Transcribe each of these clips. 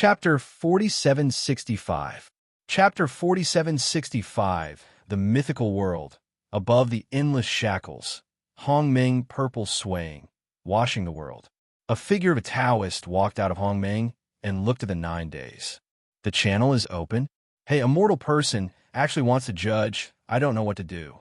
Chapter 4765. Chapter 4765, The Mythical World. Above the endless shackles, Hongmeng purple swaying, washing the world. A figure of a Taoist walked out of Hongmeng and looked at the 9 days. The channel is open. Hey, a mortal person actually wants to judge. I don't know what to do.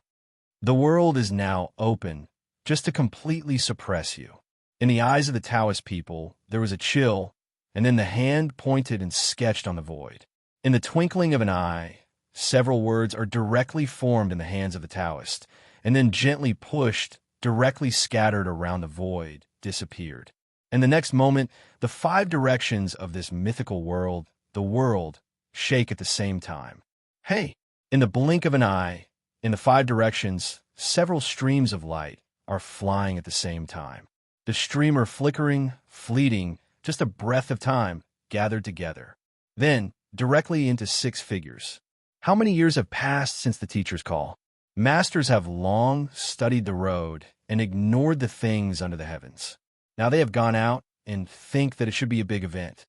The world is now open, just to completely suppress you. In the eyes of the Taoist people, there was a chill, and then the hand pointed and sketched on the void. In the twinkling of an eye, several words are directly formed in the hands of the Taoist, and then gently pushed, directly scattered around the void, disappeared. And the next moment, the 5 directions of this mythical world, the world, shake at the same time. Hey, in the blink of an eye, in the 5 directions, several streams of light are flying at the same time. The streamer flickering, fleeting, just a breath of time, gathered together. Then, directly into 6 figures. How many years have passed since the teacher's call? Masters have long studied the road and ignored the things under the heavens. Now they have gone out and think that it should be a big event.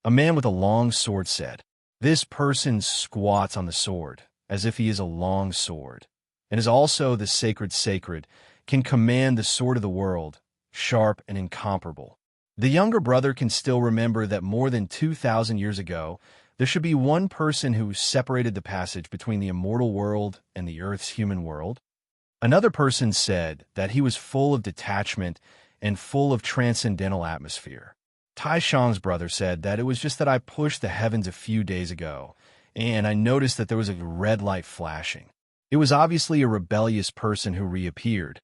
A man with a long sword said, "This person squats on the sword, as if he is a long sword, and is also the sacred, can command the sword of the world, sharp and incomparable." The younger brother can still remember that more than 2,000 years ago, there should be one person who separated the passage between the immortal world and the earth's human world. Another person said that he was full of detachment and full of transcendental atmosphere. Tai Shang's brother said that it was just that I pushed the heavens a few days ago, and I noticed that there was a red light flashing. It was obviously a rebellious person who reappeared.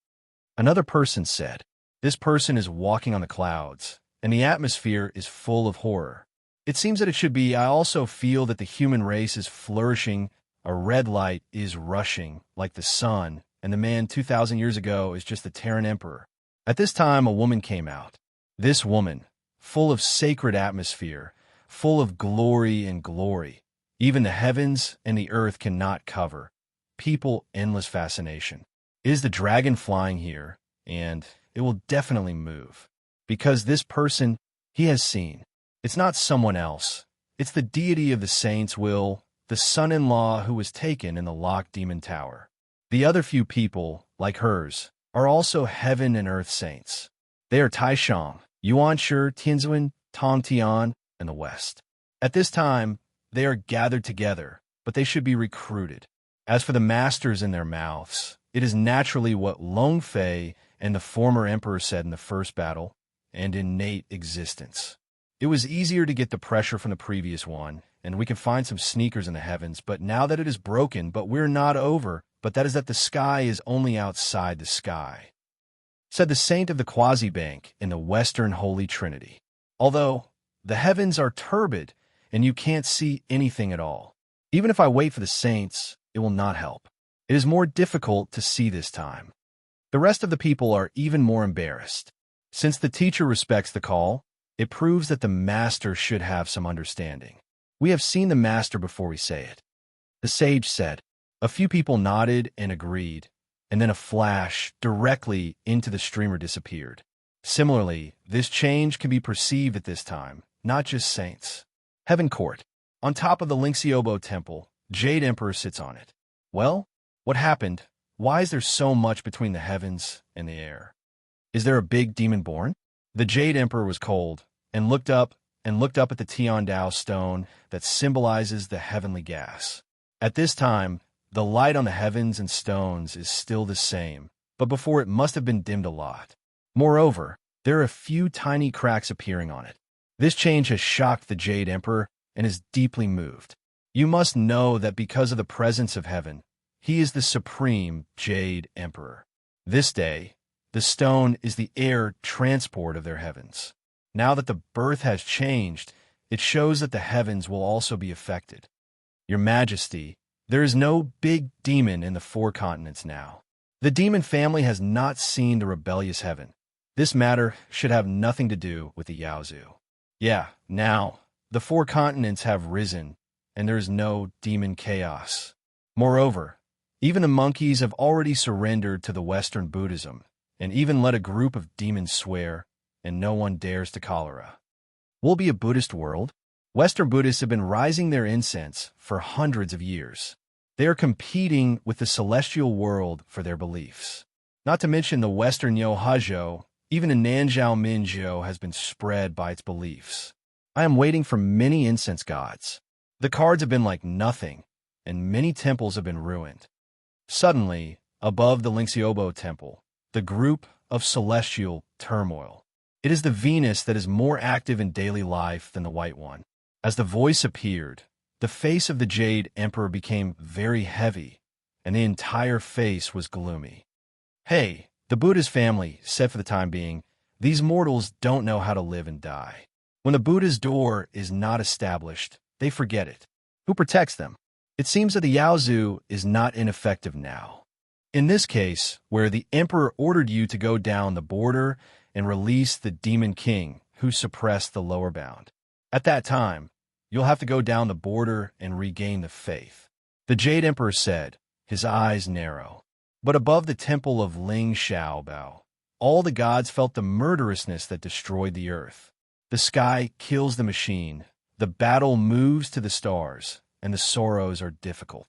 Another person said, "This person is walking on the clouds, and the atmosphere is full of horror. It seems that it should be. I also feel that the human race is flourishing. A red light is rushing, like the sun, and the man 2,000 years ago is just the Terran emperor." At this time, a woman came out. This woman, full of sacred atmosphere, full of glory and glory. Even the heavens and the earth cannot cover. People, endless fascination. Is the dragon flying here? And it will definitely move. Because this person, he has seen. It's not someone else. It's the deity of the saints' will, the son-in-law who was taken in the locked demon tower. The other few people, like hers, are also heaven and earth saints. They are Tai Shang, Yuan Shi, Tianzuan, Tong Tian, and the West. At this time, they are gathered together, but they should be recruited. As for the masters in their mouths, it is naturally what Long Fei and the former emperor said in the first battle, and innate existence. It was easier to get the pressure from the previous one, and we can find some sneakers in the heavens, but now that it is broken, but we're not over, but that is that the sky is only outside the sky. Said the saint of the quasi-bank in the Western Holy Trinity. Although the heavens are turbid, and you can't see anything at all. Even if I wait for the saints, it will not help. It is more difficult to see this time. The rest of the people are even more embarrassed. Since the teacher respects the call, it proves that the master should have some understanding. We have seen the master before we say it. The sage said. A few people nodded and agreed, and then a flash directly into the streamer disappeared. Similarly, this change can be perceived at this time, not just saints. Heaven Court. On top of the Lingxiobo Temple, Jade Emperor sits on it. Well, what happened? Why is there so much between the heavens and the air? Is there a big demon born? The Jade Emperor was cold, and looked up at the Tiandao stone that symbolizes the heavenly gas. At this time, the light on the heavens and stones is still the same, but before it must have been dimmed a lot. Moreover, there are a few tiny cracks appearing on it. This change has shocked the Jade Emperor and is deeply moved. You must know that because of the presence of heaven, he is the supreme Jade Emperor. This day, the stone is the air transport of their heavens. Now that the birth has changed, it shows that the heavens will also be affected. Your Majesty, there is no big demon in the 4 continents now. The demon family has not seen the rebellious heaven. This matter should have nothing to do with the Yaozu. Yeah, now, the 4 continents have risen, and there is no demon chaos. Moreover, even the monkeys have already surrendered to the Western Buddhism, and even let a group of demons swear, and no one dares to cholera. Will be a Buddhist world? Western Buddhists have been rising their incense for hundreds of years. They are competing with the celestial world for their beliefs. Not to mention the Western Yohajo, even a Nanjiao Minjiao has been spread by its beliefs. I am waiting for many incense gods. The cards have been like nothing, and many temples have been ruined. Suddenly, above the Lingxiobo temple, the group of celestial turmoil. It is the Venus that is more active in daily life than the white one. As the voice appeared, the face of the Jade Emperor became very heavy, and the entire face was gloomy. Hey, the Buddha's family said for the time being, these mortals don't know how to live and die. When the Buddha's door is not established, they forget it. Who protects them? It seems that the Yaozu is not ineffective now. In this case, where the Emperor ordered you to go down the border and release the Demon King who suppressed the lower bound. At that time, you'll have to go down the border and regain the faith. The Jade Emperor said, his eyes narrow. But above the temple of Ling Xiaobao, all the gods felt the murderousness that destroyed the earth. The sky kills the machine, the battle moves to the stars, and the sorrows are difficult.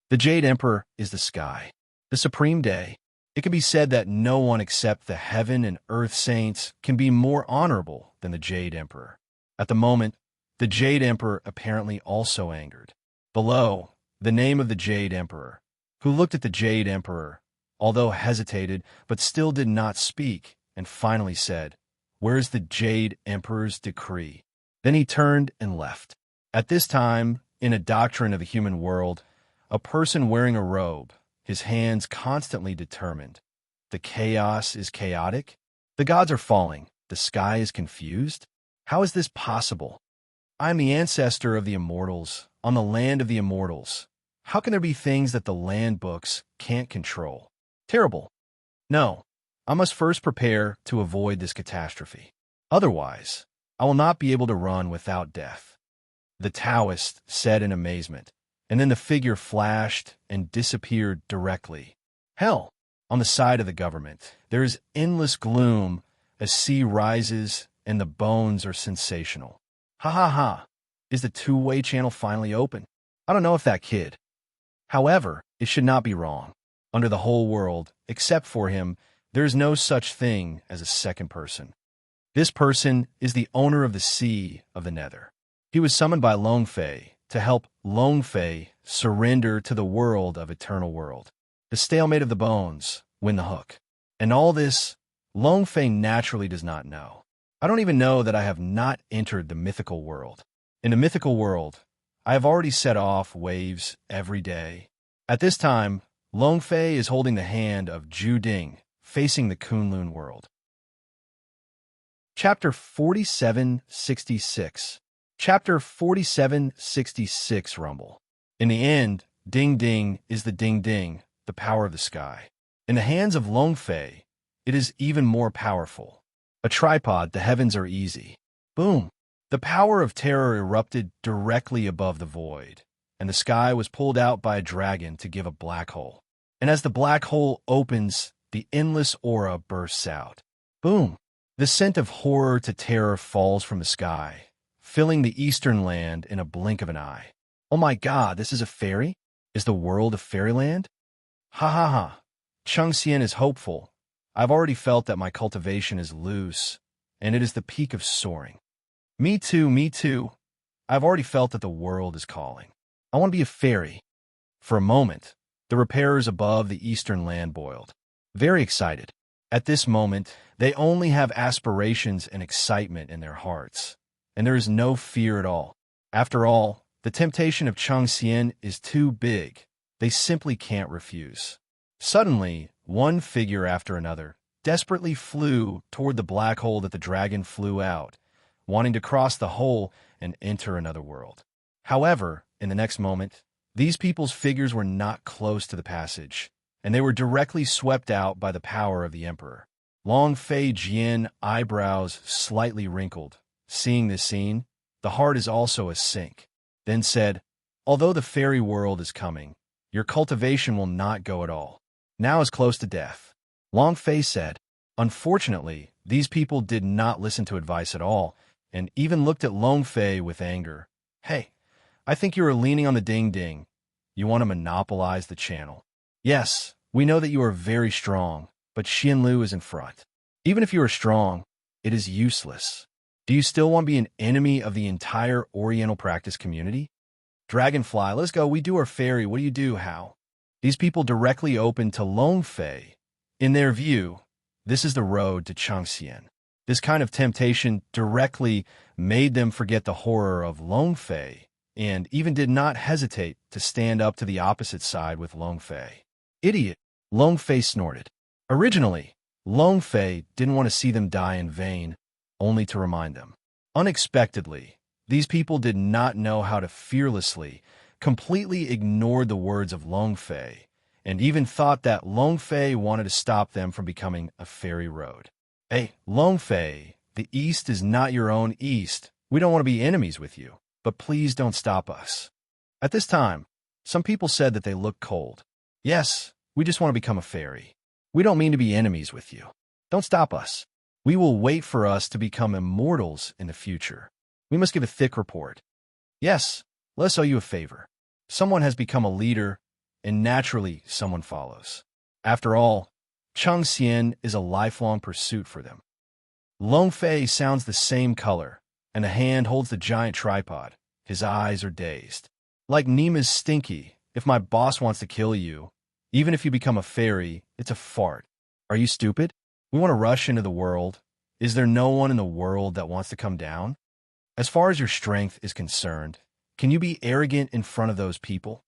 The Jade Emperor is the sky, the supreme day. It can be said that no one except the heaven and earth saints can be more honorable than the Jade Emperor. At the moment, the Jade Emperor apparently also angered. Below, the name of the Jade Emperor, who looked at the Jade Emperor, although hesitated, but still did not speak, and finally said, "Where's the Jade Emperor's decree?" Then he turned and left. At this time, in a doctrine of the human world, a person wearing a robe, his hands constantly determined. The chaos is chaotic. The gods are falling. The sky is confused. How is this possible? I am the ancestor of the immortals, on the land of the immortals. How can there be things that the land books can't control? Terrible. No, I must first prepare to avoid this catastrophe. Otherwise, I will not be able to run without death. The Taoist said in amazement, and then the figure flashed and disappeared directly. Hell, on the side of the government, there is endless gloom as sea rises and the bones are sensational. Ha ha ha. Is the two-way channel finally open? I don't know if that kid. However, it should not be wrong. Under the whole world, except for him, there is no such thing as a second person. This person is the owner of the Sea of the Nether. He was summoned by Long Fei to help Long Fei surrender to the world of eternal world. The stalemate of the bones, win the hook. And all this, Long Fei naturally does not know. I don't even know that I have not entered the mythical world. In the mythical world, I have already set off waves every day. At this time, Long Fei is holding the hand of Ju Ding, facing the Kunlun world. Chapter 4766. Chapter 4766 Rumble. In the end, Ding Ding is the Ding Ding, the power of the sky. In the hands of Long Fei, it is even more powerful. A tripod, the heavens are easy. Boom! The power of terror erupted directly above the void, and the sky was pulled out by a dragon to give a black hole. And as the black hole opens, the endless aura bursts out. Boom! The scent of horror to terror falls from the sky, filling the eastern land in a blink of an eye. Oh my God, this is a fairy? Is the world a fairyland? Ha ha ha. Chung Xian is hopeful. I've already felt that my cultivation is loose, and it is the peak of soaring. Me too, me too. I've already felt that the world is calling. I want to be a fairy. For a moment, the repairers above the eastern land boiled. Very excited. At this moment, they only have aspirations and excitement in their hearts, and there is no fear at all. After all, the temptation of Chung Xian is too big. They simply can't refuse. Suddenly, one figure after another desperately flew toward the black hole that the dragon flew out, wanting to cross the hole and enter another world. However, in the next moment, these people's figures were not close to the passage, and they were directly swept out by the power of the Emperor. Long Fei Jian eyebrows slightly wrinkled. Seeing this scene, the heart is also asink. Then said, "Although the fairy world is coming, your cultivation will not go at all. Now is close to death." Long Fei said, "Unfortunately, these people did not listen to advice at all, and even looked at Long Fei with anger. Hey, I think you are leaning on the ding-ding. You want to monopolize the channel. Yes, we know that you are very strong, but Xianlu is in front. Even if you are strong, it is useless. Do you still want to be an enemy of the entire Oriental practice community? Dragonfly, let's go. We do our fairy. What do you do, How? These people directly open to Long Fei. In their view, this is the road to Changxian. This kind of temptation directly made them forget the horror of Long Fei and even did not hesitate to stand up to the opposite side with Long Fei. Idiot, Long Fei snorted. Originally, Long Fei didn't want to see them die in vain, only to remind them. Unexpectedly, these people did not know how to fearlessly, completely ignored the words of Long Fei, and even thought that Long Fei wanted to stop them from becoming a fairy road. Hey, Long Fei, the East is not your own East. We don't want to be enemies with you, but please don't stop us. At this time, some people said that they looked cold. Yes, we just want to become a fairy. We don't mean to be enemies with you. Don't stop us. We will wait for us to become immortals in the future. We must give a thick report. Yes, let us owe you a favor. Someone has become a leader, and naturally someone follows. After all, Changxian is a lifelong pursuit for them. Long Fei sounds the same color, and a hand holds the giant tripod. His eyes are dazed. Like Nima's Stinky, if my boss wants to kill you, even if you become a fairy, it's a fart. Are you stupid? We want to rush into the world. Is there no one in the world that wants to come down? As far as your strength is concerned, can you be arrogant in front of those people?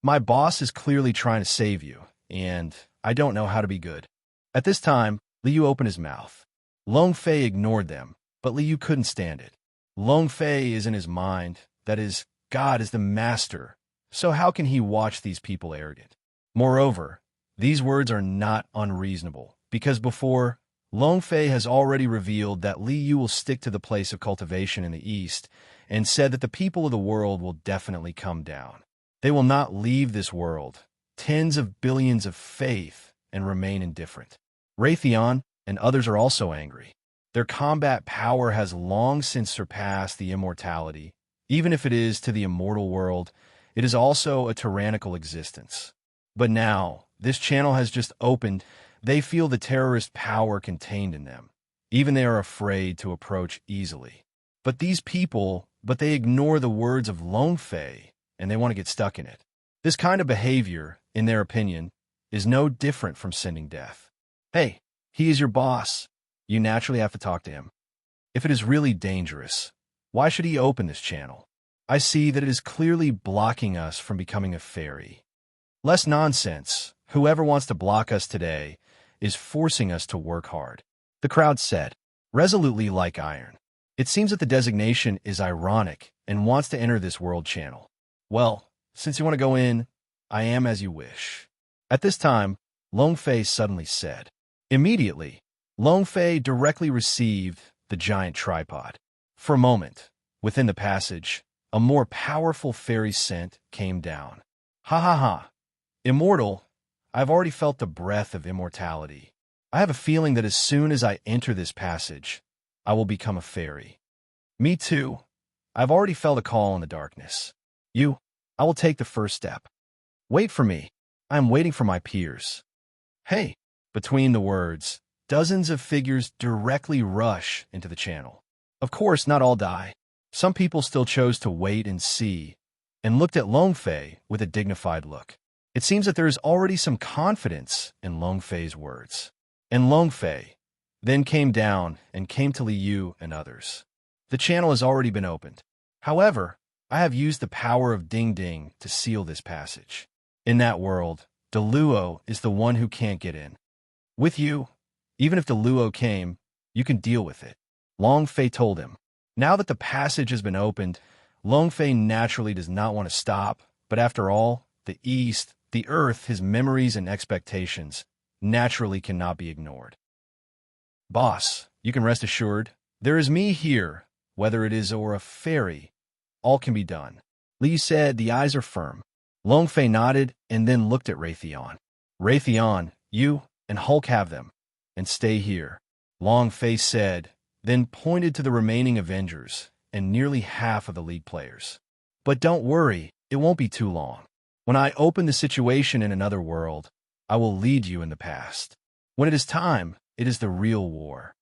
My boss is clearly trying to save you, and I don't know how to be good. At this time, Liu opened his mouth. Long Fei ignored them, but Liu couldn't stand it. Long Fei is in his mind, that is, God is the master, so how can he watch these people arrogant? Moreover, these words are not unreasonable, because before, Long Fei has already revealed that Li Yu will stick to the place of cultivation in the East, and said that the people of the world will definitely come down. They will not leave this world, tens of billions of faith, and remain indifferent. Raytheon and others are also angry. Their combat power has long since surpassed the immortality. Even if it is to the immortal world, it is also a tyrannical existence. But now, this channel has just opened. They feel the terrorist power contained in them. Even they are afraid to approach easily. But these people, they ignore the words of Long Fei, and they want to get stuck in it. This kind of behavior, in their opinion, is no different from sending death. Hey, he is your boss. You naturally have to talk to him. If it is really dangerous, why should he open this channel? I see that it is clearly blocking us from becoming a fairy. Less nonsense. Whoever wants to block us today is forcing us to work hard. The crowd said, resolutely like iron. It seems that the designation is ironic and wants to enter this world channel. Well, since you want to go in, I am as you wish. At this time, Long Fei suddenly said. Immediately, Long Fei directly received the giant tripod. For a moment, within the passage, a more powerful fairy scent came down. Ha ha ha. Immortal, I've already felt the breath of immortality. I have a feeling that as soon as I enter this passage, I will become a fairy. Me too. I've already felt a call in the darkness. I will take the first step. Wait for me. I am waiting for my peers. Hey, between the words, dozens of figures directly rush into the channel. Of course, not all die. Some people still chose to wait and see, and looked at Long Fei with a dignified look. It seems that there is already some confidence in Long Fei's words. And Long Fei then came down and came to Li Yu and others. The channel has already been opened. However, I have used the power of Ding Ding to seal this passage. In that world, Deluo is the one who can't get in. With you, even if Deluo came, you can deal with it. Long Fei told him. Now that the passage has been opened, Long Fei naturally does not want to stop, but after all, the East, the Earth, his memories and expectations, naturally cannot be ignored. Boss, you can rest assured, there is me here, whether it is or a fairy, all can be done. Li said the eyes are firm. Long Fei nodded and then looked at Raytheon. Raytheon, you and Hulk have them, and stay here. Long Fei said, then pointed to the remaining Avengers and nearly half of the League players. But don't worry, it won't be too long. When I open the situation in another world, I will lead you in the past. When it is time, it is the real war.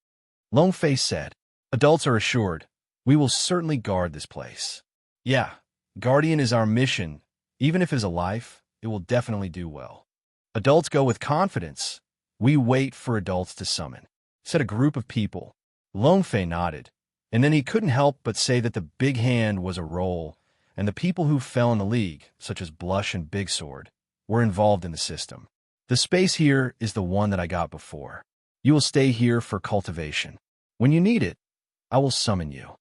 Longfei said. Adults are assured, we will certainly guard this place. Yeah, Guardian is our mission. Even if it is a life, it will definitely do well. Adults go with confidence. We wait for adults to summon, said a group of people. Longfei nodded, and then he couldn't help but say that the big hand was a role, and the people who fell in the league, such as Blush and Big Sword, were involved in the system. The space here is the one that I got before. You will stay here for cultivation. When you need it, I will summon you.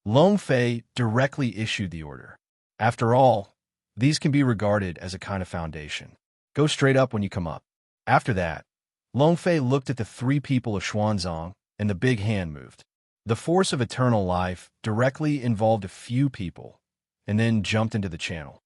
Longfei directly issued the order. After all, these can be regarded as a kind of foundation. Go straight up when you come up. After that, Longfei looked at the three people of Xuanzang, and the big hand moved. The force of eternal life directly involved a few people, and then jumped into the channel.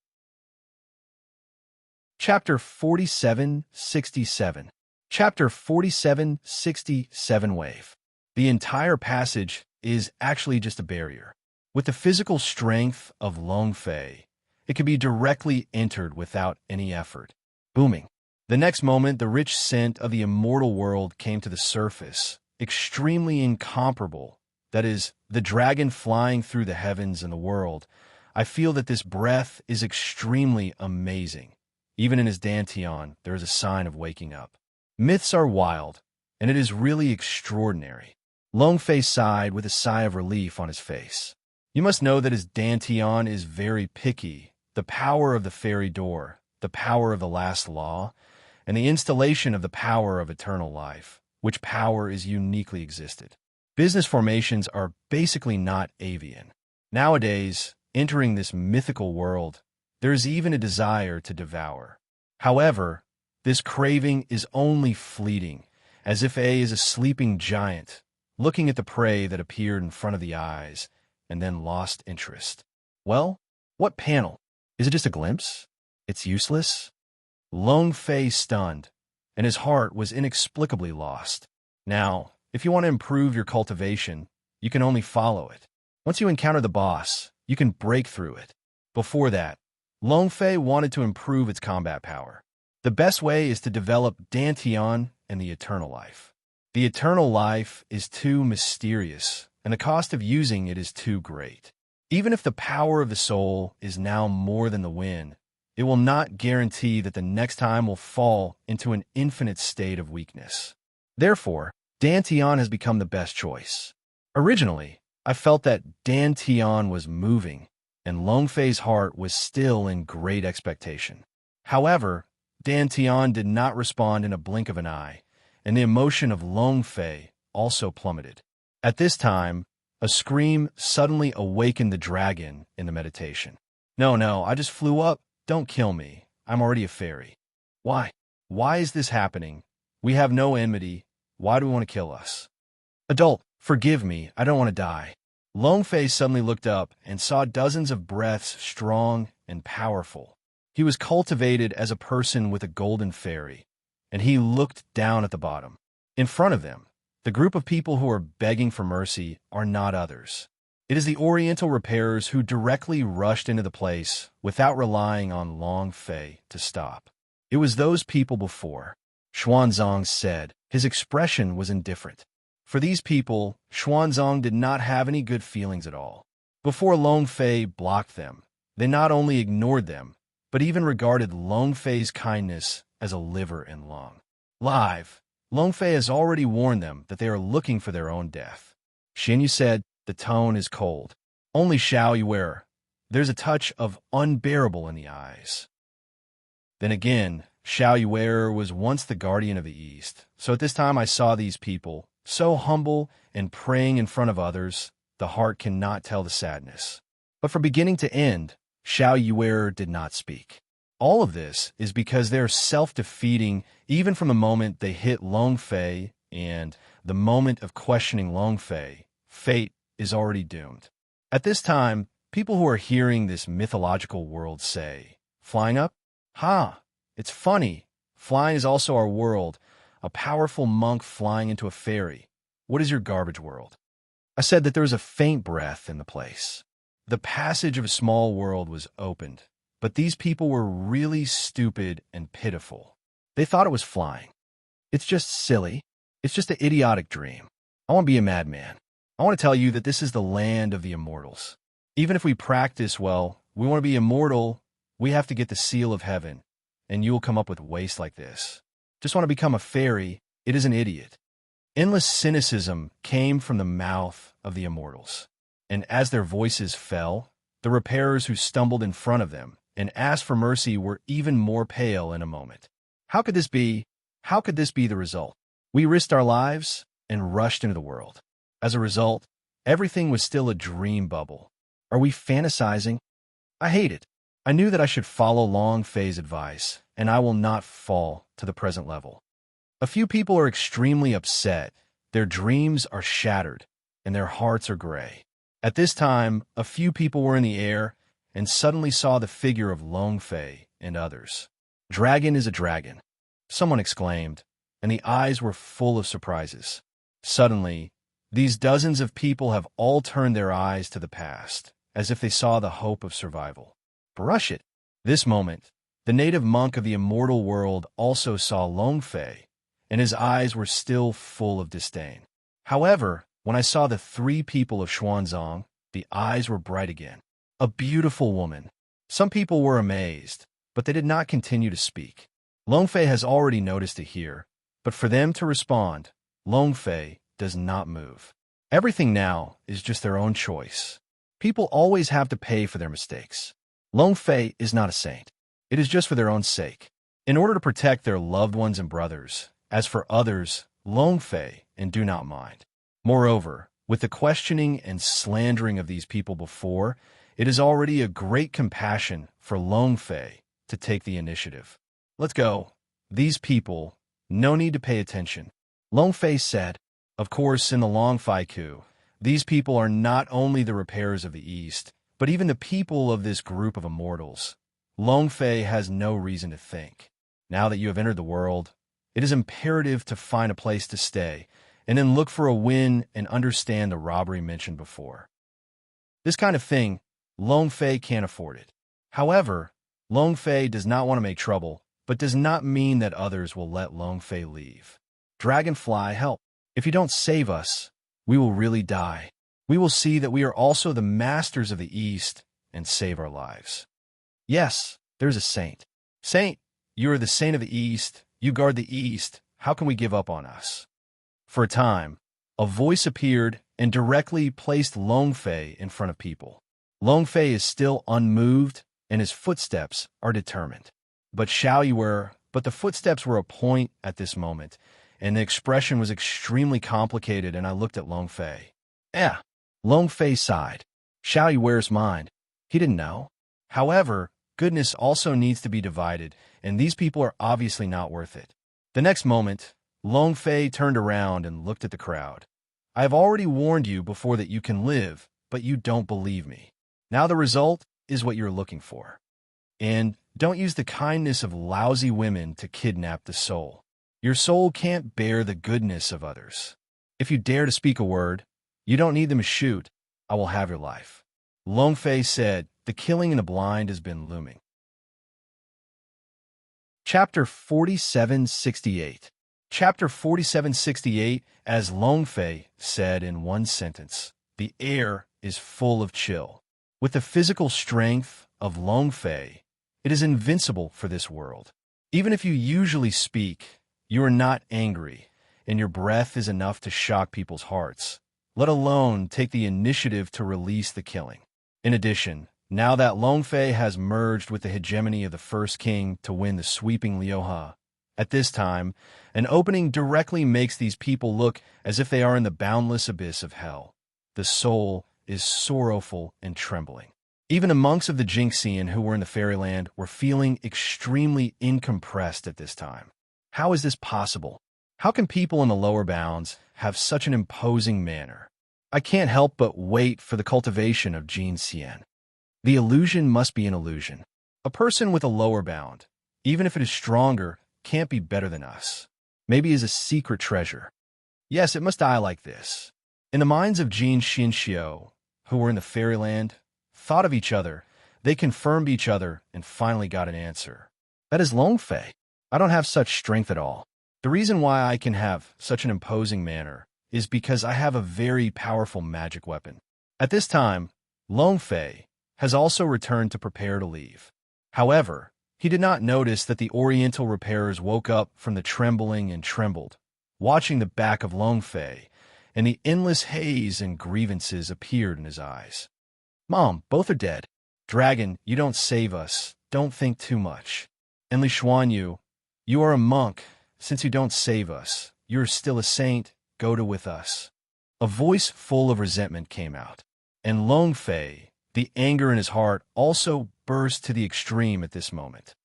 Chapter 4767. Chapter 4767 Wave. The entire passage is actually just a barrier. With the physical strength of Longfei, it can be directly entered without any effort. Booming. The next moment, the rich scent of the immortal world came to the surface, extremely incomparable. That is, the dragon flying through the heavens and the world. I feel that this breath is extremely amazing. Even in his dantian, there is a sign of waking up. Myths are wild, and it is really extraordinary. Longfei sighed with a sigh of relief on his face. You must know that his dantian is very picky. The power of the fairy door, the power of the last law, and the installation of the power of eternal life, which power is uniquely existed. Business formations are basically not avian. Nowadays, entering this mythical world, there is even a desire to devour. However, this craving is only fleeting, as if A is a sleeping giant, looking at the prey that appeared in front of the eyes, and then lost interest. Well, what panel? Is it just a glimpse? It's useless? Longfei stunned, and his heart was inexplicably lost. Now, if you want to improve your cultivation, you can only follow it. Once you encounter the boss, you can break through it. Before that, Longfei wanted to improve its combat power. The best way is to develop Dantian and the Eternal Life. The Eternal Life is too mysterious, and the cost of using it is too great. Even if the power of the soul is now more than the wind, it will not guarantee that the next time will fall into an infinite state of weakness. Therefore, Dantian has become the best choice. Originally, I felt that Dantian was moving, and Longfei's heart was still in great expectation. However, Dantian did not respond in a blink of an eye, and the emotion of Longfei also plummeted. At this time, a scream suddenly awakened the dragon in the meditation. No, I just flew up. Don't kill me. I'm already a fairy. Why? Why is this happening? We have no enmity. Why do we want to kill us? Adult, forgive me. I don't want to die. Longfei suddenly looked up and saw dozens of breaths strong and powerful. He was cultivated as a person with a golden fairy, and he looked down at the bottom. In front of them, the group of people who are begging for mercy are not others. It is the Oriental repairers who directly rushed into the place without relying on Longfei to stop. It was those people before. Xuanzang said. His expression was indifferent. For these people, Xuanzang did not have any good feelings at all. Before Longfei blocked them, they not only ignored them, but even regarded Longfei's kindness as a liver and lung. Live, Longfei has already warned them that they are looking for their own death. Xinyu said, the tone is cold. Only Xiao Yuer. There's a touch of unbearable in the eyes. Then again, Xiao Yuer was once the guardian of the East, so at this time I saw these people, so humble and praying in front of others, the heart cannot tell the sadness. But from beginning to end, Xiao Yuer did not speak. All of this is because they're self-defeating even from the moment they hit Longfei, and the moment of questioning Longfei, fate is already doomed. At this time, people who are hearing this mythological world say, flying up? Ha! It's funny. Flying is also our world. A powerful monk flying into a fairy. What is your garbage world? I said that there was a faint breath in the place. The passage of a small world was opened, but these people were really stupid and pitiful. They thought it was flying. It's just silly. It's just an idiotic dream. I want to be a madman. I want to tell you that this is the land of the immortals. Even if we practice well, we want to be immortal, we have to get the seal of heaven, and you will come up with waste like this. Just want to become a fairy, it is an idiot. Endless cynicism came from the mouth of the immortals, and as their voices fell, the repairers who stumbled in front of them and asked for mercy were even more pale in a moment. How could this be? How could this be the result? We risked our lives and rushed into the world. As a result, everything was still a dream bubble. Are we fantasizing? I hate it. I knew that I should follow Long Fei's advice, and I will not fall to the present level. A few people are extremely upset. Their dreams are shattered, and their hearts are gray. At this time, a few people were in the air and suddenly saw the figure of Long Fei and others. Dragon is a dragon, someone exclaimed, and the eyes were full of surprises. Suddenly, these dozens of people have all turned their eyes to the past, as if they saw the hope of survival. Brush it. This moment, the native monk of the immortal world also saw Long Fei, and his eyes were still full of disdain. However, when I saw the three people of Xuanzang, the eyes were bright again. A beautiful woman. Some people were amazed, but they did not continue to speak. Long Fei has already noticed it here, but for them to respond, Long Fei does not move. Everything now is just their own choice. People always have to pay for their mistakes. Long Fei is not a saint. It is just for their own sake. In order to protect their loved ones and brothers, as for others, Long Fei and do not mind. Moreover, with the questioning and slandering of these people before, it is already a great compassion for Long Fei to take the initiative. Let's go. These people, no need to pay attention. Long Fei said, of course, in the Long Fei coup, these people are not only the repairers of the East, but even the people of this group of immortals. Long Fei has no reason to think. Now that you have entered the world, it is imperative to find a place to stay, and then look for a win and understand the robbery mentioned before. This kind of thing, Long Fei can't afford it. However, Long Fei does not want to make trouble, but does not mean that others will let Long Fei leave. Dragonfly, help. If you don't save us, we will really die. We will see that we are also the masters of the East and save our lives. Yes, there's a saint. Saint, you are the saint of the East. You guard the East. How can we give up on us? For a time, a voice appeared and directly placed Long Fei in front of people. Long Fei is still unmoved, and his footsteps are determined. But the footsteps were a point at this moment, and the expression was extremely complicated, and I looked at Long Fei. Long Fei sighed. Xiao Yuer's mind. He didn't know. However, goodness also needs to be divided, and these people are obviously not worth it. The next moment, Long Fei turned around and looked at the crowd. I have already warned you before that you can live, but you don't believe me. Now the result is what you're looking for. And don't use the kindness of lousy women to kidnap the soul. Your soul can't bear the goodness of others. If you dare to speak a word, you don't need them to shoot. I will have your life. Long Fei said, the killing in the blind has been looming. Chapter 4768. Chapter 4768, as Long Fei said in one sentence, the air is full of chill. With the physical strength of Long Fei, it is invincible for this world. Even if you usually speak, you are not angry, and your breath is enough to shock people's hearts, let alone take the initiative to release the killing. In addition, now that Long Fei has merged with the hegemony of the first king to win the sweeping Liuhe, at this time, an opening directly makes these people look as if they are in the boundless abyss of hell. The soul is sorrowful and trembling. Even the monks of the Jinxian who were in the fairyland were feeling extremely incompressed at this time. How is this possible? How can people in the lower bounds have such an imposing manner? I can't help but wait for the cultivation of Jinxian. The illusion must be an illusion. A person with a lower bound, even if it is stronger, can't be better than us. Maybe is a secret treasure. Yes, it must die like this. In the minds of Jin Xinxiu, who were in the fairyland, thought of each other, they confirmed each other and finally got an answer. That is Long Fei. I don't have such strength at all. The reason why I can have such an imposing manner is because I have a very powerful magic weapon. At this time, Long Fei has also returned to prepare to leave. However, he did not notice that the Oriental repairers woke up from the trembling and trembled, watching the back of Long Fei, and the endless haze and grievances appeared in his eyes. Mom, both are dead. Dragon, you don't save us. Don't think too much. And Li Xuanyu, you are a monk. Since you don't save us, you're still a saint. Go to with us. A voice full of resentment came out. And Long Fei, the anger in his heart, also burst to the extreme at this moment.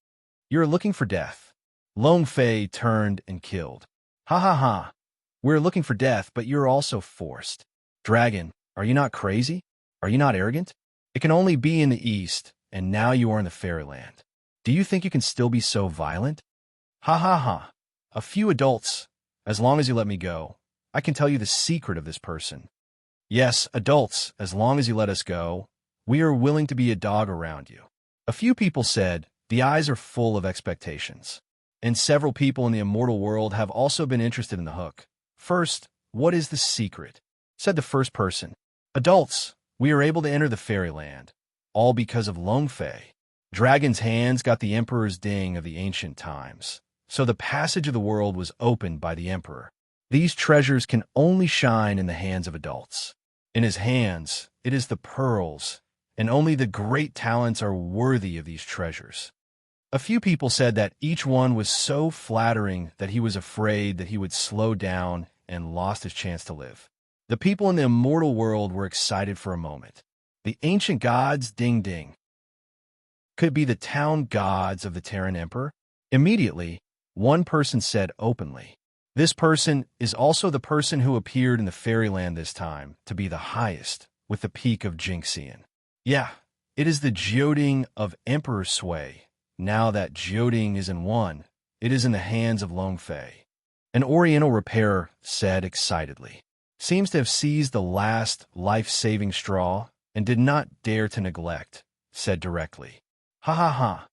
You're looking for death. Long Fei turned and killed. Ha ha ha. We're looking for death, but you're also forced. Dragon, are you not crazy? Are you not arrogant? It can only be in the east, and now you are in the fairyland. Do you think you can still be so violent? Ha ha ha. A few adults. As long as you let me go, I can tell you the secret of this person. Yes, adults, as long as you let us go, we are willing to be a dog around you. A few people said, the eyes are full of expectations. And several people in the immortal world have also been interested in the hook. First, what is the secret? Said the first person. Adults, we are able to enter the fairyland, all because of Long Fei. Dragon's hands got the emperor's ding of the ancient times, so the passage of the world was opened by the emperor. These treasures can only shine in the hands of adults. In his hands, it is the pearls, and only the great talents are worthy of these treasures. A few people said that each one was so flattering that he was afraid that he would slow down and lost his chance to live. The people in the immortal world were excited for a moment. The ancient gods, ding ding. Could it be the town gods of the Terran Emperor? Immediately, one person said openly. This person is also the person who appeared in the fairyland this time to be the highest, with the peak of Jinxian. Yeah, it is the Jioding of Emperor Sui. Now that Jioding is in one, it is in the hands of Long Fei. An Oriental repairer said excitedly. Seems to have seized the last life-saving straw and did not dare to neglect, said directly. Ha ha ha.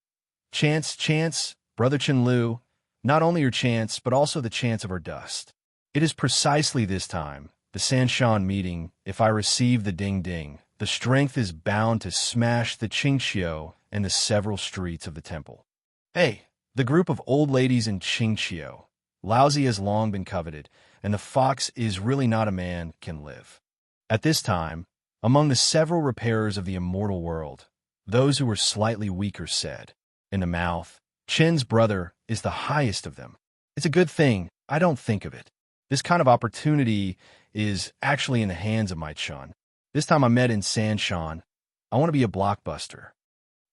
Chance, Brother Chenlu, not only your chance, but also the chance of our dust. It is precisely this time, the Sanshan meeting, if I receive the ding-ding, the strength is bound to smash the Qingqiu and the several streets of the temple. Hey, the group of old ladies in Qingqiu. Lousy has long been coveted, and the fox is really not a man can live. At this time, among the several repairers of the immortal world, those who were slightly weaker said, in the mouth, Chen's brother is the highest of them. It's a good thing, I don't think of it. This kind of opportunity is actually in the hands of my Chun. This time I met in Sanshan. I want to be a blockbuster.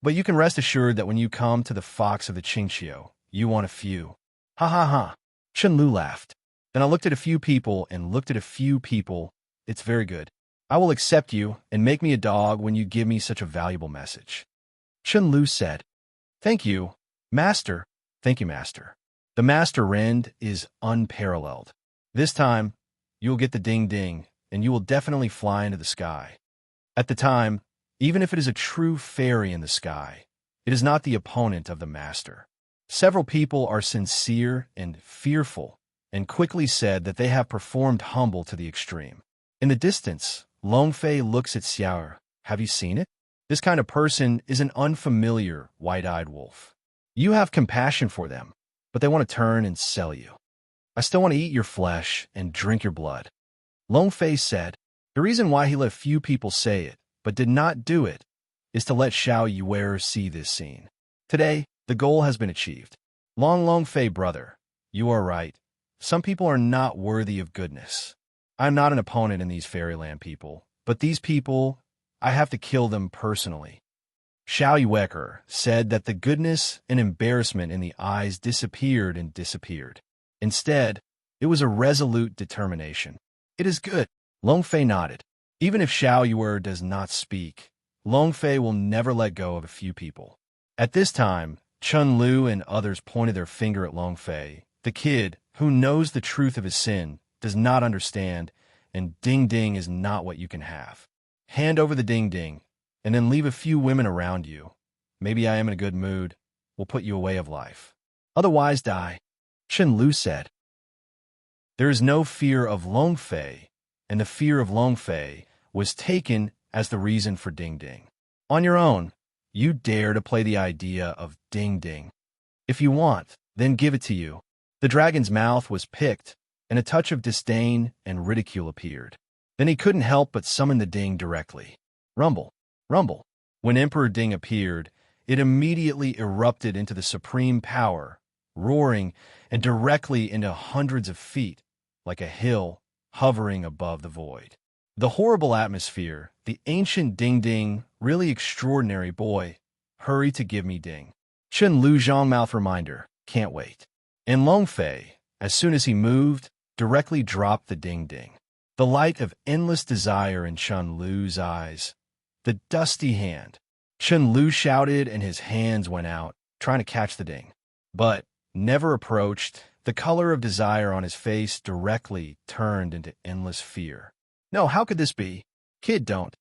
But you can rest assured that when you come to the fox of the Qingqiu, you want a few. Ha ha ha. Chen Lu laughed. Then I looked at a few people and looked at a few people. It's very good. I will accept you and make me a dog when you give me such a valuable message. Chen Lu said, Thank you, Master. Thank you, Master. The Master Rend is unparalleled. This time, you will get the ding-ding, and you will definitely fly into the sky. At the time, even if it is a true fairy in the sky, it is not the opponent of the Master. Several people are sincere and fearful, and quickly said that they have performed humble to the extreme. In the distance, Long Fei looks at Xiao. Have you seen it? This kind of person is an unfamiliar, white-eyed wolf. You have compassion for them, but they want to turn and sell you. I still want to eat your flesh and drink your blood. Long Fei said, the reason why he let a few people say it, but did not do it, is to let Xiao Yuer see this scene. Today, the goal has been achieved. Long Fei brother, you are right. Some people are not worthy of goodness. I am not an opponent in these fairyland people, but these people, I have to kill them personally. Xiao Yuer said that the goodness and embarrassment in the eyes disappeared and disappeared. Instead, it was a resolute determination. It is good. Long Fei nodded. Even if Xiao Yuer does not speak, Long Fei will never let go of a few people. At this time, Chun Lu and others pointed their finger at Long Fei. The kid, who knows the truth of his sin, does not understand, and ding ding is not what you can have. Hand over the ding ding, and then leave a few women around you. Maybe I am in a good mood. We'll put you away of life. Otherwise die, Chen Lu said. There is no fear of Long Fei, and the fear of Long Fei was taken as the reason for ding ding. On your own, you dare to play the idea of ding ding. If you want, then give it to you. The dragon's mouth was picked, and a touch of disdain and ridicule appeared. Then he couldn't help but summon the ding directly. Rumble, rumble. When Emperor Ding appeared, it immediately erupted into the supreme power, roaring and directly into hundreds of feet, like a hill hovering above the void. The horrible atmosphere, the ancient ding ding, really extraordinary boy, hurry to give me ding. Chen Lu Zhang mouth reminder, can't wait. And Long Fei, as soon as he moved, directly dropped the ding ding. The light of endless desire in Chen Lu's eyes. The dusty hand. Chen Lu shouted and his hands went out, trying to catch the ding. But, never approached, the color of desire on his face directly turned into endless fear. No, how could this be? Kid, don't.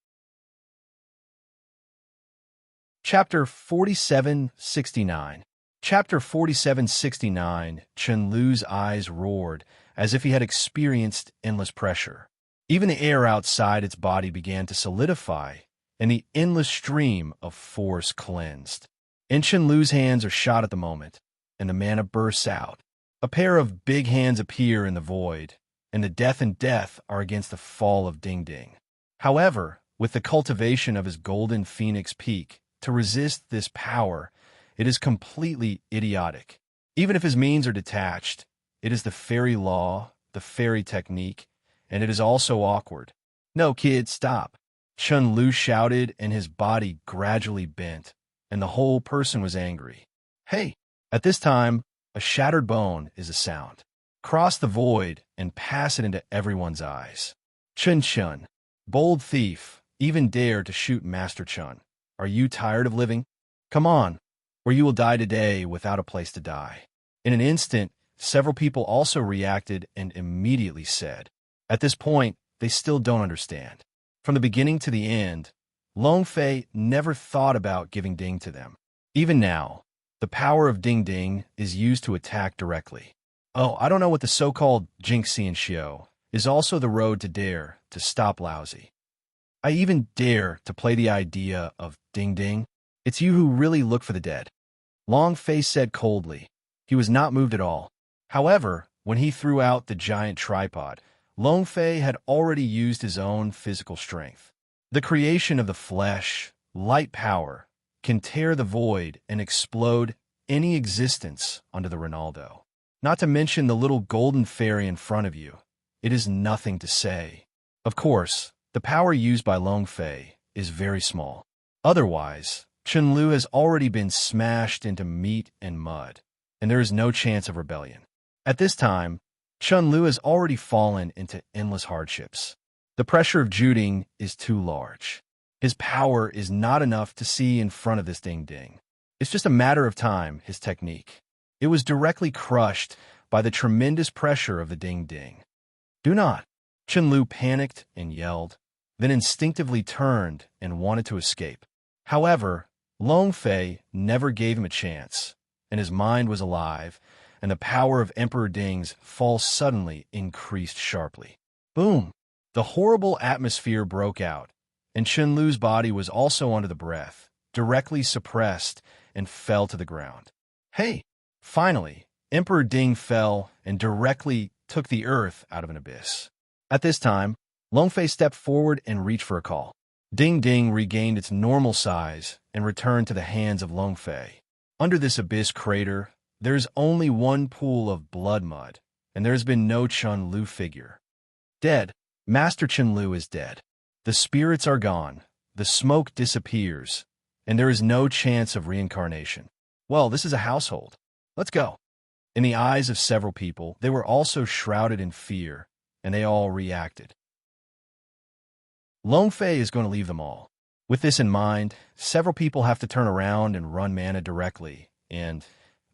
Chapter 4769. Chapter 4769, Chen Lu's eyes roared, as if he had experienced endless pressure. Even the air outside its body began to solidify, and the endless stream of force cleansed. In Chen Lu's hands are shot at the moment, and the mana bursts out. A pair of big hands appear in the void, and the death and death are against the fall of Ding Ding. However, with the cultivation of his golden phoenix peak, to resist this power, it is completely idiotic. Even if his means are detached, it is the fairy law, the fairy technique, and it is also awkward. No, kid, stop. Chen Lu shouted, and his body gradually bent, and the whole person was angry. Hey! At this time, a shattered bone is a sound. Cross the void and pass it into everyone's eyes. Chen Chun, bold thief, even dare to shoot Master Chun. Are you tired of living? Come on, or you will die today without a place to die. In an instant, several people also reacted and immediately said, at this point, they still don't understand. From the beginning to the end, Long Fei never thought about giving Ding to them. Even now, the power of Ding Ding is used to attack directly. Oh, I don't know what the so-called Jinxie and Xiao is also the road to dare to stop Lousy. I even dare to play the idea of Ding Ding. It's you who really look for the dead. Long Fei said coldly. He was not moved at all. However, when he threw out the giant tripod, Long Fei had already used his own physical strength. The creation of the flesh, light power, can tear the void and explode any existence onto the Ronaldo. Not to mention the little golden fairy in front of you. It is nothing to say. Of course, the power used by Long Fei is very small. Otherwise, Chen Lu has already been smashed into meat and mud, and there is no chance of rebellion. At this time, Chen Lu has already fallen into endless hardships. The pressure of Juding is too large. His power is not enough to see in front of this Ding Ding. It's just a matter of time, his technique. It was directly crushed by the tremendous pressure of the Ding Ding. Do not. Chen Lu panicked and yelled, then instinctively turned and wanted to escape. However, Long Fei never gave him a chance, and his mind was alive, and the power of Emperor Ding's fall suddenly increased sharply. Boom! The horrible atmosphere broke out, and Chen Lu's body was also under the breath, directly suppressed, and fell to the ground. Hey! Finally, Emperor Ding fell and directly took the earth out of an abyss. At this time, Long Fei stepped forward and reached for a call. Ding Ding regained its normal size and returned to the hands of Long Fei. Under this abyss crater, there is only one pool of blood mud, and there has been no Chen Lu figure. Dead. Master Chen Lu is dead. The spirits are gone, the smoke disappears, and there is no chance of reincarnation. Well, this is a household. Let's go. In the eyes of several people, they were also shrouded in fear, and they all reacted. Long Fei is going to leave them all. With this in mind, several people have to turn around and run mana directly, and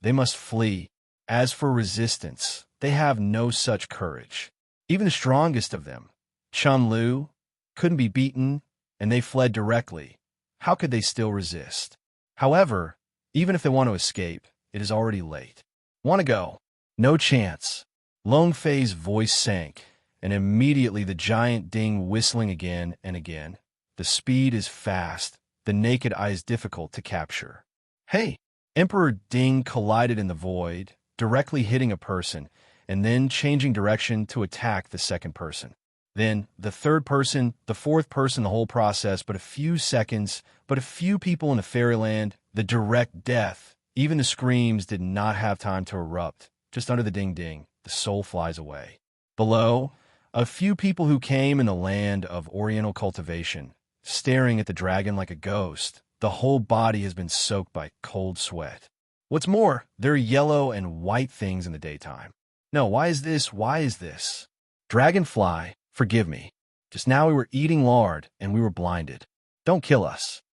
they must flee. As for resistance, they have no such courage. Even the strongest of them, Chun-Lu couldn't be beaten, and they fled directly. How could they still resist? However, even if they want to escape, it is already late. Want to go? No chance. Long Fei's voice sank, and immediately the giant Ding whistling again and again. The speed is fast, the naked eye is difficult to capture. Hey! Emperor Ding collided in the void, directly hitting a person, and then changing direction to attack the second person. Then, the third person, the fourth person, the whole process, but a few seconds, but a few people in the fairyland, the direct death. Even the screams did not have time to erupt. Just under the ding-ding, the soul flies away. Below, a few people who came in the land of oriental cultivation, staring at the dragon like a ghost. The whole body has been soaked by cold sweat. What's more, there are yellow and white things in the daytime. No, why is this? Why is this? Dragonfly, forgive me. Just now we were eating lard and we were blinded. Don't kill us.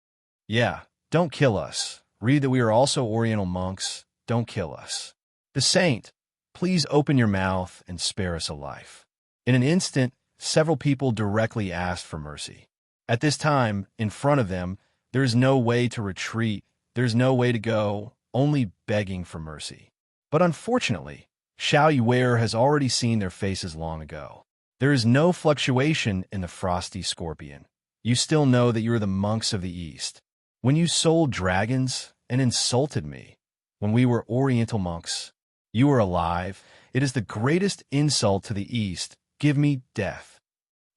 Yeah, don't kill us. Read that we are also oriental monks. Don't kill us. The saint, please open your mouth and spare us a life. In an instant, several people directly asked for mercy. At this time, in front of them, there is no way to retreat. There's no way to go, only begging for mercy. But unfortunately, Xiao Yuer has already seen their faces long ago. There is no fluctuation in the frosty scorpion. You still know that you are the monks of the East. When you sold dragons and insulted me, when we were oriental monks, you were alive. It is the greatest insult to the East. Give me death.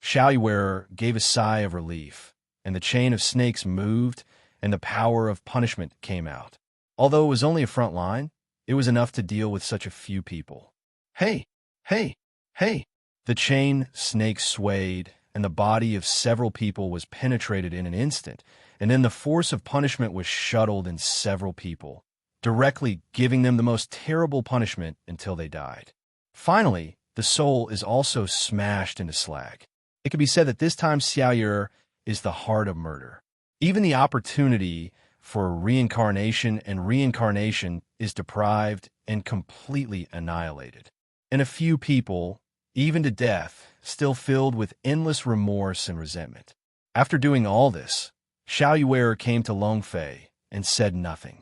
Xiao Yuer gave a sigh of relief, and the chain of snakes moved, and the power of punishment came out. Although it was only a front line, it was enough to deal with such a few people. Hey, hey, hey! The chain snake swayed, and the body of several people was penetrated in an instant, and then the force of punishment was shuttled in several people, directly giving them the most terrible punishment until they died. Finally, the soul is also smashed into slag. It could be said that this time Xiao Yuer is the heart of murder. Even the opportunity for reincarnation and reincarnation is deprived and completely annihilated. And a few people, even to death, still filled with endless remorse and resentment. After doing all this, Xiao Yuer came to Long Fei and said nothing.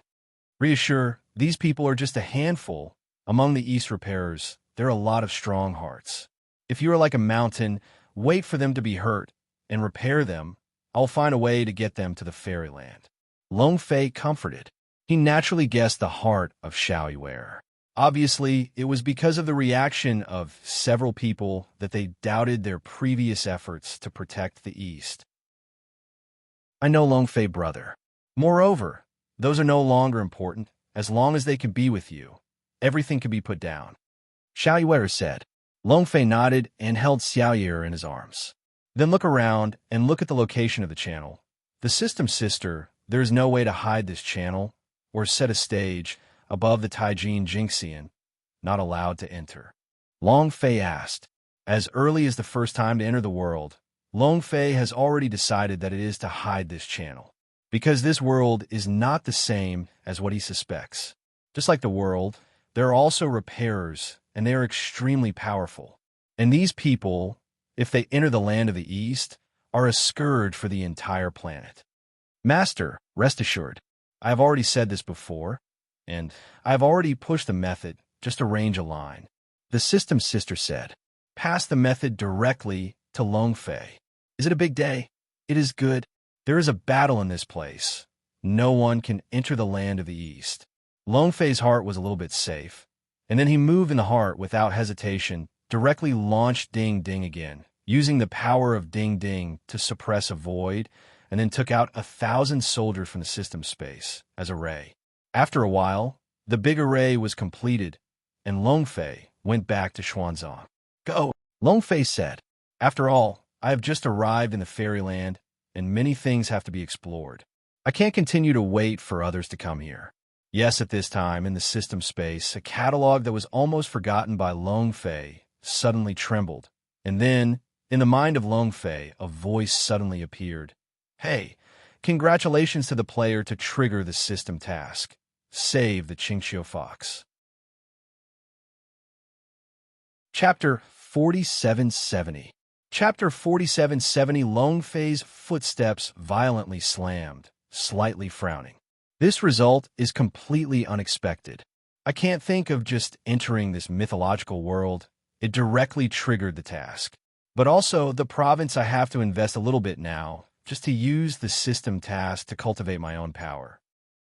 Reassure, these people are just a handful. Among the East repairers, there are a lot of strong hearts. If you are like a mountain, wait for them to be hurt and repair them. I'll find a way to get them to the fairyland. Long Fei comforted. He naturally guessed the heart of Xiao Yuer. Obviously, it was because of the reaction of several people that they doubted their previous efforts to protect the East. I know Long Fei, brother. Moreover, those are no longer important. As long as they can be with you, everything can be put down. Xiao Yuer said. Long Fei nodded and held Xiao Yuer in his arms. Then look around and look at the location of the channel. The system sister, there is no way to hide this channel or set a stage above the Taijin Jinxian, not allowed to enter. Long Fei asked. As early as the first time to enter the world, Long Fei has already decided that it is to hide this channel, because this world is not the same as what he suspects. Just like the world, there are also repairers, and they are extremely powerful. And these people, if they enter the land of the East, are a scourge for the entire planet. Master, rest assured, I have already said this before, and I have already pushed the method, just arrange a line. The system sister said. Pass the method directly to Long Fei. Is it a big day? It is good. There is a battle in this place. No one can enter the land of the East. Long Fei's heart was a little bit safe, and then he moved in the heart without hesitation, directly launched Ding Ding again, using the power of Ding Ding to suppress a void, and then took out 1,000 soldiers from the system space as a ray. After a while, the big array was completed, and Long Fei went back to Xuanzang. Go, Long Fei said. After all, I have just arrived in the fairyland, and many things have to be explored. I can't continue to wait for others to come here. Yes, at this time, in the system space, a catalog that was almost forgotten by Long Fei suddenly trembled. And then, in the mind of Long Fei, a voice suddenly appeared. Hey, congratulations to the player to trigger the system task. Save the Qingxiu Fox. Chapter 4770. Chapter 4770 Long Fei's footsteps violently slammed, slightly frowning. This result is completely unexpected. I can't think of just entering this mythological world. It directly triggered the task. But also, the province I have to invest a little bit now, just to use the system task to cultivate my own power.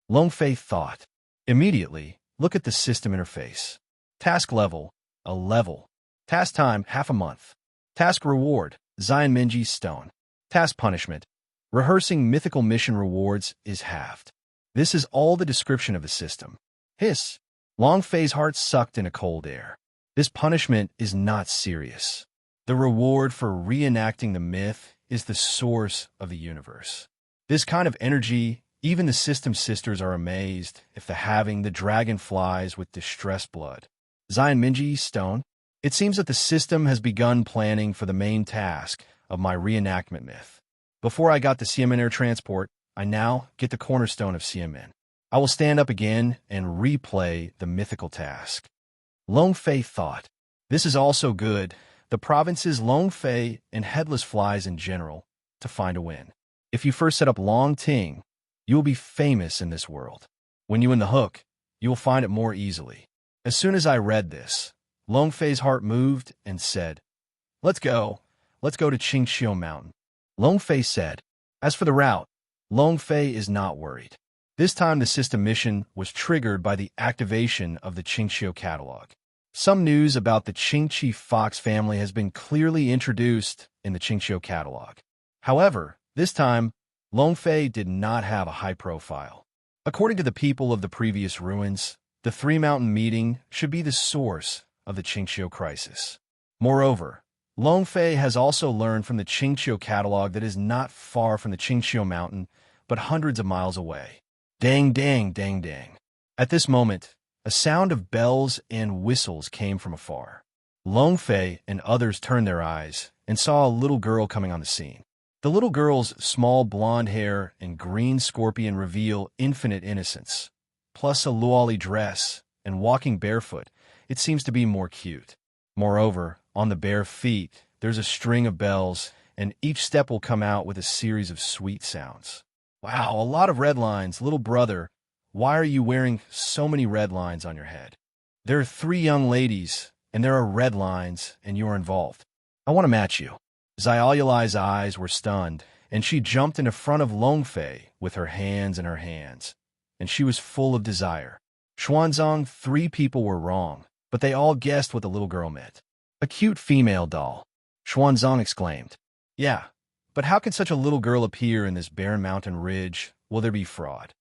Long Fei thought. Immediately, look at the system interface. Task level, a level. Task time, half a month. Task reward, Zion Minji stone. Task punishment, rehearsing mythical mission rewards is halved. This is all the description of the system. Hiss. Long Fei's heart sucked in a cold air. This punishment is not serious. The reward for reenacting the myth is the source of the universe. This kind of energy, even the system sisters are amazed if the having the dragon flies with distressed blood. Zion Minji stone. It seems that the system has begun planning for the main task of my reenactment myth. Before I got the CMN air transport, I now get the cornerstone of CMN. I will stand up again and replay the mythical task. Long Fei thought. This is also good. The provinces Long Fei and headless flies in general to find a win. If you first set up Long Ting, you will be famous in this world. When you win the hook, you will find it more easily. As soon as I read this, Long Fei's heart moved and said, Let's go to Qingxiu Mountain. Long Fei said. As for the route, Long Fei is not worried. This time the system mission was triggered by the activation of the Qingxiu catalog. Some news about the Qingqi fox family has been clearly introduced in the Qingxiu catalog. However, this time, Long Fei did not have a high profile. According to the people of the previous ruins, the three-mountain meeting should be the source of the Qingxiu crisis. Moreover, Long Fei has also learned from the Qingxiu catalog that is not far from the Qingxiu mountain, but hundreds of miles away. Dang, dang, dang, dang. At this moment, a sound of bells and whistles came from afar. Long Fei and others turned their eyes and saw a little girl coming on the scene. The little girl's small blonde hair and green scorpion reveal infinite innocence. Plus a luoli dress and walking barefoot, it seems to be more cute. Moreover, on the bare feet, there's a string of bells, and each step will come out with a series of sweet sounds. Wow, a lot of red lines. Little brother, why are you wearing so many red lines on your head? There are 3 young ladies, and there are red lines, and you are involved. I want to match you. Xiaoyulai's eyes were stunned, and she jumped into front of Long Fei with her hands in her hands, and she was full of desire. Xuanzang, 3 people were wrong, but they all guessed what the little girl meant. A cute female doll. Xuanzang exclaimed. Yeah, but how can such a little girl appear in this barren mountain ridge? Will there be fraud?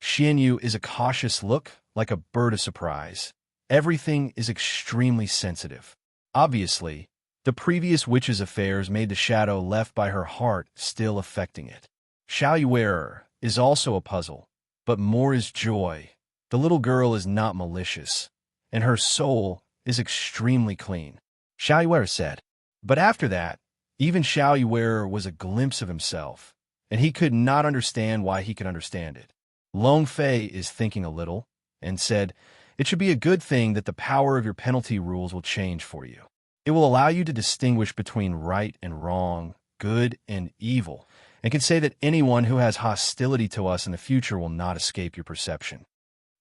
Xianyu is a cautious look, like a bird of surprise. Everything is extremely sensitive. Obviously, the previous witch's affairs made the shadow left by her heart still affecting it. Xiaoyuer is also a puzzle, but more is joy. The little girl is not malicious, and her soul is extremely clean. Xiaoyuer said. But after that, even Xiaoyuer was a glimpse of himself, and he could not understand why he could understand it. Long Fei is thinking a little, and said, It should be a good thing that the power of your penalty rules will change for you. It will allow you to distinguish between right and wrong, good and evil, and can say that anyone who has hostility to us in the future will not escape your perception.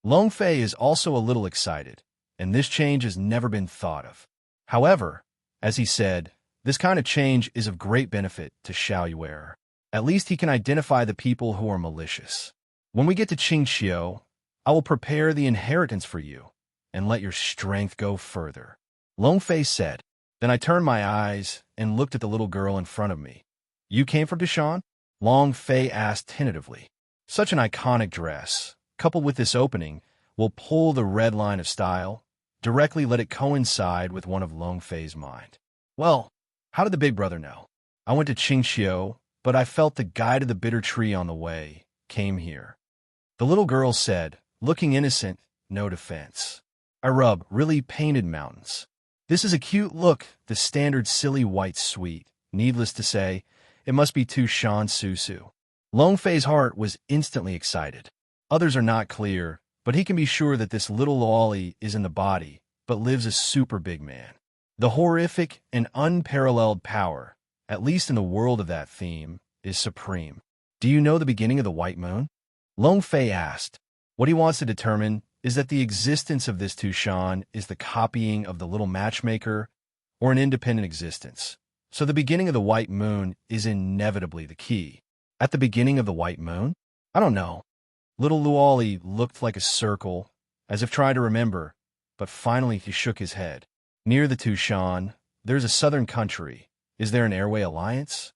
Long Fei is also a little excited, and this change has never been thought of. However, as he said, this kind of change is of great benefit to Xiaoyuer. At least he can identify the people who are malicious. When we get to Qingxiu, I will prepare the inheritance for you, and let your strength go further. Long Fei said. Then I turned my eyes and looked at the little girl in front of me. You came from Dishan? Long Fei asked tentatively. Such an iconic dress, coupled with this opening, will pull the red line of style, directly let it coincide with one of Long Fei's mind. Well, how did the big brother know? I went to Qingxiu, but I felt the guide of the bitter tree on the way, came here. The little girl said, looking innocent, no defense. I rub really painted mountains. This is a cute look, the standard silly white sweet. Needless to say, it must be Tu Shan Su Su. Long Fei's heart was instantly excited. Others are not clear, but he can be sure that this little lolly is in the body, but lives a super big man. The horrific and unparalleled power, at least in the world of that theme, is supreme. Do you know the beginning of the white moon? Long Fei asked. What he wants to determine is that the existence of this Tushan is the copying of the little matchmaker or an independent existence. So the beginning of the white moon is inevitably the key. At the beginning of the white moon? I don't know. Little Luoli looked like a circle, as if trying to remember, but finally he shook his head. Near the Tushan, there's a southern country. Is there an airway alliance?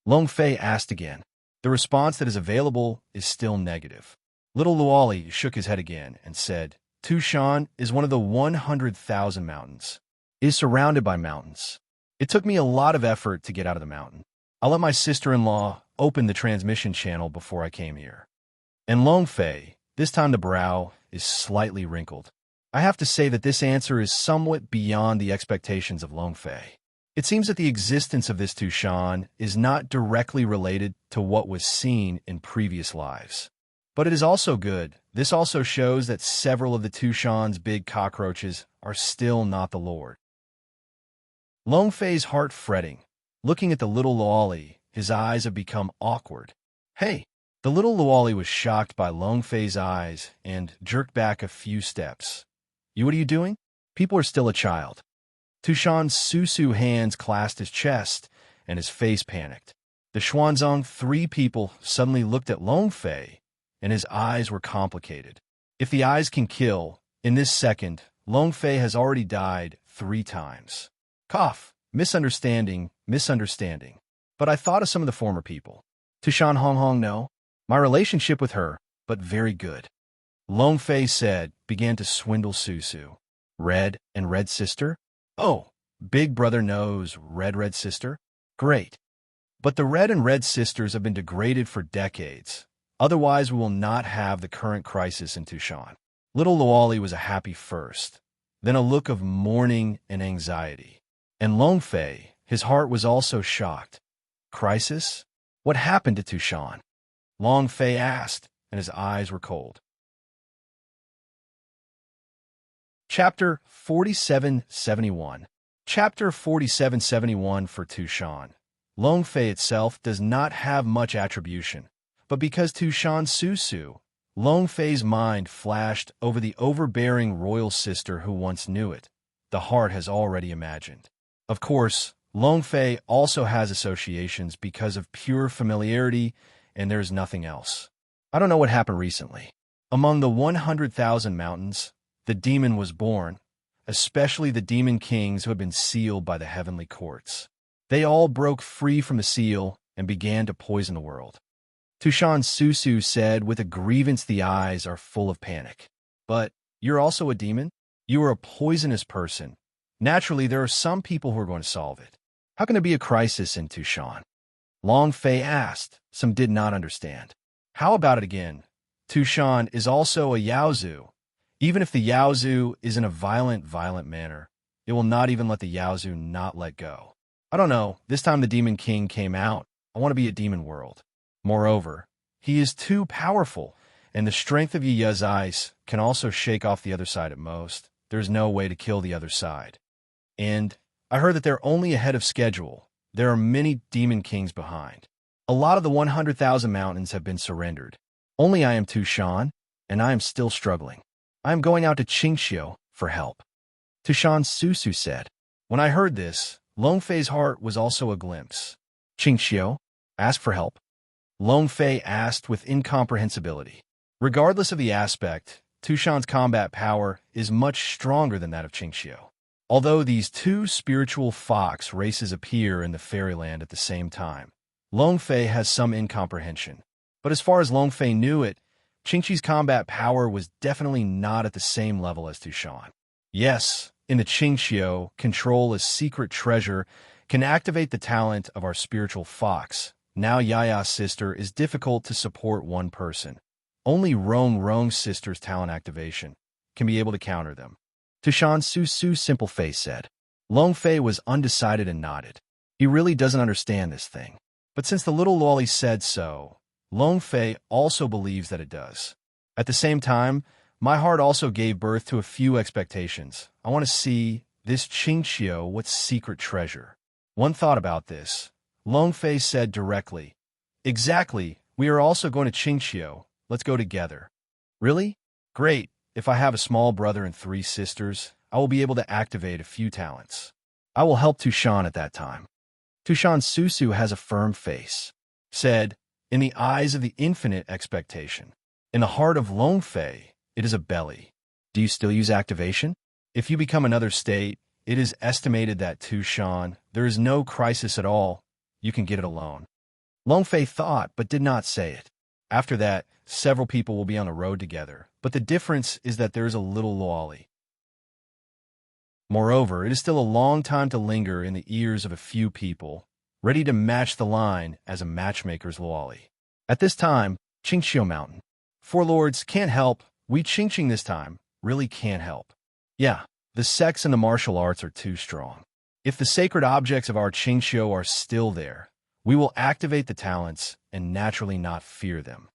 Long Fei asked again. The response that is available is still negative. Little Luoli shook his head again and said, Tushan is one of the 100,000 mountains. It is surrounded by mountains. It took me a lot of effort to get out of the mountain. I let my sister-in-law open the transmission channel before I came here. And Long Fei, this time the brow is slightly wrinkled. I have to say that this answer is somewhat beyond the expectations of Long Fei. It seems that the existence of this Tushan is not directly related to what was seen in previous lives. But it is also good. This also shows that several of the Tushan's big cockroaches are still not the Lord. Long Fei's heart fretting. Looking at the little Luoli, his eyes have become awkward. Hey! The little Luoli was shocked by Long Fei's eyes and jerked back a few steps. What are you doing? People are still a child. Tushan's Susu hands clasped his chest, and his face panicked. The Xuanzong three people suddenly looked at Long Fei, and his eyes were complicated. If the eyes can kill, in this second, Long Fei has already died 3 times. Cough. Misunderstanding. But I thought of some of the former people. Tushan Hong no. My relationship with her, but very good. Long Fei said, began to swindle Susu. Red and Red sister? Oh, Big Brother knows Red sister? Great. But the Red and Red sisters have been degraded for decades. Otherwise, we will not have the current crisis in Tushan. Little Luoli was a happy first, then a look of mourning and anxiety. And Long Fei, his heart was also shocked. Crisis? What happened to Tushan? Long Fei asked, and his eyes were cold. Chapter 4771. Chapter 4771 for Tushan. Long Fei itself does not have much attribution, but because Tushan Susu, Long Fei's mind flashed over the overbearing royal sister who once knew it. The heart has already imagined. Of course, Long Fei also has associations because of pure familiarity, and there is nothing else. I don't know what happened recently. Among the 100,000 mountains, the demon was born, especially the demon kings who had been sealed by the heavenly courts. They all broke free from the seal and began to poison the world. Tushan Susu said with a grievance the eyes are full of panic. But you're also a demon? You are a poisonous person. Naturally, there are some people who are going to solve it. How can there be a crisis in Tushan? Long Fei asked. Some did not understand. How about it again? Tushan is also a Yaozu. Even if the Yaozu is in a violent manner, it will not even let the Yaozu not let go. I don't know, this time the Demon King came out. I want to be a demon world. Moreover, he is too powerful, and the strength of Yiya's ice can also shake off the other side at most. There's no way to kill the other side. And I heard that they're only ahead of schedule. There are many Demon Kings behind. A lot of the 100,000 mountains have been surrendered. Only I am Tushan, and I am still struggling. I am going out to Qingxiu for help. Tushan Susu said. When I heard this, Long Fei's heart was also a glimpse. Qingxiu? Ask for help? Long Fei asked with incomprehensibility. Regardless of the aspect, Tushan's combat power is much stronger than that of Qingxiu. Although these two spiritual fox races appear in the fairyland at the same time, Long Fei has some incomprehension. But as far as Long Fei knew it, Qingxi's combat power was definitely not at the same level as Tushan. Yes, in the Qingxiu, control as secret treasure can activate the talent of our spiritual fox. Now Yaya's sister is difficult to support one person. Only Rong's sister's talent activation can be able to counter them. Tushan Susu's simple face said. Long Fei was undecided and nodded. He really doesn't understand this thing. But since the little Lolly said so, Long Fei also believes that it does. At the same time, my heart also gave birth to a few expectations. I want to see This Qingqiu, what secret treasure? One thought about this. Longfei said directly, exactly, we are also going to Qingqiu. Let's go together. Really? Great. If I have a small brother and 3 sisters, I will be able to activate a few talents. I will help Tushan at that time. Tushan Susu has a firm face. Said, in the eyes of the infinite expectation. In the heart of Longfei, it is a belly. Do you still use activation? If you become another state, it is estimated that Tushan, there is no crisis at all. You can get it alone. Longfei thought, but did not say it. After that, several people will be on the road together, but the difference is that there is a little lolly. Moreover, it is still a long time to linger in the ears of a few people, ready to match the line as a matchmaker's lolly. At this time, Qingqiu Mountain. 4 lords can't help. We Qingqing this time really can't help. Yeah, the sex and the martial arts are too strong. If the sacred objects of our Qingqiu are still there, we will activate the talents and naturally not fear them.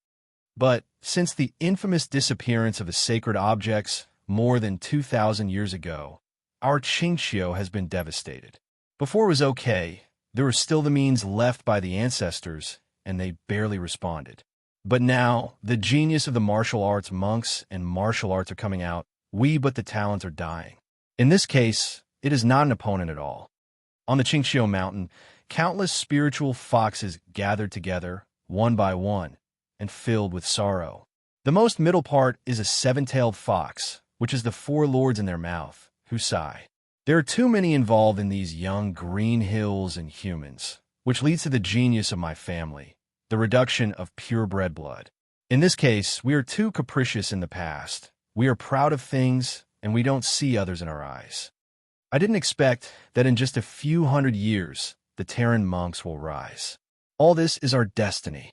But since the infamous disappearance of the sacred objects more than 2,000 years ago, our Qingqiu has been devastated. Before it was okay, there were still the means left by the ancestors, and they barely responded. But now, the genius of the martial arts monks and martial arts are coming out, but the talents are dying. In this case, it is not an opponent at all. On the Qingqiu Mountain, countless spiritual foxes gathered together, one by one, and filled with sorrow. The most middle part is a 7-tailed fox, which is the 4 lords in their mouth, who sigh. There are too many involved in these young green hills and humans, which leads to the genius of my family, the reduction of purebred blood. In this case, we are too capricious in the past. We are proud of things, and we don't see others in our eyes. I didn't expect that in just a few hundred years, the Terran monks will rise. All this is our destiny.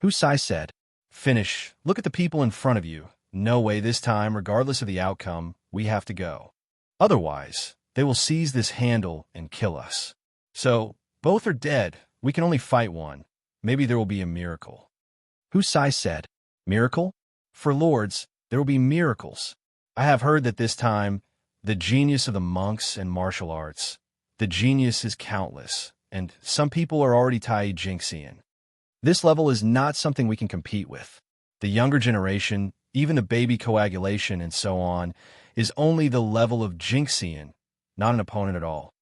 Husai said, finish, look at the people in front of you. No way this time, regardless of the outcome, we have to go. Otherwise, they will seize this handle and kill us. So, both are dead. We can only fight one. Maybe there will be a miracle. Husai said, miracle? For lords, there will be miracles. I have heard that this time, the genius of the monks and martial arts, the genius is countless, and some people are already Tai Jinxian. This level is not something we can compete with. The younger generation, even the baby coagulation and so on, is only the level of Jinxian, not an opponent at all.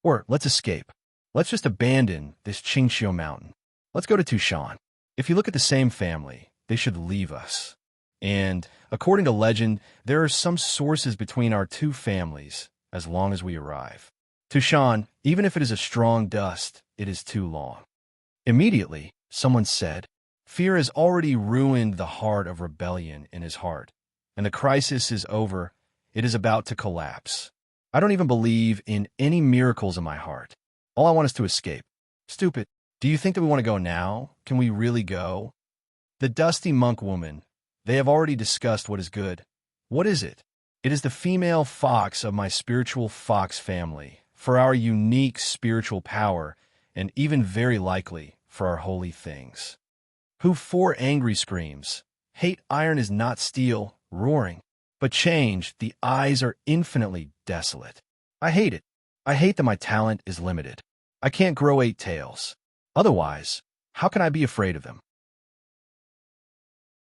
Or, let's escape. Let's just abandon this Qingqiu Mountain. Let's go to Tushan. If you look at the same family, they should leave us. And, according to legend, there are some sources between our 2 families, as long as we arrive. Tushan, even if it is a strong dust, it is too long. Immediately, someone said, fear has already ruined the heart of rebellion in his heart, and the crisis is over. It is about to collapse. I don't even believe in any miracles in my heart. All I want is to escape. Stupid. Do you think that we want to go now? Can we really go? The dusty monk woman. They have already discussed what is good. What is it? It is the female fox of my spiritual fox family, for our unique spiritual power, and even very likely for our holy things. Who 4 angry screams. Hate iron is not steel, roaring. But change, the eyes are infinitely desolate. I hate it. I hate that my talent is limited. I can't grow 8 tails. Otherwise, how can I be afraid of them?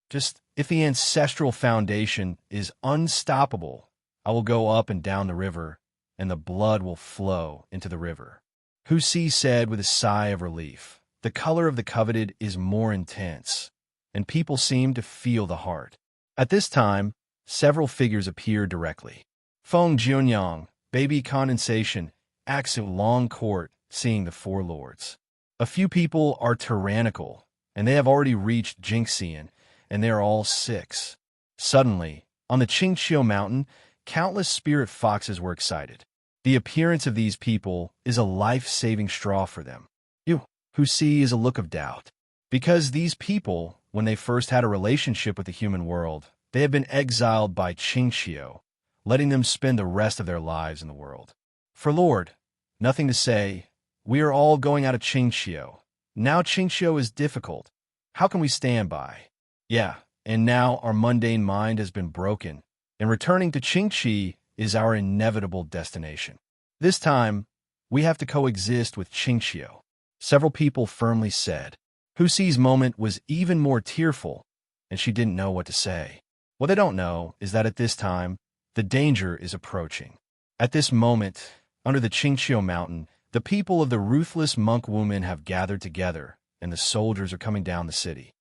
Just, if the ancestral foundation is unstoppable, I will go up and down the river, and the blood will flow into the river. Husi said with a sigh of relief, the color of the coveted is more intense, and people seem to feel the heart. At this time, several figures appeared directly. Feng Jianyang, baby condensation, acts at long court, seeing the 4 lords. A few people are tyrannical, and they have already reached Jinxian, and they are all 6. Suddenly, on the Qingqiu Mountain, countless spirit foxes were excited. The appearance of these people is a life-saving straw for them. You, who see, is a look of doubt. Because these people, when they first had a relationship with the human world, they have been exiled by Qingqiu, letting them spend the rest of their lives in the world. For Lord, nothing to say. We are all going out of Qingqiu. Now Qingqiu is difficult. How can we stand by? Yeah, and now our mundane mind has been broken. And returning to Qingqi is our inevitable destination. This time, we have to coexist with Qingqiu. Several people firmly said. Huxi's moment was even more tearful, and she didn't know what to say. What they don't know is that at this time, the danger is approaching. At this moment, under the Qingqiu mountain, the people of the ruthless monk woman have gathered together, and the soldiers are coming down the city.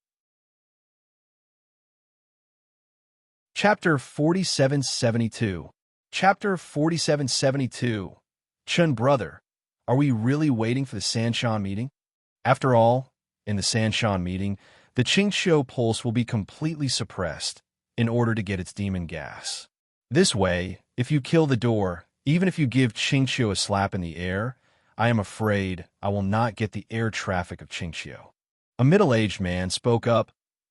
Chapter 4772. Chapter 4772. Chun brother, are we really waiting for the Sanshan meeting? After all, in the Sanshan meeting, the Qingqiu pulse will be completely suppressed in order to get its demon gas. This way, if you kill the door, even if you give Qingqiu a slap in the air, I am afraid I will not get the air traffic of Qingqiu. A middle-aged man spoke up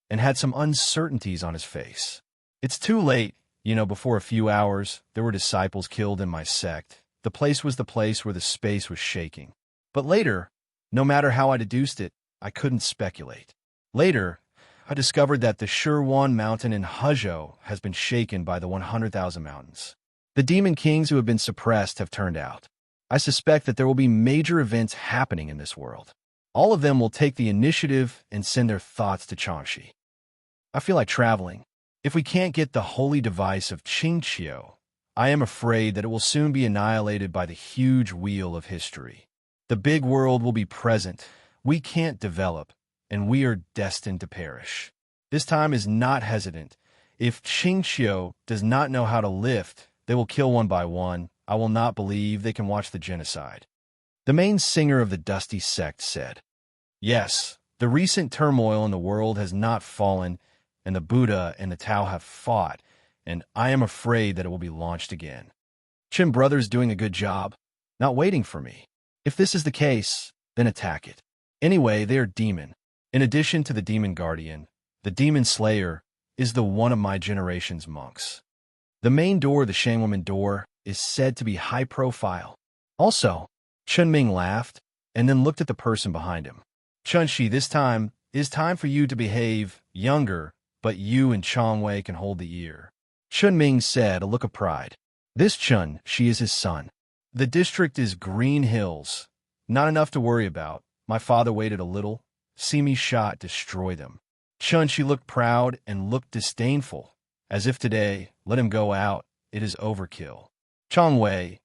and had some uncertainties on his face. It's too late, before a few hours, there were disciples killed in my sect. The place was the place where the space was shaking. But later, no matter how I deduced it, I couldn't speculate. Later, I discovered that the Shirwan mountain in Huzhou has been shaken by the 100,000 mountains. The demon kings who have been suppressed have turned out. I suspect that there will be major events happening in this world. All of them will take the initiative and send their thoughts to Changxi. I feel like traveling. If we can't get the holy device of Qingqiu, I am afraid that it will soon be annihilated by the huge wheel of history. The big world will be present. We can't develop, and we are destined to perish. This time is not hesitant. If Qingqiu does not know how to lift, they will kill one by one. I will not believe they can watch the genocide. The main singer of the Dusty sect said, "Yes, the recent turmoil in the world has not fallen, and the Buddha and the Tao have fought, and I am afraid that it will be launched again. Chin Brothers doing a good job, not waiting for me. If this is the case, then attack it. Anyway, they are demon. In addition to the demon guardian, the demon slayer is the one of my generation's monks. The main door, the Shangwoman door, is said to be high profile. Also, Chun Ming laughed and then looked at the person behind him. Chunshi, this time is time for you to behave younger, but you and Chong Wei can hold the ear. Chun Ming said, a look of pride. This Chun, she is his son. The district is Green Hills. Not enough to worry about. My father waited a little. See me shot, destroy them. Chun, she looked proud and looked disdainful, as if today, let him go out, it is overkill. Chong Wei,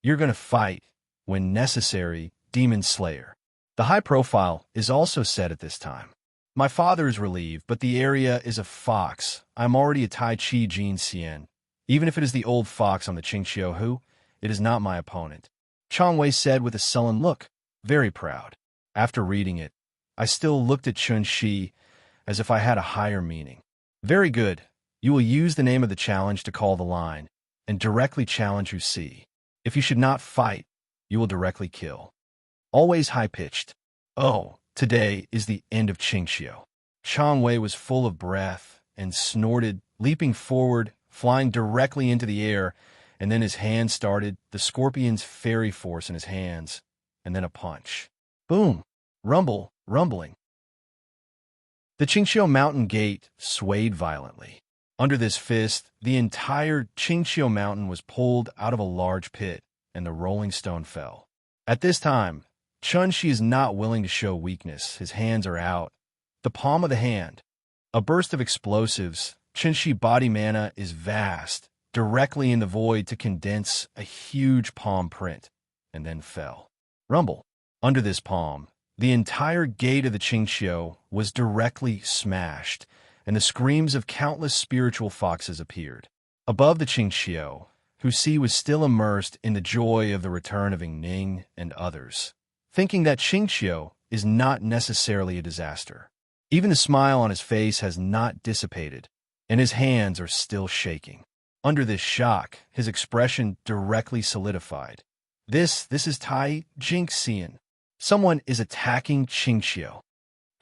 you're going to fight, when necessary, demon slayer. The high profile is also said at this time. My father is relieved, but the area is a fox. I'm already a Tai Chi Jin Xian. Even if it is the old fox on the Qingqiu Hu, it is not my opponent. Chong Wei said with a sullen look, very proud. After reading it, I still looked at Chun Shi as if I had a higher meaning. Very good. You will use the name of the challenge to call the line, and directly challenge Huxi. If you should not fight, you will directly kill. Always high-pitched. Oh, today is the end of Qingqiu. Chong Wei was full of breath and snorted, leaping forward, flying directly into the air, and then his hand started, the scorpion's fairy force in his hands, and then a punch. Boom! Rumble, rumbling. The Qingqiu mountain gate swayed violently. Under this fist, the entire Qingqiu mountain was pulled out of a large pit, and the rolling stone fell. At this time, Chun-Shi is not willing to show weakness. His hands are out. The palm of the hand. A burst of explosives. Chun-Shi body mana is vast, directly in the void to condense a huge palm print, and then fell. Rumble. Under this palm, the entire gate of the Qingqiu was directly smashed, and the screams of countless spiritual foxes appeared. Above the Qingqiu, Huxi was still immersed in the joy of the return of Ning and others, thinking that Qingqiu is not necessarily a disaster. Even the smile on his face has not dissipated, and his hands are still shaking. Under this shock, his expression directly solidified. This is Tai Jingxian. Someone is attacking Qingqiu.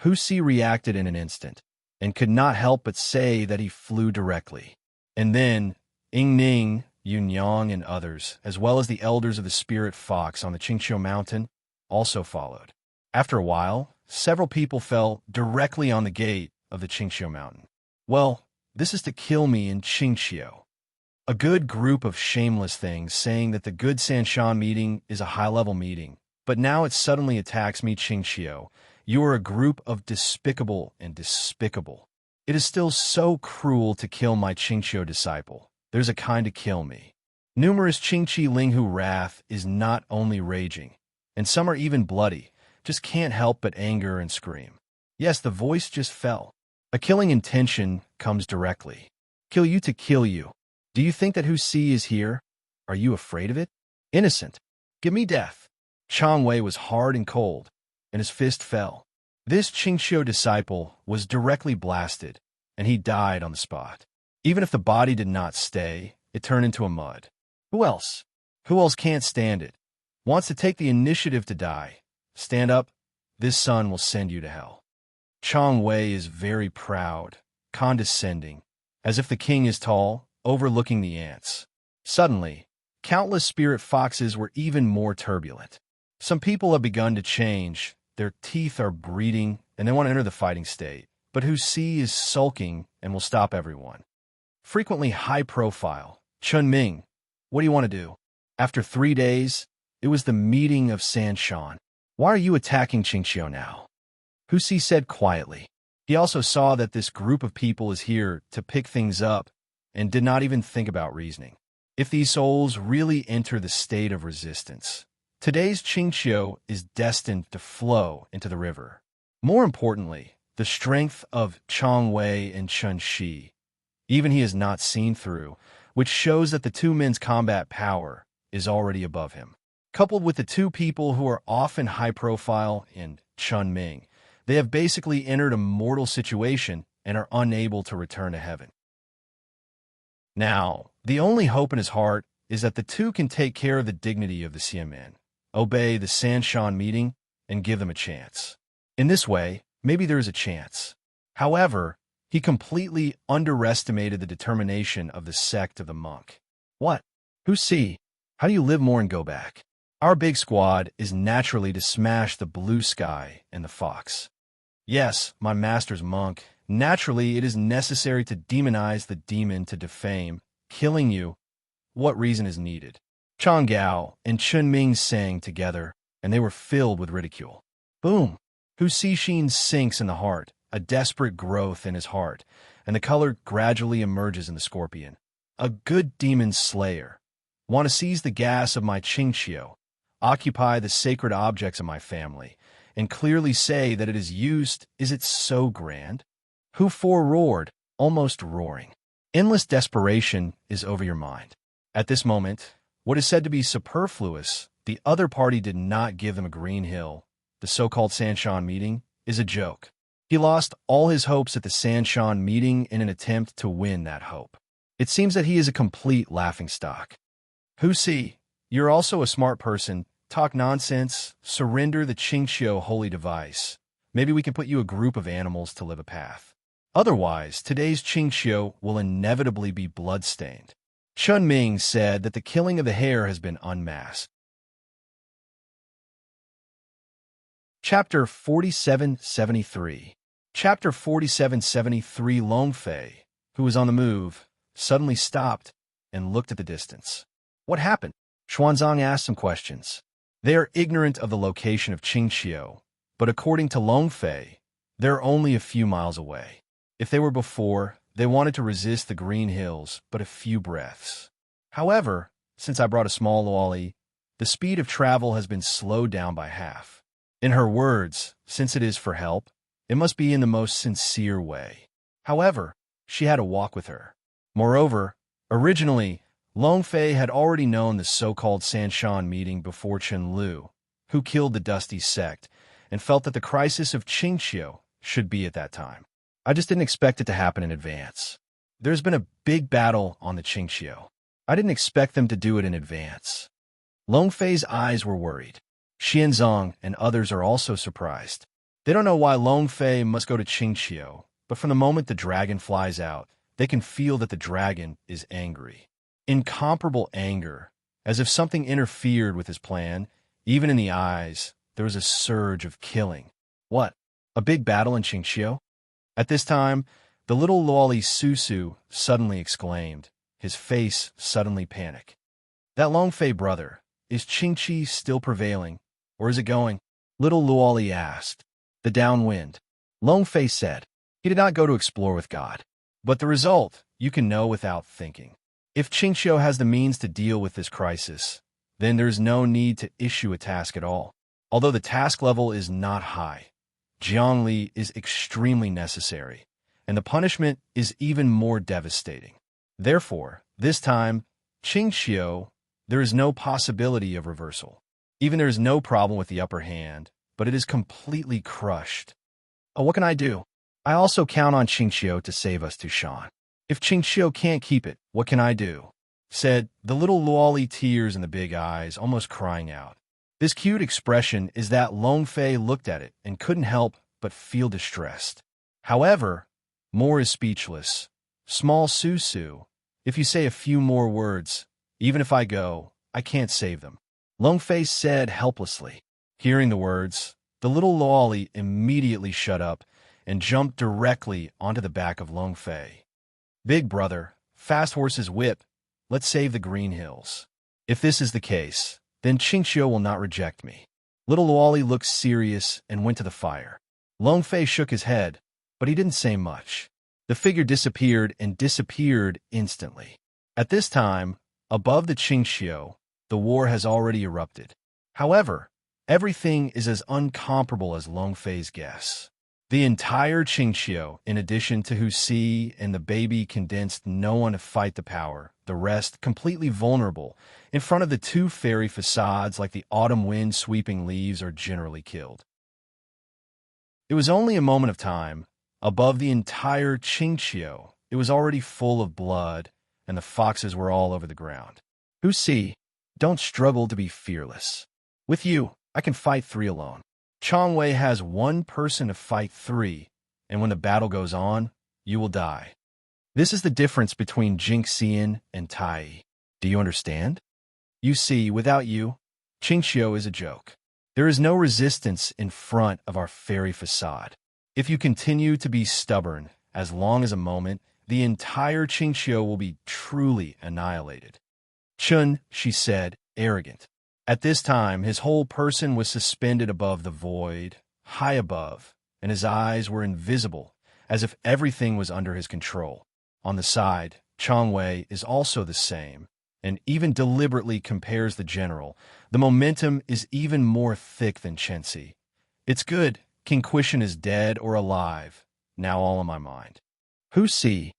Huxi reacted in an instant, and could not help but say that he flew directly. And then, Ning, Yunyang, and others, as well as the elders of the spirit fox on the Qingqiu mountain, also followed. After a while, several people fell directly on the gate of the Qingqiu mountain. Well, this is to kill me in Qingqiu. A good group of shameless things saying that the good Sanshan meeting is a high-level meeting, but now it suddenly attacks me, Qingxiu. You are a group of despicable and despicable. It is still so cruel to kill my Qingxiu disciple. There's a kind to kill me. Numerous Qingqi Linghu wrath is not only raging, and some are even bloody, just can't help but anger and scream. Yes, the voice just fell. A killing intention comes directly. Kill you to kill you. Do you think that Hu Si is here? Are you afraid of it? Innocent. Give me death. Chang Wei was hard and cold, and his fist fell. This Qingxiu disciple was directly blasted, and he died on the spot. Even if the body did not stay, it turned into a mud. Who else? Who else can't stand it? Wants to take the initiative to die? Stand up. This sun will send you to hell. Chang Wei is very proud, condescending, as if the king is tall, overlooking the ants. Suddenly, countless spirit foxes were even more turbulent. Some people have begun to change. Their teeth are breeding, and they want to enter the fighting state. But Hu Si is sulking and will stop everyone. Frequently high profile. Chun Ming, what do you want to do? After 3 days, it was the meeting of Sanshan. Why are you attacking Qingxiu now? Hu Si said quietly. He also saw that this group of people is here to pick things up and did not even think about reasoning. If these souls really enter the state of resistance, today's Qingxiu is destined to flow into the river. More importantly, the strength of Chang Wei and Chun Shi, even he is not seen through, which shows that the two men's combat power is already above him. Coupled with the two people who are often high profile in Chun Ming, they have basically entered a mortal situation and are unable to return to heaven. Now, the only hope in his heart is that the two can take care of the dignity of the Xianmen, obey the Sanshan meeting, and give them a chance. In this way, maybe there is a chance. However, he completely underestimated the determination of the sect of the monk. What? Hu Si? How do you live more and go back? Our big squad is naturally to smash the blue sky and the fox. Yes, my master's monk. Naturally, it is necessary to demonize the demon to defame. Killing you, what reason is needed? Chang Gao and Chun Ming sang together, and they were filled with ridicule. Boom! Hu Cixin sinks in the heart, a desperate growth in his heart, and the color gradually emerges in the scorpion. A good demon slayer. Want to seize the gas of my Qingxiu, occupy the sacred objects of my family, and clearly say that it is used. Is it so grand? Hu For roared, almost roaring. Endless desperation is over your mind. At this moment, what is said to be superfluous, the other party did not give them a green hill. The so-called Sanshan meeting is a joke. He lost all his hopes at the Sanshan meeting in an attempt to win that hope. It seems that he is a complete laughingstock. Hu Si, you're also a smart person. Talk nonsense. Surrender the Qingxiu holy device. Maybe we can put you a group of animals to live a path. Otherwise, today's Qingxiu will inevitably be bloodstained. Chun Ming said that the killing of the hare has been unmasked. Chapter 4773. Chapter 4773. Long Fei, who was on the move, suddenly stopped and looked at the distance. What happened? Xuanzang asked some questions. They are ignorant of the location of Qingxiu, but according to Long Fei, they're only a few miles away. If they were before, they wanted to resist the green hills, but a few breaths. However, since I brought a small lolly, the speed of travel has been slowed down by half. In her words, since it is for help, it must be in the most sincere way. However, she had to walk with her. Moreover, originally, Long Fei had already known the so-called Sanshan meeting before Chen Lu, who killed the Dusty sect, and felt that the crisis of Qingxiu should be at that time. I just didn't expect it to happen in advance. There's been a big battle on the Qingxiu. I didn't expect them to do it in advance. Long Fei's eyes were worried. Xianzong and others are also surprised. They don't know why Long Fei must go to Qingxiu, but from the moment the dragon flies out, they can feel that the dragon is angry. Incomparable anger, as if something interfered with his plan. Even in the eyes, there was a surge of killing. What? A big battle in Qingxiu? At this time, the little lolly Susu suddenly exclaimed. his face suddenly panic. That Long Fei brother, is Qingqi still prevailing, or is it going? Little Luoli asked. The downwind. Long Fei said. He did not go to explore with God. But the result, you can know without thinking. If Qingqiu has the means to deal with this crisis, then there is no need to issue a task at all. Although the task level is not high, Jiangli is extremely necessary, and the punishment is even more devastating. Therefore, this time, Qingqiu, there is no possibility of reversal. Even there is no problem with the upper hand, but it is completely crushed. Oh, what can I do? I also count on Qingqiu to save us to Shan. If Qingqiu can't keep it, what can I do? Said the little Luoli, tears in the big eyes, almost crying out. This cute expression is that Long Fei looked at it and couldn't help but feel distressed. However, more is speechless. Small Su, if you say a few more words, even if I go, I can't save them. Long Fei said helplessly. Hearing the words, the little Luoli immediately shut up and jumped directly onto the back of Long Fei. Big brother, fast horses whip, let's save the Green Hills. If this is the case, then Qingqiu will not reject me. Little Luoli looked serious and went to the fire. Long Fei shook his head, but he didn't say much. The figure disappeared and disappeared instantly. At this time, above the Qingqiu, the war has already erupted. However, everything is as uncomparable as Long Fei's guess. The entire Qingqiu, in addition to Hu Si and the baby, condensed no one to fight the power, the rest completely vulnerable. In front of the two fairy facades, like the autumn wind sweeping leaves, are generally killed. It was only a moment of time. Above the entire Qingqiu, it was already full of blood, and the foxes were all over the ground. Hu Si, don't struggle to be fearless. With you, I can fight 3 alone. Chong Wei has 1 person to fight 3, and when the battle goes on, you will die. This is the difference between Jingxian and Tai. Do you understand? You see, without you, Qingqiu is a joke. There is no resistance in front of our fairy facade. If you continue to be stubborn as long as a moment, the entire Qingqiu will be truly annihilated. Chun, she said, arrogant. At this time, his whole person was suspended above the void, high above, and his eyes were invisible, as if everything was under his control. On the side, Chong Wei is also the same, and even deliberately compares the general. The momentum is even more thick than Chenxi. It's good. King Quishan is dead or alive, now all on my mind. Hu Si,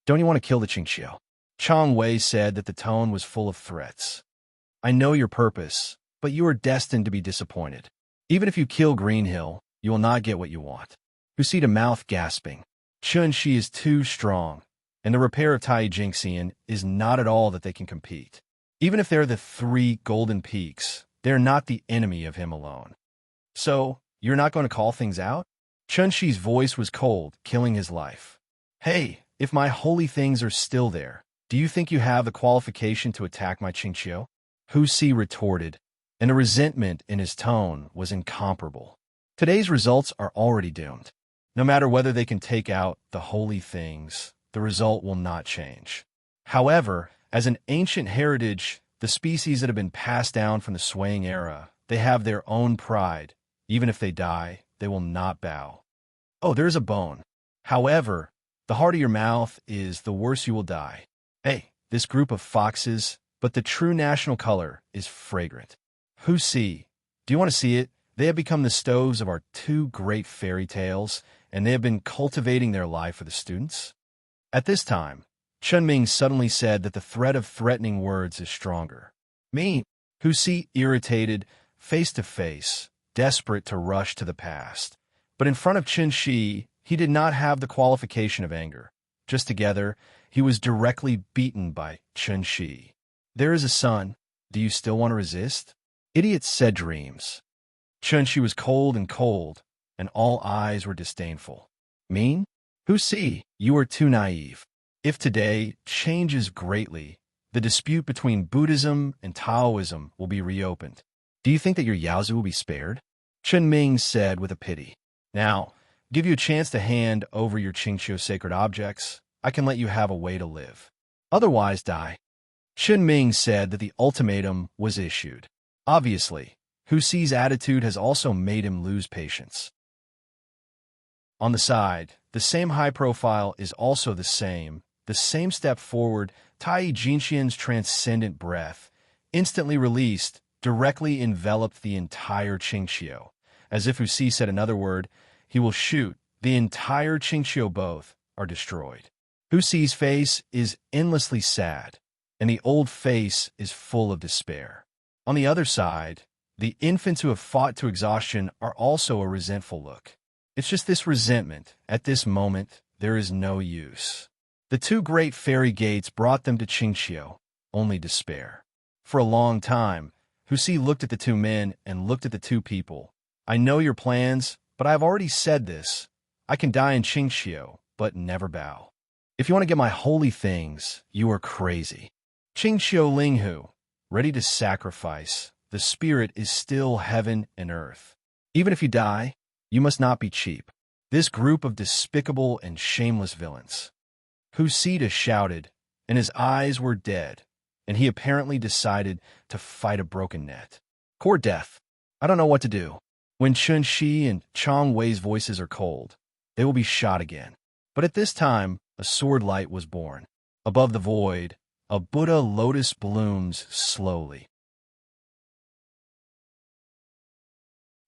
don't you want to kill the Qingqiu? Chong Wei said that the tone was full of threats. I know your purpose, but you are destined to be disappointed. Even if you kill Green Hill, you will not get what you want. Hu Si, to mouth gasping. Chun Shi is too strong, and the repair of Tai Jingxian is not at all that they can compete. Even if they're the 3 golden peaks, they're not the enemy of him alone. So, you're not going to call things out? Chun Shi's voice was cold, killing his life. Hey, if my holy things are still there, do you think you have the qualification to attack my Qingqiu? Hu Si retorted, and the resentment in his tone was incomparable. Today's results are already doomed. No matter whether they can take out the holy things, the result will not change. However, as an ancient heritage, the species that have been passed down from the swaying era, they have their own pride. Even if they die, they will not bow. Oh, there's a bone. However, the harder your mouth is, the worse you will die. Hey, this group of foxes, but the true national color is fragrant. Hu Si, do you want to see it? They have become the stoves of our 2 great fairy tales, and they have been cultivating their life for the students. At this time, Chun Ming suddenly said that the threat of threatening words is stronger. Me, Hu Si, irritated, face to face, desperate to rush to the past. But in front of Qin Shi, he did not have the qualification of anger. Just together, he was directly beaten by Qin Shi. There is a sun. Do you still want to resist? Idiot said dreams. Qin Shi was cold, and all eyes were disdainful. Mean? Hu Si, you are too naive. If today changes greatly, the dispute between Buddhism and Taoism will be reopened. Do you think that your Yaozu will be spared? Chen Ming said with a pity. Now, give you a chance to hand over your Qingqiu sacred objects. I can let you have a way to live. Otherwise die. Chen Ming said that the ultimatum was issued. Obviously, Hu Si's attitude has also made him lose patience. On the side, the same high profile is also the same step forward. Tai Jinxian's transcendent breath, instantly released, directly enveloped the entire Qingqiu. As if Hu Si said another word, he will shoot. The entire Qingqiu both are destroyed. Hu Si's face is endlessly sad, and the old face is full of despair. On the other side, the infants who have fought to exhaustion are also a resentful look. It's just this resentment. At this moment, there is no use. The two great fairy gates brought them to Qingqiu, only despair. For a long time, Hu Si looked at the two men and looked at the two people. I know your plans, but I have already said this. I can die in Qingqiu, but never bow. If you want to get my holy things, you are crazy. Qingqiu Linghu, ready to sacrifice. The spirit is still heaven and earth. Even if you die, you must not be cheap. This group of despicable and shameless villains. Hu Si shouted, and his eyes were dead, and he apparently decided to fight a broken net. Core death. I don't know what to do. When Chun Shi and Chong Wei's voices are cold, they will be shot again. But at this time, a sword light was born. Above the void, a Buddha lotus blooms slowly.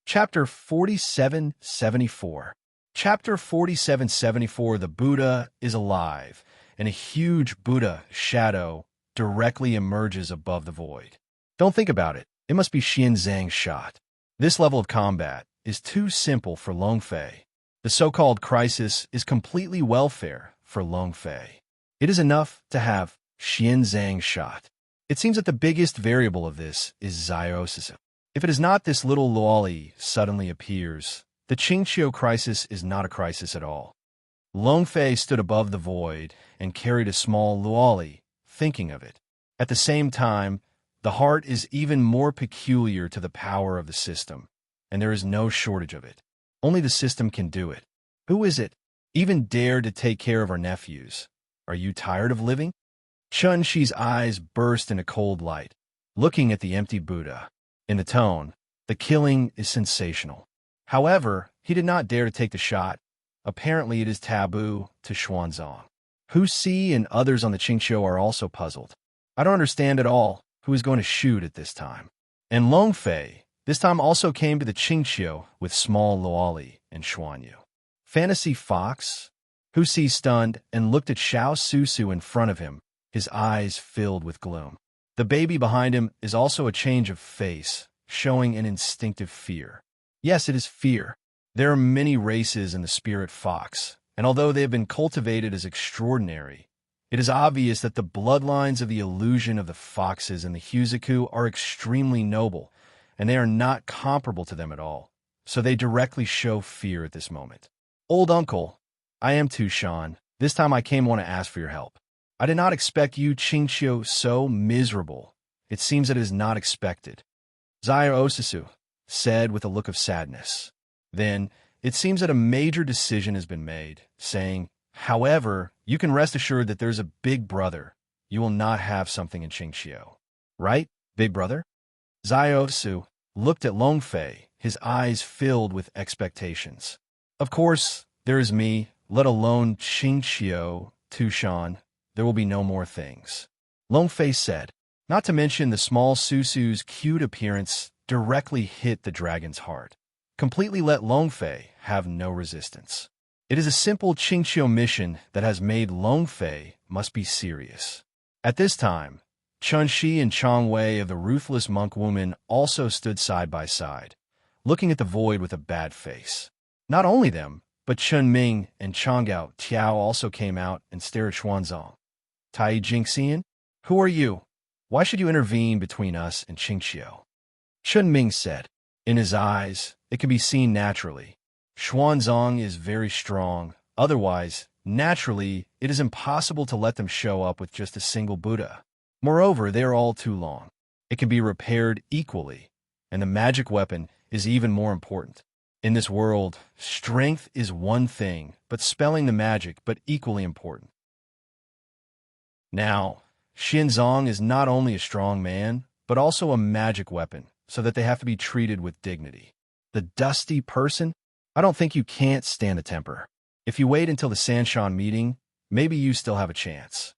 Chapter 4774. Chapter 4774. The Buddha is alive, and a huge Buddha shadow directly emerges above the void. Don't think about it. It must be Xian Zhang's shot. This level of combat is too simple for Long Fei. The so-called crisis is completely welfare for Long Fei. It is enough to have Xian Zhang's shot. It seems that the biggest variable of this is Xiaosisu. If it is not this little Luoli suddenly appears, the Qingqiu crisis is not a crisis at all. Long Fei stood above the void and carried a small Luoli, thinking of it. At the same time, the heart is even more peculiar to the power of the system, and there is no shortage of it. Only the system can do it. Who is it? Even dare to take care of our nephews. Are you tired of living? Chun Shi's eyes burst into cold light, looking at the empty Buddha. In the tone, the killing is sensational. However, he did not dare to take the shot. Apparently it is taboo to Xuanzang. Hu Si and others on the Qingqiu are also puzzled. I don't understand at all who is going to shoot at this time. And Long Fei, this time also came to the Qingqiu with small Luoli and Xuanyu. Fantasy Fox? Hu Si stunned and looked at Xiao Susu in front of him, his eyes filled with gloom. The baby behind him is also a change of face, showing an instinctive fear. Yes, it is fear. There are many races in the spirit fox, and although they have been cultivated as extraordinary, it is obvious that the bloodlines of the illusion of the foxes and the Huzaku are extremely noble, and they are not comparable to them at all, so they directly show fear at this moment. Old uncle, I am Tushan. This time I came want to ask for your help. I did not expect you, Qingqiu, so miserable. It seems that it is not expected. Zaya Osisu said with a look of sadness. Then, it seems that a major decision has been made, saying, however, you can rest assured that there's a big brother. You will not have something in Qingqiu. Right, big brother? Xiaosu looked at Long Fei, his eyes filled with expectations. Of course, there is me, let alone Qingqiu, Tushan. There will be no more things. Long Fei said, not to mention the small Susu's cute appearance directly hit the dragon's heart. Completely let Long Fei have no resistance. It is a simple Qingqiu mission that has made Long Fei must be serious. At this time, Chun Shi and Chong Wei of the ruthless monk woman also stood side by side, looking at the void with a bad face. Not only them, but Chun Ming and Chonggao Tiao also came out and stared at Xuanzang. Tai Jingxian, who are you? Why should you intervene between us and Qingqiu? Chun Ming said. In his eyes, it can be seen naturally. Xuanzang is very strong. Otherwise, naturally, it is impossible to let them show up with just a single Buddha. Moreover, they are all too long. It can be repaired equally, and the magic weapon is even more important. In this world, strength is one thing, but spelling the magic but equally important. Now, Xianzong is not only a strong man, but also a magic weapon, so that they have to be treated with dignity. The dusty person? I don't think you can't stand a temper. If you wait until the Sanshan meeting, maybe you still have a chance.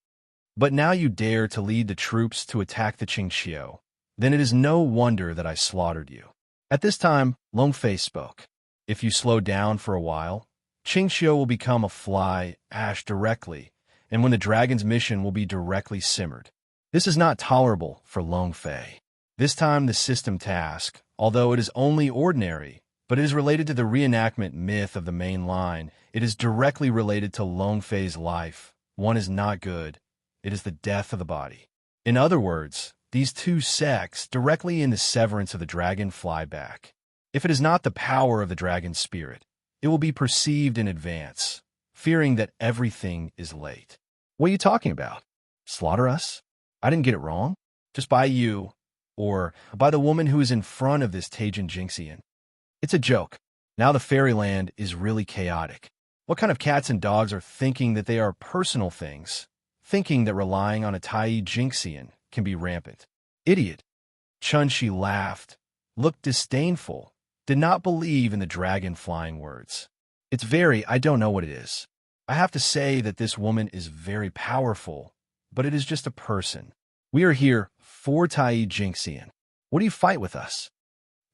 But now you dare to lead the troops to attack the Qingqiu. Then it is no wonder that I slaughtered you. At this time, Longfei spoke. If you slow down for a while, Qingqiu will become a fly ash directly, and when the dragon's mission will be directly simmered. This is not tolerable for Longfei. This time the system task, although it is only ordinary, but it is related to the reenactment myth of the main line, it is directly related to Longfei's life. One is not good. It is the death of the body. In other words, these two sects directly in the severance of the dragon fly back. If it is not the power of the dragon spirit, it will be perceived in advance, fearing that everything is late. What are you talking about? Slaughter us? I didn't get it wrong. Just by you, or by the woman who is in front of this Tajin Jinxian. It's a joke. Now the fairyland is really chaotic. What kind of cats and dogs are thinking that they are personal things, thinking that relying on a Tai Jinxian can be rampant? Idiot. Chunshi laughed, looked disdainful, did not believe in the dragon-flying words. It's I don't know what it is. I have to say that this woman is very powerful, but it is just a person. We are here for Tai Jinxian. What do you fight with us?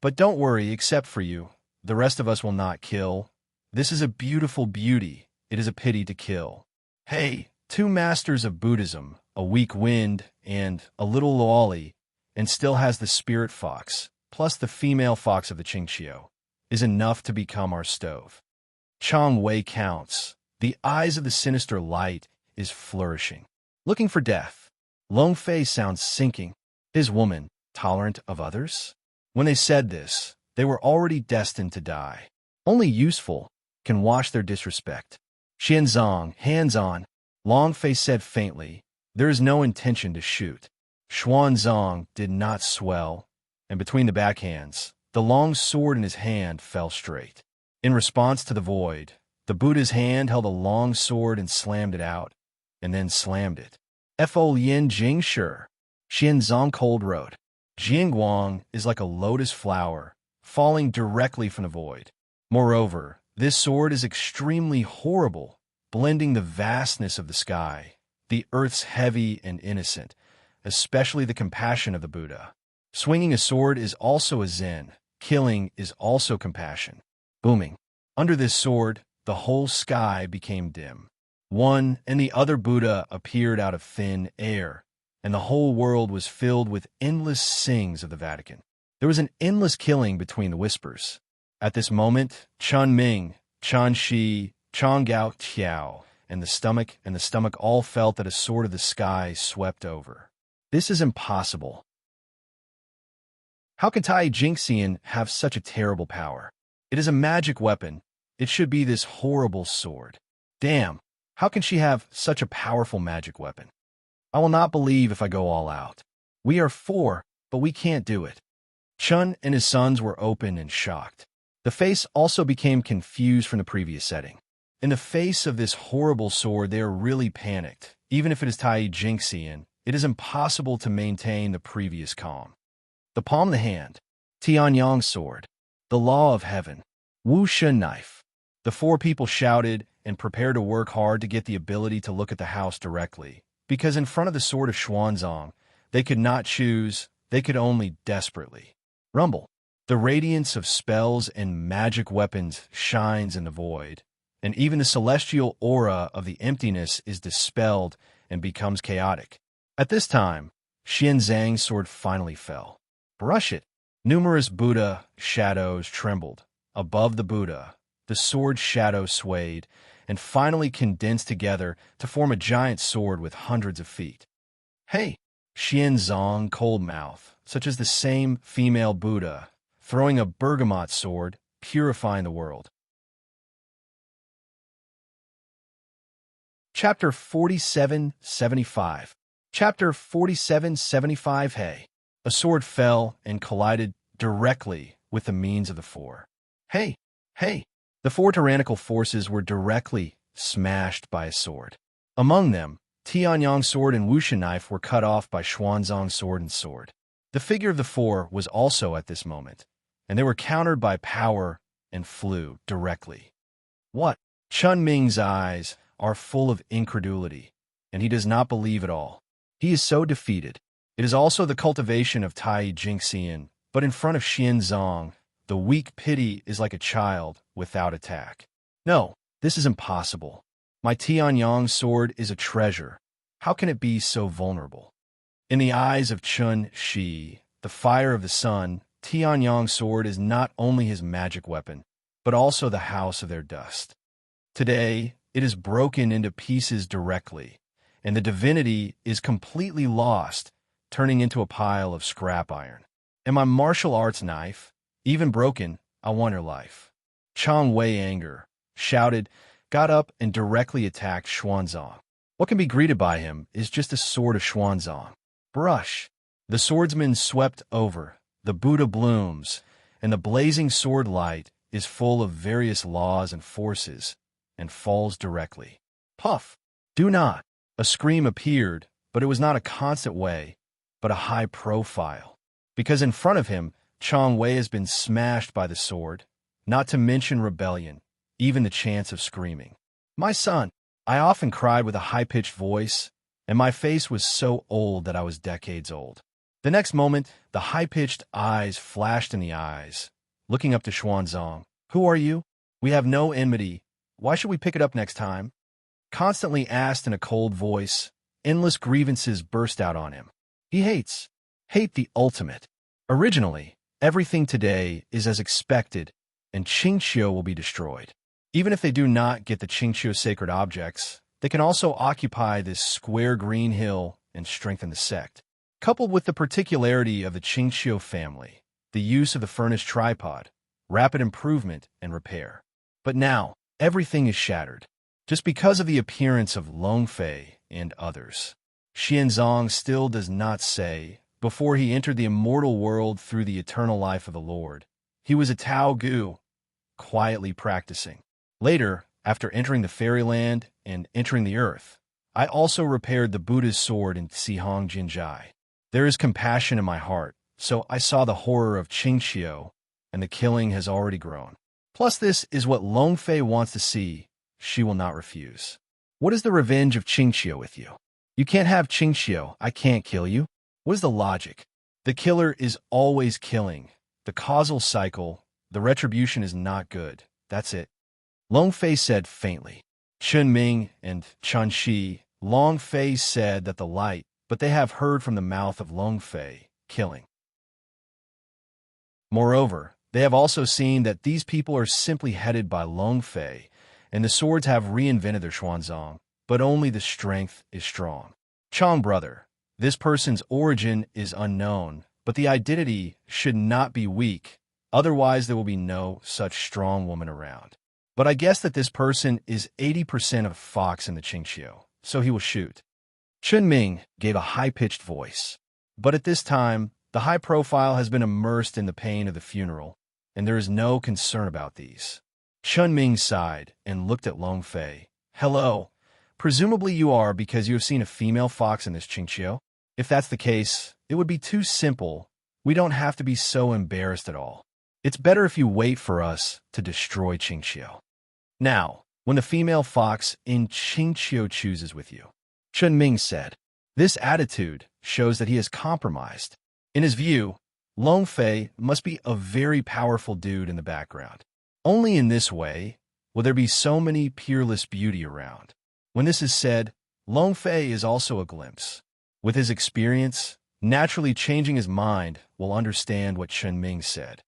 But don't worry, except for you. The rest of us will not kill. This is a beautiful beauty. It is a pity to kill. Hey, two masters of Buddhism, a weak wind and a little lolly, and still has the spirit fox, plus the female fox of the Qingqiu, is enough to become our stove. Chang Wei counts. The eyes of the sinister light is flourishing. Looking for death. Longfei sounds sinking. His woman, tolerant of others? When they said this, they were already destined to die. Only useful can wash their disrespect. Xianzong, hands on. Longfei said faintly, there is no intention to shoot. Xuanzong did not swell, and between the backhands, the long sword in his hand fell straight. In response to the void, the Buddha's hand held a long sword and slammed it out, and then slammed it. Fo Yin Jing Shi. Xianzong Cold Road. Jingguang is like a lotus flower, falling directly from the void. Moreover, this sword is extremely horrible, blending the vastness of the sky, the earth's heavy and innocent, especially the compassion of the Buddha. Swinging a sword is also a zen. Killing is also compassion. Booming. Under this sword, the whole sky became dim. One and the other Buddha appeared out of thin air, and the whole world was filled with endless sings of the Vatican. There was an endless killing between the whispers. At this moment, Chun Ming, Chan Shi, Chang Gao Tiao, and the stomach all felt that a sword of the sky swept over. This is impossible. How can Tai Jinxian have such a terrible power? It is a magic weapon. It should be this horrible sword. Damn, how can she have such a powerful magic weapon? I will not believe if I go all out. We are four, but we can't do it. Chun and his sons were open and shocked. The face also became confused from the previous setting. In the face of this horrible sword, they are really panicked. Even if it is Tai Jinxian, it is impossible to maintain the previous calm. The palm of the hand, Tianyang sword, the law of heaven, Wu Shen knife. The four people shouted and prepared to work hard to get the ability to look at the house directly, because in front of the sword of Xuanzong, they could not choose, they could only desperately rumble. The radiance of spells and magic weapons shines in the void, and even the celestial aura of the emptiness is dispelled and becomes chaotic. At this time, Xianzang's sword finally fell. Brush it. Numerous Buddha shadows trembled. Above the Buddha, the sword shadow swayed and finally condensed together to form a giant sword with hundreds of feet. Hey! Xianzong cold mouth, such as the same female Buddha, throwing a bergamot sword, purifying the world. Chapter 4775. Chapter 4775. Hey! A sword fell and collided directly with the means of the four. Hey! Hey! The four tyrannical forces were directly smashed by a sword. Among them, Tianyang's sword and Wuxian knife were cut off by Xuanzang's sword and sword. The figure of the four was also at this moment, and they were countered by power and flew directly. What? Chun Ming's eyes are full of incredulity, and he does not believe at all. He is so defeated. It is also the cultivation of Tai Jingxian, but in front of Xianzong, the weak pity is like a child without attack. No, this is impossible. My Tianyang sword is a treasure. How can it be so vulnerable? In the eyes of Chun Shi, the fire of the sun, Tianyang's sword is not only his magic weapon, but also the house of their dust. Today, it is broken into pieces directly, and the divinity is completely lost, turning into a pile of scrap iron. And my martial arts knife, even broken, I want her life. Chang Wei anger, shouted, got up and directly attacked Xuanzang. What can be greeted by him is just a sword of Xuanzang. Brush. The swordsman swept over, the Buddha blooms, and the blazing sword light is full of various laws and forces, and falls directly. Puff. Do not. A scream appeared, but it was not a constant way, but a high profile. Because in front of him, Chang Wei has been smashed by the sword, not to mention rebellion, even the chance of screaming. My son, I often cried with a high-pitched voice, and my face was so old that I was decades old. The next moment, the high-pitched eyes flashed in the eyes, looking up to Xuanzang. Who are you? We have no enmity. Why should we pick it up next time? Constantly asked in a cold voice, endless grievances burst out on him. He hates. Hate the ultimate. Originally, everything today is as expected, and Qingqiu will be destroyed. Even if they do not get the Qingqiu sacred objects, they can also occupy this square green hill and strengthen the sect. Coupled with the particularity of the Qingqiu family, the use of the furnace tripod, rapid improvement and repair. But now, everything is shattered, just because of the appearance of Longfei and others. Xianzong still does not say, before he entered the immortal world through the eternal life of the Lord, he was a Tao Gu, quietly practicing. Later, after entering the fairyland and entering the earth, I also repaired the Buddha's sword in Xihong Jinjai. There is compassion in my heart, so I saw the horror of Qingqiu, and the killing has already grown. Plus this is what Longfei wants to see. She will not refuse. What is the revenge of Qingqiu with you? You can't have Qingqiu. I can't kill you. What is the logic? The killer is always killing. The causal cycle, the retribution is not good. That's it. Longfei said faintly. Chun Ming and Chun Shi, Longfei said that the light, but they have heard from the mouth of Longfei, killing. Moreover, they have also seen that these people are simply headed by Longfei, and the swords have reinvented their Xuanzang, but only the strength is strong. Chang brother, this person's origin is unknown, but the identity should not be weak, otherwise there will be no such strong woman around. But I guess that this person is 80% of fox in the Qingqiu, so he will shoot. Chun Ming gave a high-pitched voice. But at this time, the high profile has been immersed in the pain of the funeral, and there is no concern about these. Chun Ming sighed and looked at Longfei. Hello. Presumably you are because you have seen a female fox in this Qingqiu. If that's the case, it would be too simple. We don't have to be so embarrassed at all. It's better if you wait for us to destroy Qingqiu. Now, when the female fox in Qingqiu chooses with you, Chun Ming said, this attitude shows that he has compromised. In his view, Longfei must be a very powerful dude in the background. Only in this way will there be so many peerless beauty around. When this is said, Longfei is also a glimpse. With his experience, naturally changing his mind, will understand what Chun Ming said.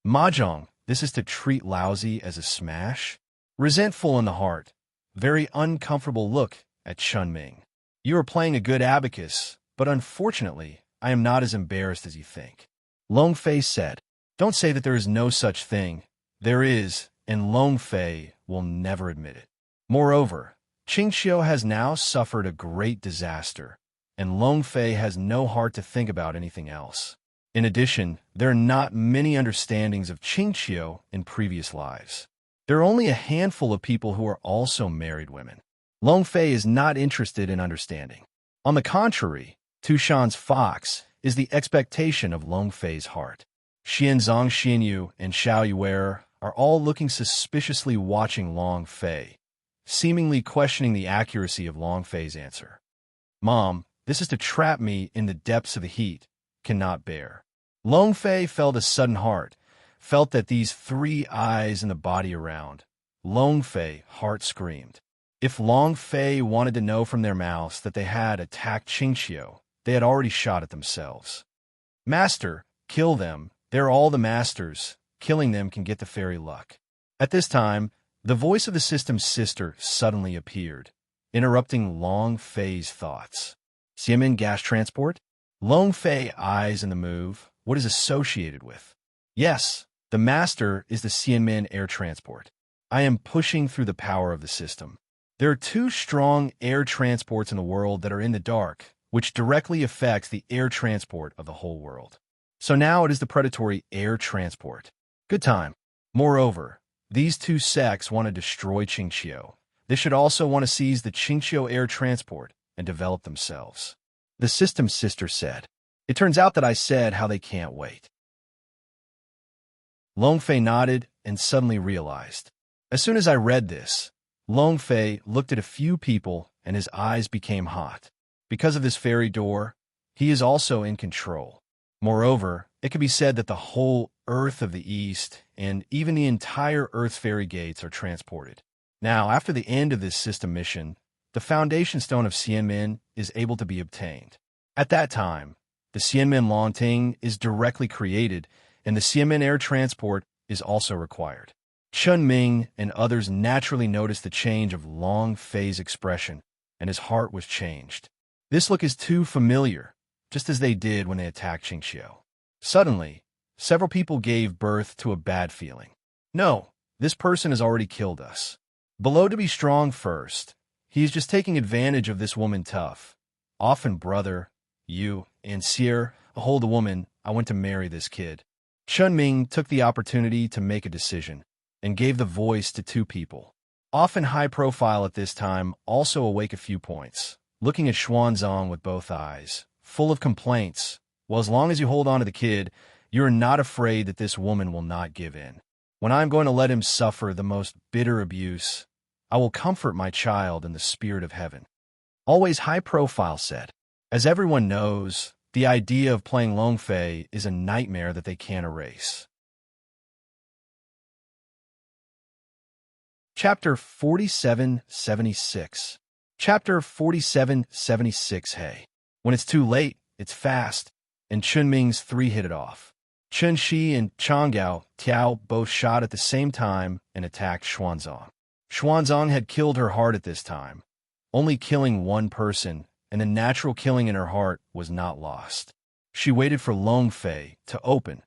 Mahjong, this is to treat lousy as a smash? Resentful in the heart, very uncomfortable look at Chun Ming. You are playing a good abacus, but unfortunately, I am not as embarrassed as you think. Longfei said, don't say that there is no such thing. There is, and Longfei will never admit it. Moreover, Qingqiu has now suffered a great disaster, and Longfei has no heart to think about anything else. In addition, there are not many understandings of Qingqiu in previous lives. There are only a handful of people who are also married women. Long Fei is not interested in understanding. On the contrary, Tushan's fox is the expectation of Long Fei's heart. Xianzong, Xianyu, and Xiao Yuer are all looking suspiciously watching Long Fei, seemingly questioning the accuracy of Long Fei's answer. Mom, this is to trap me in the depths of the heat, cannot bear. Long Fei felt a sudden heart, felt that these three eyes and the body around. Long Fei, heart screamed. If Long Fei wanted to know from their mouths that they had attacked Qingqiu, they had already shot at themselves. Master, kill them. They're all the masters. Killing them can get the fairy luck. At this time, the voice of the system's sister suddenly appeared, interrupting Long Fei's thoughts. Xiamen gas transport? Long Fei eyes in the move. What is associated with? Yes, the master is the Xianmen air transport. I am pushing through the power of the system. There are two strong air transports in the world that are in the dark, which directly affects the air transport of the whole world. So now it is the predatory air transport. Good time. Moreover, these two sects want to destroy Qingqiu. They should also want to seize the Qingqiu air transport and develop themselves. The system's sister said. It turns out that I said how they can't wait. Long Fei nodded and suddenly realized. As soon as I read this, Long Fei looked at a few people and his eyes became hot. Because of this fairy door, he is also in control. Moreover, it could be said that the whole Earth of the East and even the entire Earth's fairy gates are transported. Now, after the end of this system mission, the foundation stone of Xianmen is able to be obtained. At that time, the Xianmen Longting is directly created, and the Xianmen air transport is also required. Chun Ming and others naturally noticed the change of Long Fei's expression, and his heart was changed. This look is too familiar, just as they did when they attacked Qingqiu. Suddenly, several people gave birth to a bad feeling. No, this person has already killed us. Below to be strong first. He is just taking advantage of this woman tough. Often, brother, you, and Seer, hold the woman, I want to marry this kid. Chun Ming took the opportunity to make a decision and gave the voice to two people. Often high profile at this time, also awake a few points, looking at Xuanzang with both eyes, full of complaints. Well, as long as you hold on to the kid, you are not afraid that this woman will not give in. When I am going to let him suffer the most bitter abuse, I will comfort my child in the spirit of heaven. Always high profile said. As everyone knows, the idea of playing Long Fei is a nightmare that they can't erase. Chapter 4776. Chapter 4776. Hey. When it's too late, it's fast, and Chun Ming's three hit it off. Chun Shi and Changgao Tiao both shot at the same time and attacked Xuanzang. Xuanzang had killed her heart at this time, only killing one person, and the natural killing in her heart was not lost. She waited for Long Fei to open,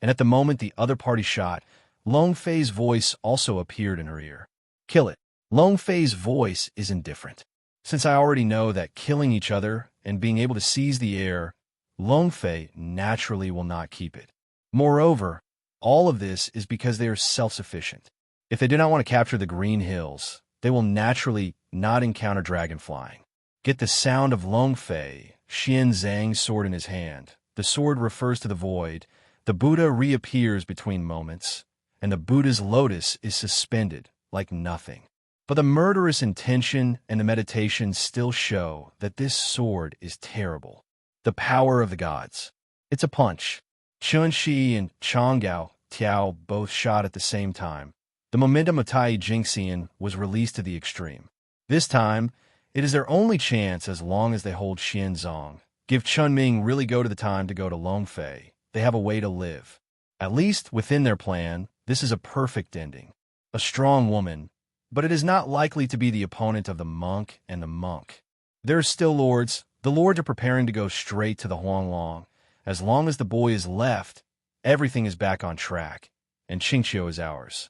and at the moment the other party shot, Long Fei's voice also appeared in her ear. Kill it. Long Fei's voice is indifferent. Since I already know that killing each other and being able to seize the air, Long Fei naturally will not keep it. Moreover, all of this is because they are self-sufficient. If they do not want to capture the Green Hills, they will naturally not encounter dragon flying. Get the sound of Long Fei, Xian Zhang's sword in his hand. The sword refers to the void. The Buddha reappears between moments, and the Buddha's lotus is suspended like nothing. But the murderous intention and the meditation still show that this sword is terrible. The power of the gods. It's a punch. Chun Shi and Changgao Tiao both shot at the same time. The momentum of Tai Jingxian was released to the extreme. This time, it is their only chance as long as they hold Xianzong. Give Chun Ming really go to the time to go to Long Fei. They have a way to live. At least within their plan, this is a perfect ending. A strong woman, but it is not likely to be the opponent of the monk and the monk. There are still lords. The lords are preparing to go straight to the Huanglong. As long as the boy is left, everything is back on track, and Qingqiu is ours.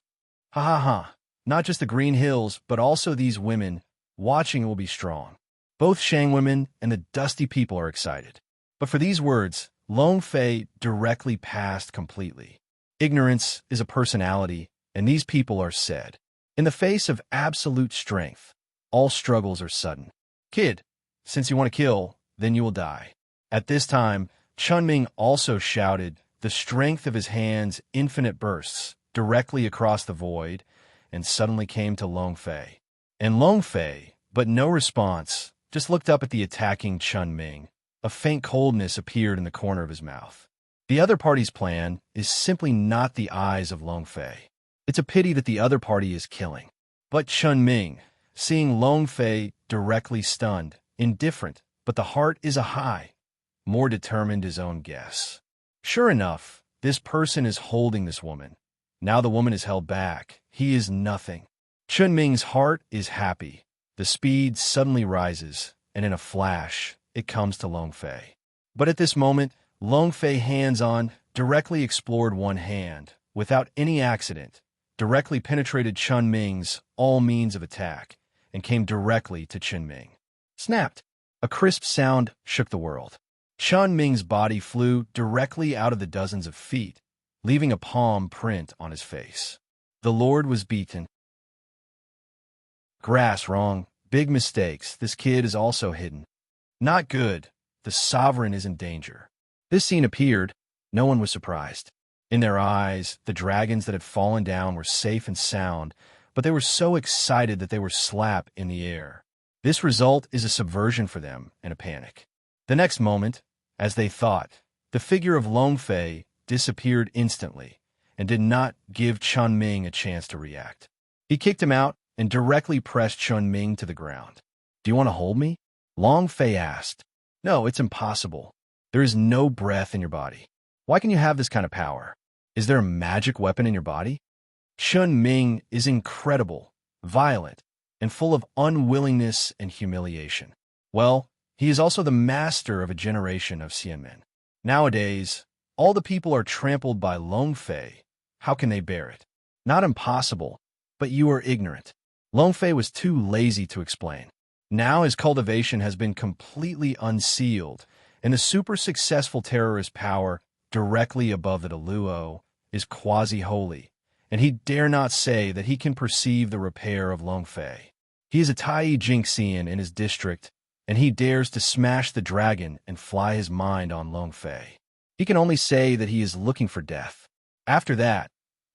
Ha ha ha. Not just the Green Hills, but also these women. Watching will be strong. Both Shang women and the dusty people are excited. But for these words, Long Fei directly passed completely. Ignorance is a personality, and these people are said. In the face of absolute strength, all struggles are sudden. Kid, since you want to kill, then you will die. At this time, Chunming also shouted, the strength of his hands infinite bursts directly across the void, and suddenly came to Long Fei. And Long Fei, but no response, just looked up at the attacking Chunming. A faint coldness appeared in the corner of his mouth. The other party's plan is simply not the eyes of Long Fei. It's a pity that the other party is killing. But Chunming, seeing Long Fei directly stunned, indifferent, but the heart is a high, more determined his own guess. Sure enough, this person is holding this woman. Now the woman is held back. He is nothing. Chunming's heart is happy. The speed suddenly rises, and in a flash, it comes to Long Fei. But at this moment, Long Fei, hands on, directly explored one hand, without any accident, directly penetrated Chunming's all means of attack, and came directly to Chunming. Snapped. A crisp sound shook the world. Chunming's body flew directly out of the dozens of feet, leaving a palm print on his face. The Lord was beaten. Grass wrong. Big mistakes. This kid is also hidden. Not good. The sovereign is in danger. This scene appeared. No one was surprised. In their eyes, the dragons that had fallen down were safe and sound, but they were so excited that they were slap in the air. This result is a subversion for them and a panic. The next moment, as they thought, the figure of Long Fei disappeared instantly and did not give Chunming a chance to react. He kicked him out and directly pressed Chunming to the ground. Do you want to hold me? Long Fei asked. No, it's impossible. There is no breath in your body. Why can you have this kind of power? Is there a magic weapon in your body? Chunming is incredible, violent, and full of unwillingness and humiliation. Well, he is also the master of a generation of Xianmen. Nowadays, all the people are trampled by Long Fei. How can they bear it? Not impossible, but you are ignorant. Long Fei was too lazy to explain. Now his cultivation has been completely unsealed, and the super-successful terrorist power directly above the Luo is quasi-holy, and he dare not say that he can perceive the repair of Long Fei. He is a Tai Jinxian in his district, and he dares to smash the dragon and fly his mind on Long Fei. He can only say that he is looking for death. After that,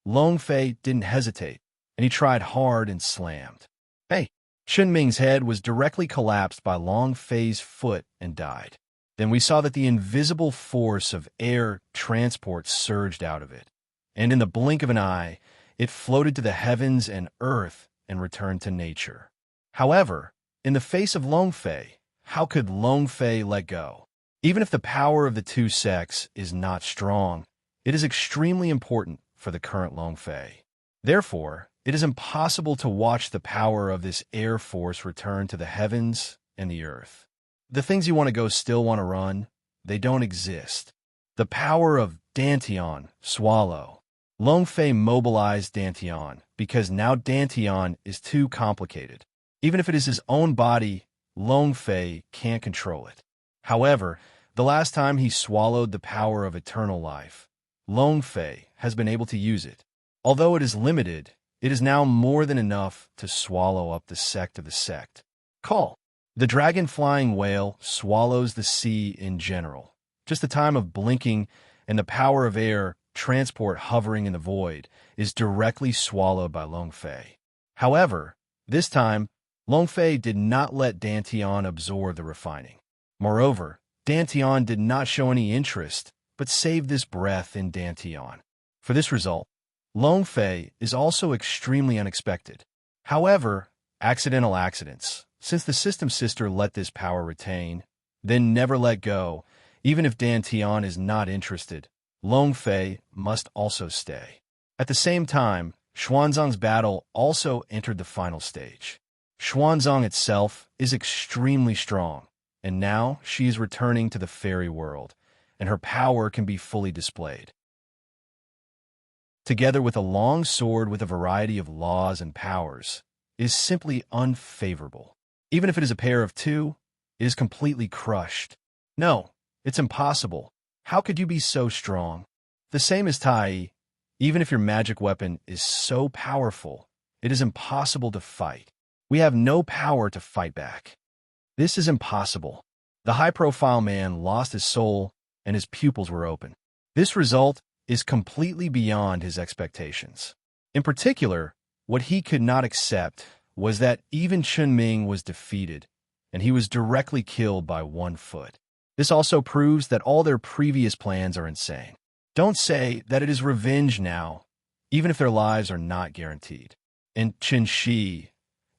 Long Fei didn't hesitate, and he tried hard and slammed. Hey! Chunming's head was directly collapsed by Long Fei's foot and died. Then we saw that the invisible force of air transport surged out of it, and in the blink of an eye, it floated to the heavens and earth and returned to nature. However, in the face of Long Fei, how could Long Fei let go? Even if the power of the two sects is not strong, it is extremely important for the current Long Fei. Therefore, it is impossible to watch the power of this air force return to the heavens and the earth. The things you want to go still want to run, they don't exist. The power of Dantian, swallow. Long Fei mobilized Dantian because now Dantian is too complicated. Even if it is his own body, Long Fei can't control it. However, the last time he swallowed the power of eternal life, Long Fei has been able to use it. Although it is limited, it is now more than enough to swallow up the sect of the sect. Call. The dragon-flying whale swallows the sea in general. Just the time of blinking and the power of air transport hovering in the void is directly swallowed by Long Fei. However, this time, Long Fei did not let Dantian absorb the refining. Moreover, Dantian did not show any interest, but saved this breath in Dantian. For this result, Long Fei is also extremely unexpected. However, accidental accidents, since the system sister let this power retain, then never let go, even if Dantian is not interested, Long Fei must also stay. At the same time, Xuanzang's battle also entered the final stage. Xuanzang itself is extremely strong, and now she is returning to the fairy world, and her power can be fully displayed. Together with a long sword with a variety of laws and powers, is simply unfavorable. Even if it is a pair of two, it is completely crushed. No, it's impossible. How could you be so strong? The same as Tai. Even if your magic weapon is so powerful, it is impossible to fight. We have no power to fight back. This is impossible. The high-profile man lost his soul, and his pupils were open. This result is completely beyond his expectations. In particular, what he could not accept was that even Chunming was defeated, and he was directly killed by 1 foot. This also proves that all their previous plans are insane. Don't say that it is revenge now, even if their lives are not guaranteed. And Chen Shi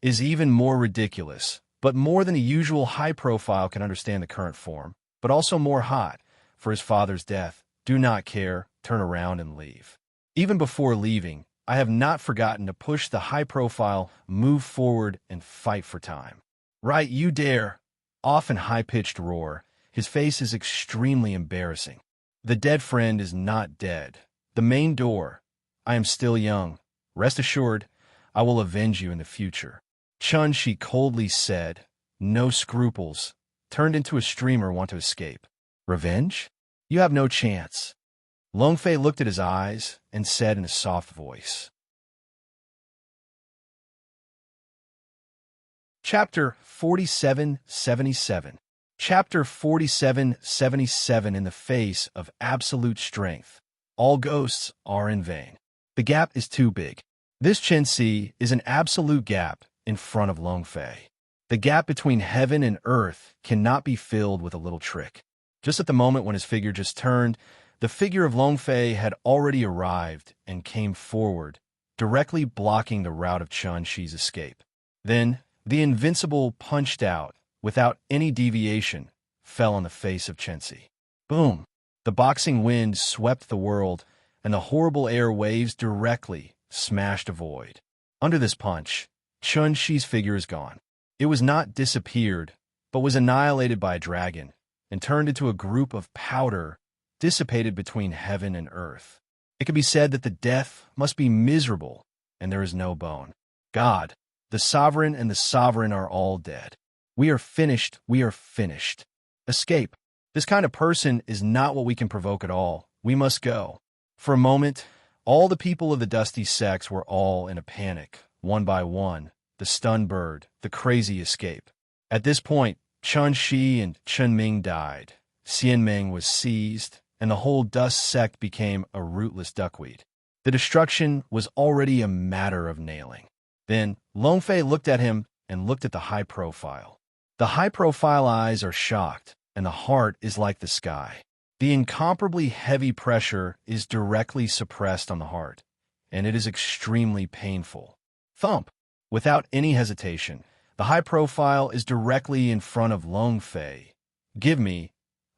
is even more ridiculous, but more than a usual high-profile can understand the current form, but also more hot for his father's death. Do not care, turn around and leave. Even before leaving, I have not forgotten to push the high-profile, move forward, and fight for time. Right, you dare! Off in high-pitched roar. His face is extremely embarrassing. The dead friend is not dead. The main door. I am still young. Rest assured, I will avenge you in the future. Chun, she coldly said, no scruples. Turned into a streamer, want to escape. Revenge? You have no chance. Long Fei looked at his eyes and said in a soft voice. Chapter 4777. Chapter 4777. In the face of absolute strength, all ghosts are in vain. The gap is too big. This Chen Si is an absolute gap in front of Long Fei. The gap between heaven and earth cannot be filled with a little trick. Just at the moment when his figure just turned, the figure of Long Fei had already arrived and came forward, directly blocking the route of Chun Shi's escape. Then, the Invincible punched out, without any deviation, fell on the face of Chen Si. Boom! The boxing wind swept the world, and the horrible air waves directly smashed a void. Under this punch, Chun Shi's figure is gone. It was not disappeared, but was annihilated by a dragon, and turned into a group of powder dissipated between heaven and earth. It can be said that the death must be miserable, and there is no bone. God, the sovereign and the sovereign are all dead. We are finished, we are finished. Escape. This kind of person is not what we can provoke at all. We must go. For a moment, all the people of the Dusty Sex were all in a panic, one by one, the stunned bird, the crazy escape. At this point, Chun Shi and Chun Ming died. Xian Ming was seized, and the whole Dust sect became a rootless duckweed. The destruction was already a matter of nailing. Then, Long Fei looked at him and looked at the high profile. The high-profile eyes are shocked, and the heart is like the sky. The incomparably heavy pressure is directly suppressed on the heart, and it is extremely painful. Thump! Without any hesitation, the high-profile is directly in front of Long Fei. Give me,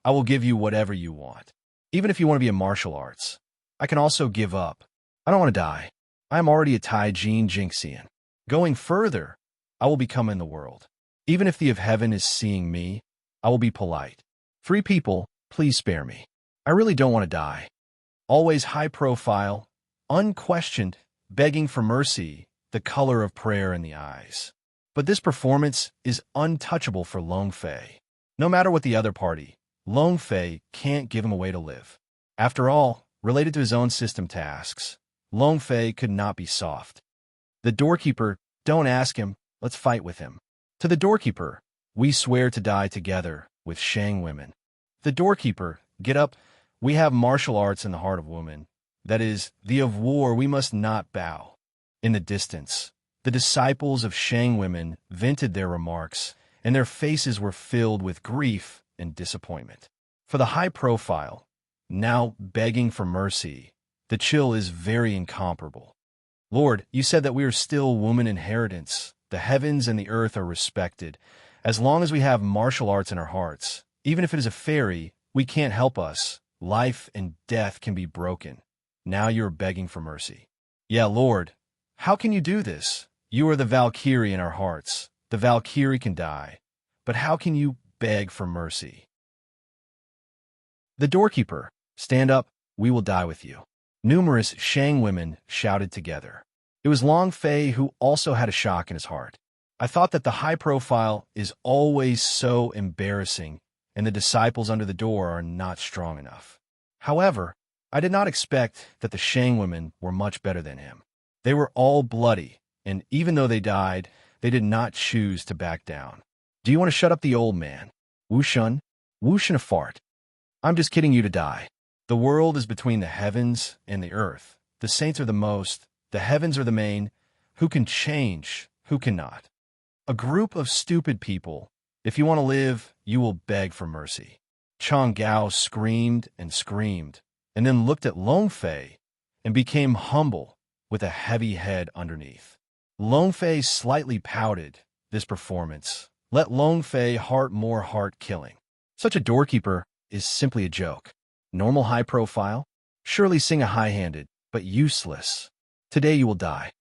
I will give you whatever you want. Even if you want to be in martial arts. I can also give up. I don't want to die. I am already a Tai Jin Jinxian. Going further, I will become in the world. Even if the of heaven is seeing me, I will be polite. 3 people, please spare me. I really don't want to die. Always high profile, unquestioned, begging for mercy, the color of prayer in the eyes. But this performance is untouchable for Long Fei. No matter what the other party, Long Fei can't give him a way to live. After all, related to his own system tasks, Long Fei could not be soft. The doorkeeper, don't ask him, let's fight with him. To the doorkeeper, we swear to die together with Shang women. The doorkeeper, get up, we have martial arts in the heart of woman. That is, the of war we must not bow. In the distance, the disciples of Shang women vented their remarks, and their faces were filled with grief and disappointment. For the high profile, now begging for mercy, the chill is very incomparable. Lord, you said that we are still woman inheritance. The heavens and the earth are respected. As long as we have martial arts in our hearts, even if it is a fairy, we can't help us. Life and death can be broken. Now you're begging for mercy. Yeah, Lord, how can you do this? You are the Valkyrie in our hearts. The Valkyrie can die. But how can you beg for mercy? The doorkeeper, stand up, we will die with you. Numerous Shang women shouted together. It was Long Fei who also had a shock in his heart. I thought that the high profile is always so embarrassing, and the disciples under the door are not strong enough. However, I did not expect that the Shang women were much better than him. They were all bloody, and even though they died, they did not choose to back down. Do you want to shut up the old man? Wushun? Wushun a fart. I'm just kidding you to die. The world is between the heavens and the earth. The saints are the most, the heavens are the main. Who can change? Who cannot? A group of stupid people. If you want to live, you will beg for mercy. Chang Gao screamed, and then looked at Long Fei and became humble with a heavy head underneath. Long Fei slightly pouted. This performance let Long Fei heart more heart-killing. Such a doorkeeper is simply a joke. Normal high profile? Surely sing a high-handed, but useless. Today you will die.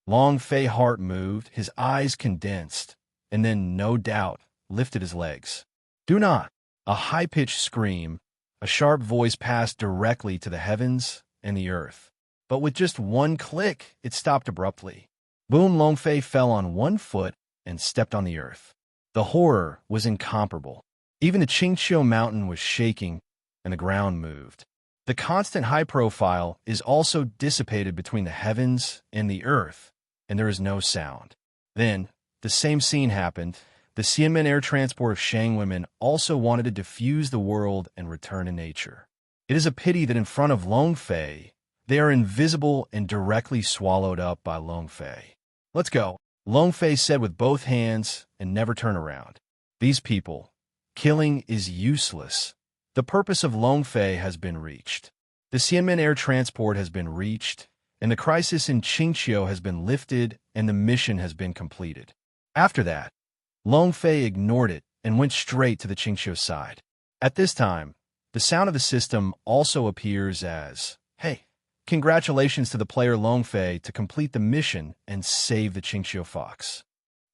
Long Fei heart moved, his eyes condensed, and then, no doubt, lifted his legs. Do not. A high-pitched scream, a sharp voice passed directly to the heavens and the earth. But with just one click, it stopped abruptly. Boom! Long Fei fell on one foot and stepped on the earth. The horror was incomparable. Even the Qingqiu mountain was shaking, and the ground moved. The constant high profile is also dissipated between the heavens and the earth, and there is no sound. Then, the same scene happened. The Xianmen air transport of Shang women also wanted to diffuse the world and return to nature. It is a pity that in front of Long Fei, they are invisible and directly swallowed up by Long Fei. Let's go, Long Fei said with both hands, and never turn around. These people, killing is useless. The purpose of Long Fei has been reached. The Xianmen air transport has been reached, and the crisis in Qingqiu has been lifted, and the mission has been completed. After that, Long Fei ignored it and went straight to the Qingqiu side. At this time, the sound of the system also appears as, "Hey, congratulations to the player Long Fei to complete the mission and save the Qingqiu fox.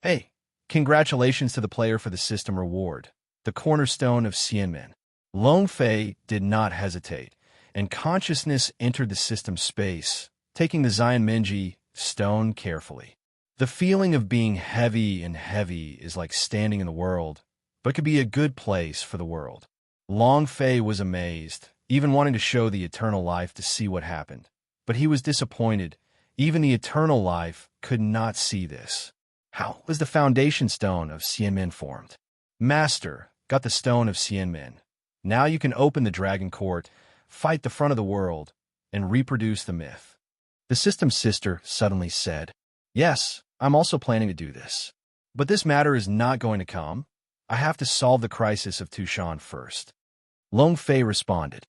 Hey, congratulations to the player for the system reward, the cornerstone of Xianmen." Long Fei did not hesitate, and consciousness entered the system space, taking the Xianmenji stone carefully. The feeling of being heavy and heavy is like standing in the world, but could be a good place for the world. Long Fei was amazed, even wanting to show the eternal life to see what happened. But he was disappointed. Even the eternal life could not see this. How was the foundation stone of Xianmen formed? Master, got the stone of Xianmen. Now you can open the dragon court, fight the front of the world, and reproduce the myth. The system's sister suddenly said, "Yes, I'm also planning to do this. But this matter is not going to come. I have to solve the crisis of Tushan first." Long Fei responded.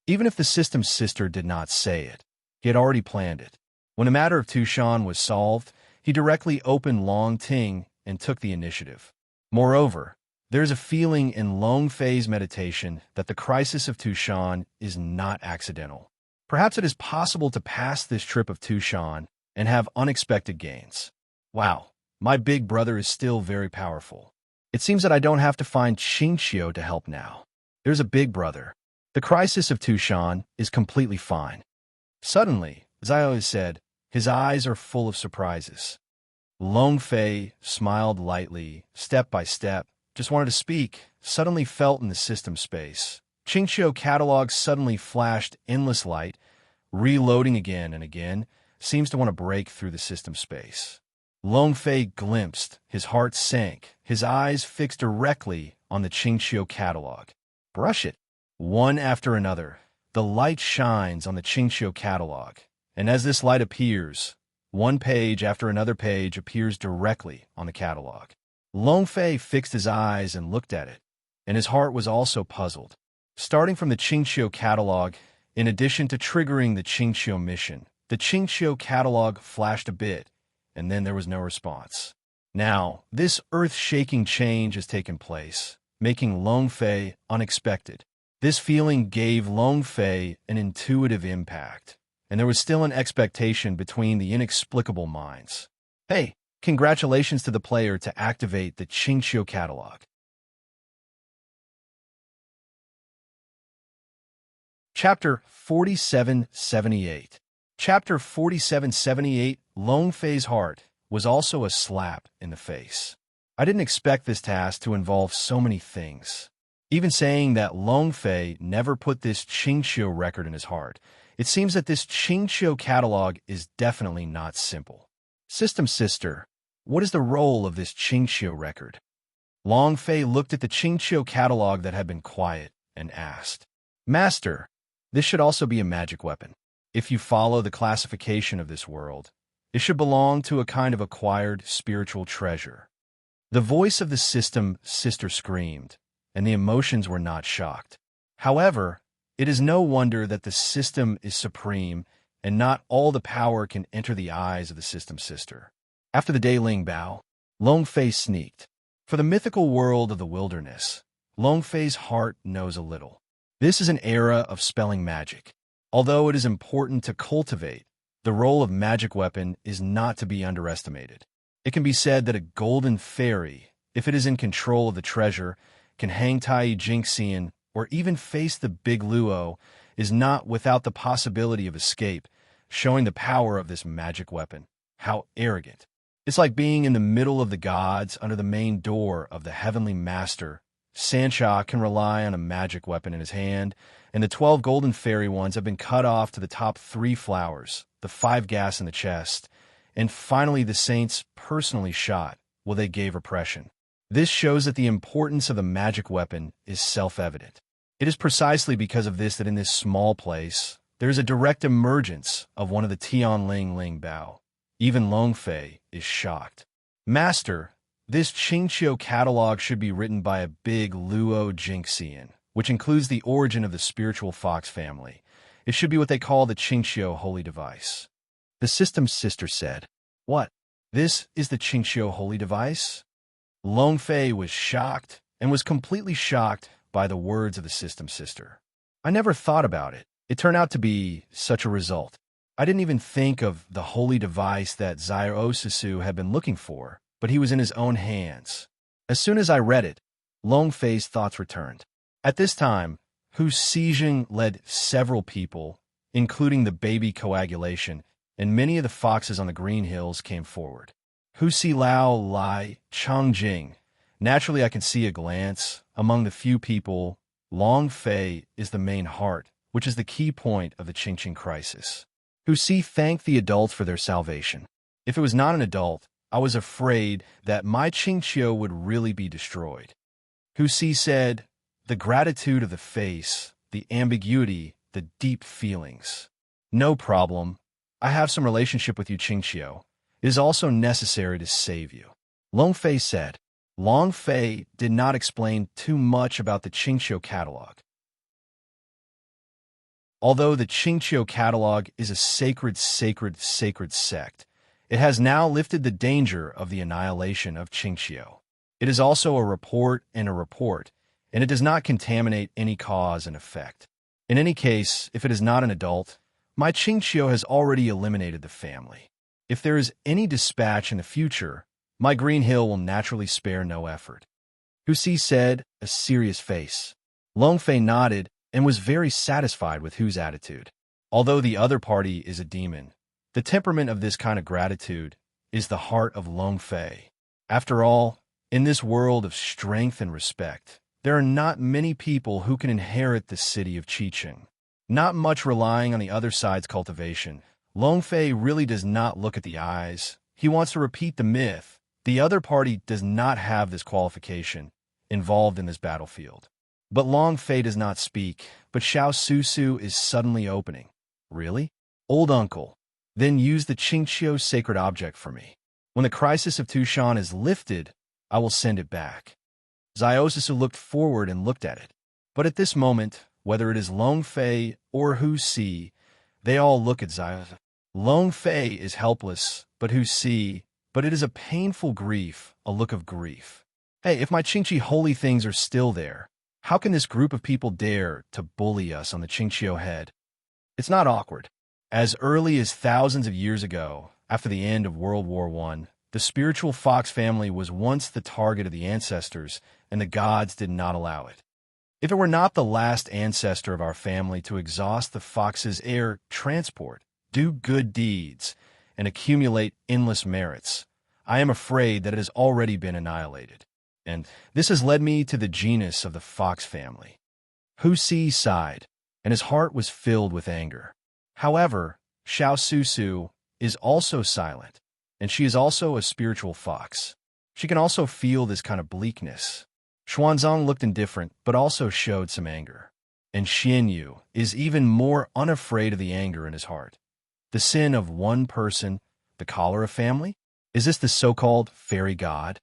Even if the system's sister did not say it, he had already planned it. When the matter of Tushan was solved, he directly opened Long Ting and took the initiative. Moreover, there is a feeling in Long Fei's meditation that the crisis of Tushan is not accidental. Perhaps it is possible to pass this trip of Tushan and have unexpected gains. Wow, my big brother is still very powerful. It seems that I don't have to find Qingqiu to help now. There's a big brother. The crisis of Tushan is completely fine. Suddenly, as I always said, his eyes are full of surprises. Long Fei smiled lightly, step by step, just wanted to speak, suddenly felt in the system space. Qingqiu catalog suddenly flashed endless light, reloading again and again, seems to want to break through the system space. Long Fei glimpsed, his heart sank, his eyes fixed directly on the Qingqiu catalog. Brush it. One after another, the light shines on the Qingqiu catalog, and as this light appears, one page after another page appears directly on the catalog. Long Fei fixed his eyes and looked at it, and his heart was also puzzled. Starting from the Qingqiu catalog, in addition to triggering the Qingqiu mission, the Qingqiu catalog flashed a bit, and then there was no response. Now, this earth-shaking change has taken place, making Long Fei unexpected. This feeling gave Long Fei an intuitive impact, and there was still an expectation between the inexplicable minds. Hey, congratulations to the player to activate the Qingqiu catalog. Chapter 4778. Chapter 4778, Long Fei's heart was also a slap in the face. I didn't expect this task to involve so many things. Even saying that Long Fei never put this Qingqiu record in his heart, it seems that this Qingqiu catalog is definitely not simple. System Sister, what is the role of this Qingqiu record? Long Fei looked at the Qingqiu catalog that had been quiet and asked, Master, this should also be a magic weapon. If you follow the classification of this world, it should belong to a kind of acquired spiritual treasure. The voice of the System Sister screamed, and the emotions were not shocked. However, it is no wonder that the system is supreme, and not all the power can enter the eyes of the System Sister. After the Dayling bow, Long Fei sneaked. For the mythical world of the wilderness, Long Fei's heart knows a little. This is an era of spelling magic. Although it is important to cultivate, the role of magic weapon is not to be underestimated. It can be said that a golden fairy, if it is in control of the treasure, can hang Tai Jingxian or even face the big Luo, is not without the possibility of escape, showing the power of this magic weapon. How arrogant. It's like being in the middle of the gods under the main door of the heavenly master. Sancha can rely on a magic weapon in his hand, and the 12 golden fairy ones have been cut off to the top 3 flowers, the 5 gas in the chest, and finally the saints personally shot while they gave repression. This shows that the importance of the magic weapon is self-evident. It is precisely because of this that in this small place, there is a direct emergence of one of the Tianling Ling Bao. Even Long Fei is shocked. Master, this Qingqiu catalog should be written by a big Luo Jingxian, which includes the origin of the spiritual fox family. It should be what they call the Qingqiu holy device. The System Sister said, What? This is the Qingqiu holy device? Long Fei was shocked and was completely shocked by the words of the System Sister. I never thought about it. It turned out to be such a result. I didn't even think of the holy device that Xiaosisu had been looking for, but he was in his own hands. As soon as I read it, Long Fei's thoughts returned. At this time, Hu Xijing led several people, including the baby coagulation, and many of the foxes on the green hills came forward. Hu Si Lao Lai Changjing. Naturally, I can see a glance. Among the few people, Long Fei is the main heart, which is the key point of the Qingqing crisis. Hu Si thanked the adults for their salvation. If it was not an adult, I was afraid that my Qingqiu would really be destroyed. Hu Si said, the gratitude of the face, the ambiguity, the deep feelings. No problem. I have some relationship with you, Qingqiu. It is also necessary to save you. Long Fei said. Long Fei did not explain too much about the Qingqiu catalog. Although the Qingqiu catalog is a sacred sect, it has now lifted the danger of the annihilation of Qingqiu. It is also a report, and it does not contaminate any cause and effect. In any case, if it is not an adult, my Qingqiu has already eliminated the family. If there is any dispatch in the future, my Green Hill will naturally spare no effort. Hu Si said, a serious face. Long Fei nodded and was very satisfied with Hu's attitude. Although the other party is a demon, the temperament of this kind of gratitude is the heart of Long Fei. After all, in this world of strength and respect, there are not many people who can inherit the city of Qiqing. Not much relying on the other side's cultivation, Long Fei really does not look at the eyes. He wants to repeat the myth. The other party does not have this qualification involved in this battlefield. But Long Fei does not speak, but Xiaosisu is suddenly opening. Really? Old uncle. Then use the Qingqiu sacred object for me. When the crisis of Tushan is lifted, I will send it back. Xiaosisu looked forward and looked at it. But at this moment, whether it is Long Fei or Hu Si, they all look at Xiaosisu. Long Fei is helpless, but Hu Si, but it is a painful grief, a look of grief. Hey, if my Qingqi holy things are still there, how can this group of people dare to bully us on the Qingqiu head? It's not awkward. As early as thousands of years ago, after the end of World War I, the spiritual fox family was once the target of the ancestors, and the gods did not allow it. If it were not the last ancestor of our family to exhaust the fox's air transport, do good deeds, and accumulate endless merits, I am afraid that it has already been annihilated. And this has led me to the genus of the fox family. Hu Si sighed, and his heart was filled with anger. However, Xiaosisu is also silent, and she is also a spiritual fox. She can also feel this kind of bleakness. Xuanzang looked indifferent, but also showed some anger. And Xianyu is even more unafraid of the anger in his heart. The sin of one person, the cholera family? Is this the so-called fairy god?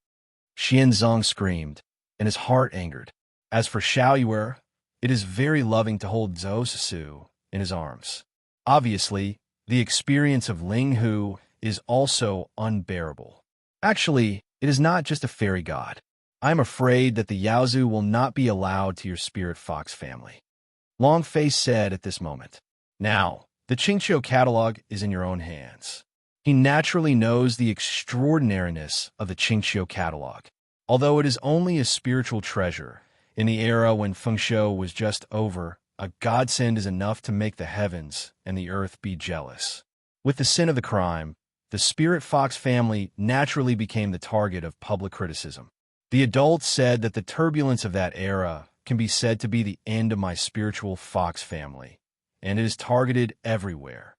Xianzang screamed, and his heart angered. As for Xiaoyue, it is very loving to hold Zhou Sisu in his arms. Obviously, the experience of Ling Hu is also unbearable. Actually, it is not just a fairy god. I am afraid that the Yaozu will not be allowed to your spirit fox family. Long Face said at this moment. Now, the Qingqiu catalog is in your own hands. He naturally knows the extraordinariness of the Qingqiu catalog. Although it is only a spiritual treasure, in the era when fengshui was just over, a godsend is enough to make the heavens and the earth be jealous. With the sin of the crime, the spirit fox family naturally became the target of public criticism. The adults said that the turbulence of that era can be said to be the end of my spiritual fox family, and it is targeted everywhere.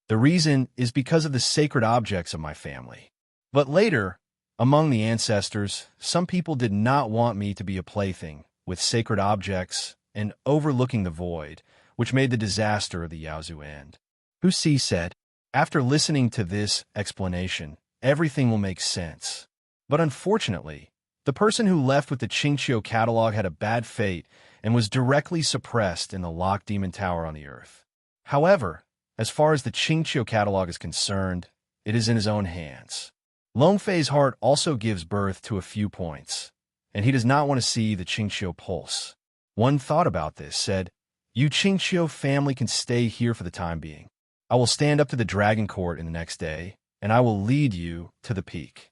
The reason is because of the sacred objects of my family. But later, among the ancestors, some people did not want me to be a plaything with sacred objects and overlooking the void, which made the disaster of the Yaozu end. Hu Si said, after listening to this explanation, everything will make sense. But unfortunately, the person who left with the Qingqiu catalog had a bad fate and was directly suppressed in the locked demon tower on the earth. However, as far as the Qingqiu catalog is concerned, it is in his own hands. Longfei's heart also gives birth to a few points, and he does not want to see the Qingqiu pulse. One thought about this said, you Qingqiu family can stay here for the time being. I will stand up to the dragon court in the next day, and I will lead you to the peak.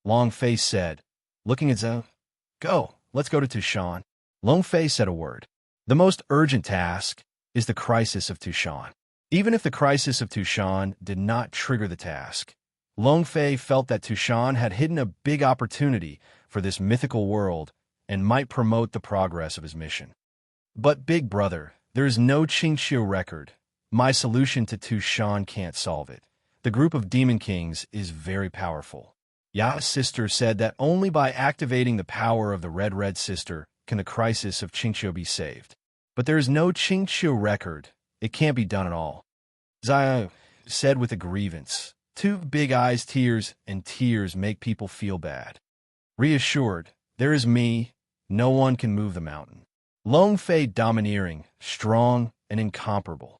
Longfei said, looking at Zhou, go, let's go to Tushan. Longfei said a word. The most urgent task is the crisis of Tushan. Even if the crisis of Tushan did not trigger the task, Longfei felt that Tushan had hidden a big opportunity for this mythical world and might promote the progress of his mission. But big brother, there is no Qingqiu record. My solution to Tushan can't solve it. The group of demon kings is very powerful. Ya's sister said that only by activating the power of the Red Sister can the crisis of Qingqiu be saved. But there is no Qingqiu record. It can't be done at all. Zaya said with a grievance. Two big eyes, tears, and tears make people feel bad. Reassured, there is me. No one can move the mountain. Longfei domineering, strong, and incomparable.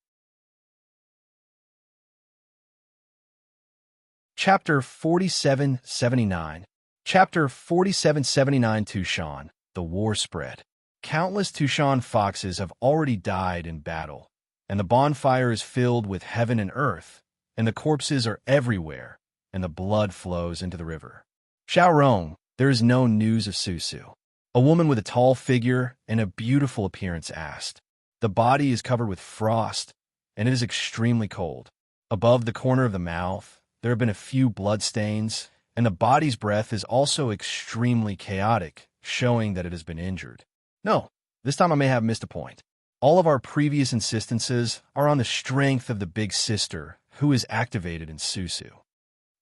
Chapter 4779. Chapter 4779. Tushan, the war spread. Countless Tushan foxes have already died in battle, and the bonfire is filled with heaven and earth, and the corpses are everywhere, and the blood flows into the river. Xiaorong, there is no news of Susu. A woman with a tall figure and a beautiful appearance asked. The body is covered with frost, and it is extremely cold. Above the corner of the mouth, there have been a few bloodstains, and the body's breath is also extremely chaotic, showing that it has been injured. No, this time I may have missed a point. All of our previous insistences are on the strength of the big sister, who is activated in Susu.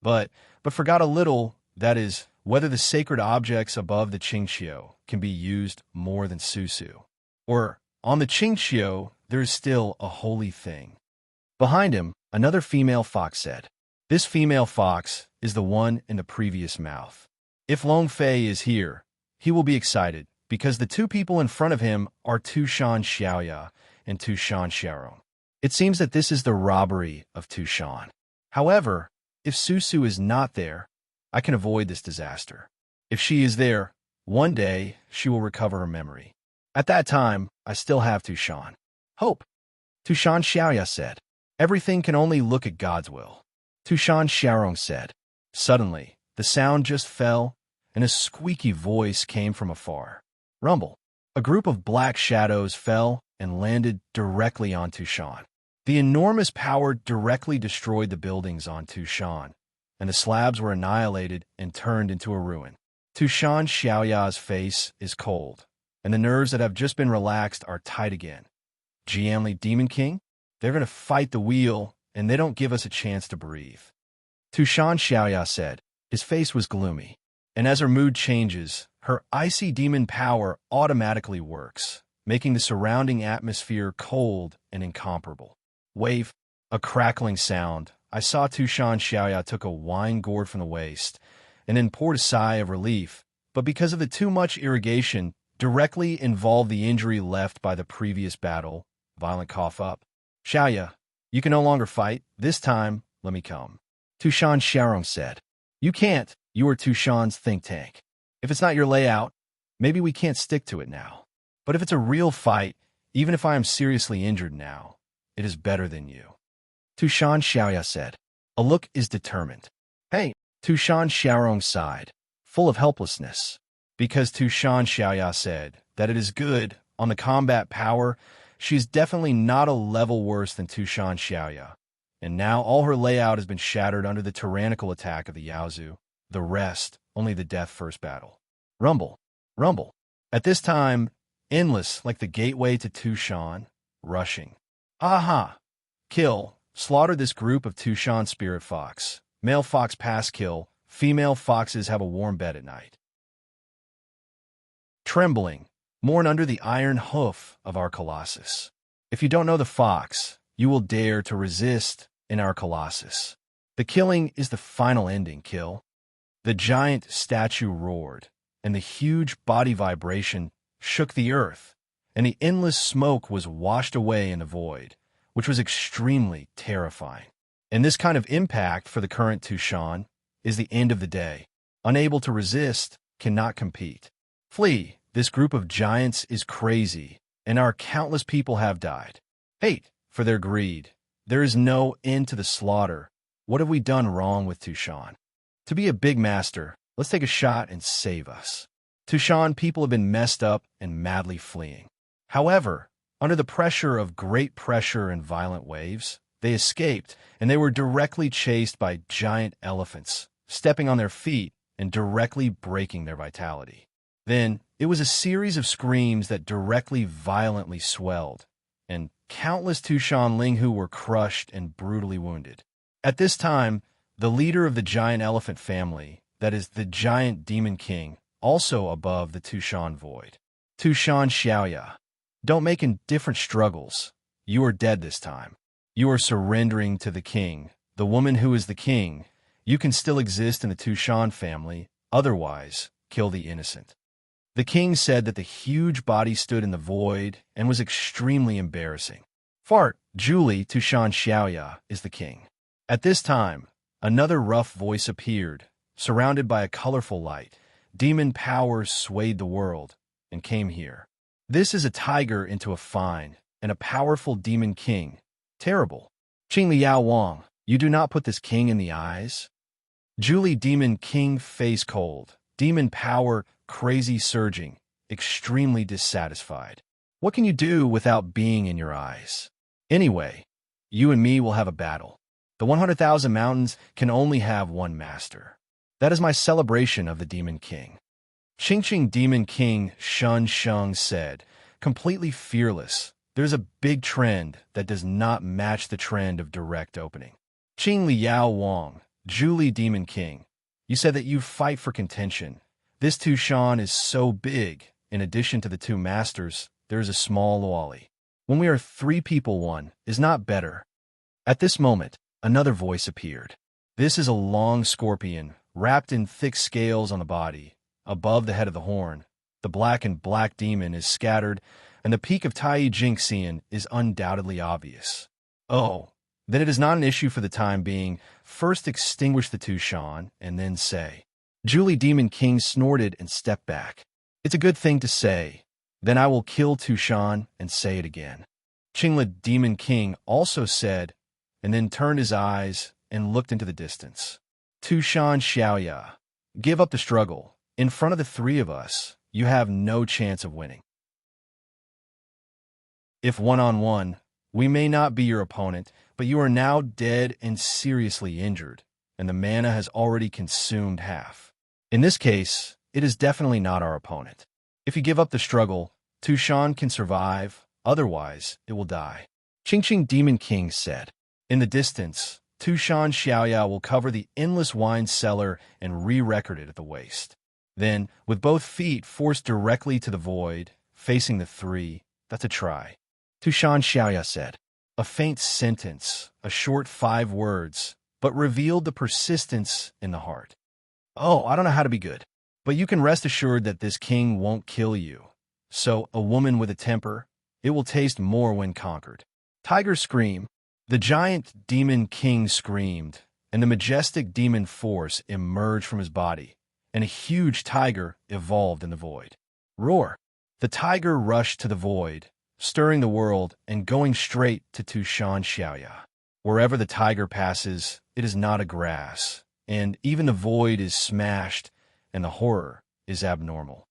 But forgot a little, that is, whether the sacred objects above the Qingqiu can be used more than Susu. Or, on the Qingqiu, there is still a holy thing. Behind him, another female fox said. This female fox is the one in the previous mouth. If Longfei is here, he will be excited, because the two people in front of him are Tushan Xiaoya and Tushan Xiaorong. It seems that this is the robbery of Tushan. However, if Susu is not there, I can avoid this disaster. If she is there, one day she will recover her memory. At that time, I still have Tushan. Hope. Tushan Xiaoya said. Everything can only look at God's will. Tushan Xiaorong said. Suddenly, the sound just fell, and a squeaky voice came from afar. Rumble. A group of black shadows fell and landed directly on Tushan. The enormous power directly destroyed the buildings on Tushan, and the slabs were annihilated and turned into a ruin. Tushan Xiaoya's face is cold, and the nerves that have just been relaxed are tight again. Jianli Demon King? They're going to fight the wheel, and they don't give us a chance to breathe. Tushan Xiaoya said. His face was gloomy. And as her mood changes, her icy demon power automatically works, making the surrounding atmosphere cold and incomparable. Wave, a crackling sound. I saw Tushan Xiaoya took a wine gourd from the waist, and then poured a sigh of relief, but because of the too much irrigation, directly involved the injury left by the previous battle. Violent cough up. Xiaoya, you can no longer fight. This time, let me come. Tushan Xiaorong said. You can't. You are Tushan's think tank. If it's not your layout, maybe we can't stick to it now. But if it's a real fight, even if I am seriously injured now, it is better than you. Tushan Xiaoya said. A look is determined. Hey, Tushan Xiaorong sighed, full of helplessness. Because Tushan Xiaoya said that it is good on the combat power, she is definitely not a level worse than Tushan Xiaoya. And now all her layout has been shattered under the tyrannical attack of the Yaozu. The rest, only the death first battle. Rumble, rumble. At this time, endless like the gateway to Tushan, rushing. Aha! Kill, slaughter this group of Tushan spirit fox. Male fox pass kill, female foxes have a warm bed at night. Trembling, mourn under the iron hoof of our colossus. If you don't know the fox, you will dare to resist in our colossus. The killing is the final ending, kill. The giant statue roared, and the huge body vibration shook the earth, and the endless smoke was washed away in the void, which was extremely terrifying. And this kind of impact for the current Tushan is the end of the day. Unable to resist, cannot compete. Flee, this group of giants is crazy, and our countless people have died. Hate, for their greed. There is no end to the slaughter. What have we done wrong with Tushan? To be a big master, let's take a shot and save us. Tushan people have been messed up and madly fleeing. However, under the pressure of great pressure and violent waves, they escaped, and they were directly chased by giant elephants, stepping on their feet and directly breaking their vitality. Then, it was a series of screams that directly violently swelled, and countless Tushan Linghu were crushed and brutally wounded. At this time, the leader of the giant elephant family, that is the giant demon king, also above the Tushan void. Tushan Xiaoya, don't make indifferent struggles. You are dead this time. You are surrendering to the king, the woman who is the king. You can still exist in the Tushan family, otherwise, kill the innocent. The king said that the huge body stood in the void and was extremely embarrassing. Fart, Julie Tushan Xiaoya is the king. At this time, another rough voice appeared, surrounded by a colorful light. Demon powers swayed the world and came here. This is a tiger into a fine and a powerful demon king. Terrible. Qing Liao Wang, you do not put this king in the eyes? Julie demon king face cold. Demon power crazy surging, extremely dissatisfied. What can you do without being in your eyes? Anyway, you and me will have a battle. The 100,000 mountains can only have one master. That is my celebration of the Demon King. Qingqing Demon King Shun Sheng said, completely fearless, there's a big trend that does not match the trend of direct opening. Qing Liao Wang, Julie Demon King, you said that you fight for contention. This Tushan is so big, in addition to the two masters, there is a small Luoli. When we are three people, one is not better. At this moment, another voice appeared. This is a long scorpion, wrapped in thick scales on the body. Above the head of the horn, the black and black demon is scattered, and the peak of Tai Jingxian is undoubtedly obvious. Oh, then it is not an issue for the time being. First extinguish the Tushan, and then say. Julie Demon King snorted and stepped back. It's a good thing to say. Then I will kill Tushan and say it again. Qingla Demon King also said, and then turned his eyes and looked into the distance. Tushan Xiaoya, give up the struggle. In front of the three of us, you have no chance of winning. If one-on-one, we may not be your opponent, but you are now dead and seriously injured, and the mana has already consumed half. In this case, it is definitely not our opponent. If you give up the struggle, Tushan can survive, otherwise it will die. Qingqing Demon King said. In the distance, Tushan Xiaoya will cover the endless wine cellar and re-record it at the waist. Then, with both feet forced directly to the void, facing the three, that's a try. Tushan Xiaoya said. A faint sentence, a short 5 words, but revealed the persistence in the heart. Oh, I don't know how to be good. But you can rest assured that this king won't kill you. So, a woman with a temper, it will taste more when conquered. Tiger scream. The giant demon king screamed, and the majestic demon force emerged from his body, and a huge tiger evolved in the void. Roar. The tiger rushed to the void, stirring the world and going straight to Tushan Xiaoya. Wherever the tiger passes, it is not a grass, and even the void is smashed, and the horror is abnormal.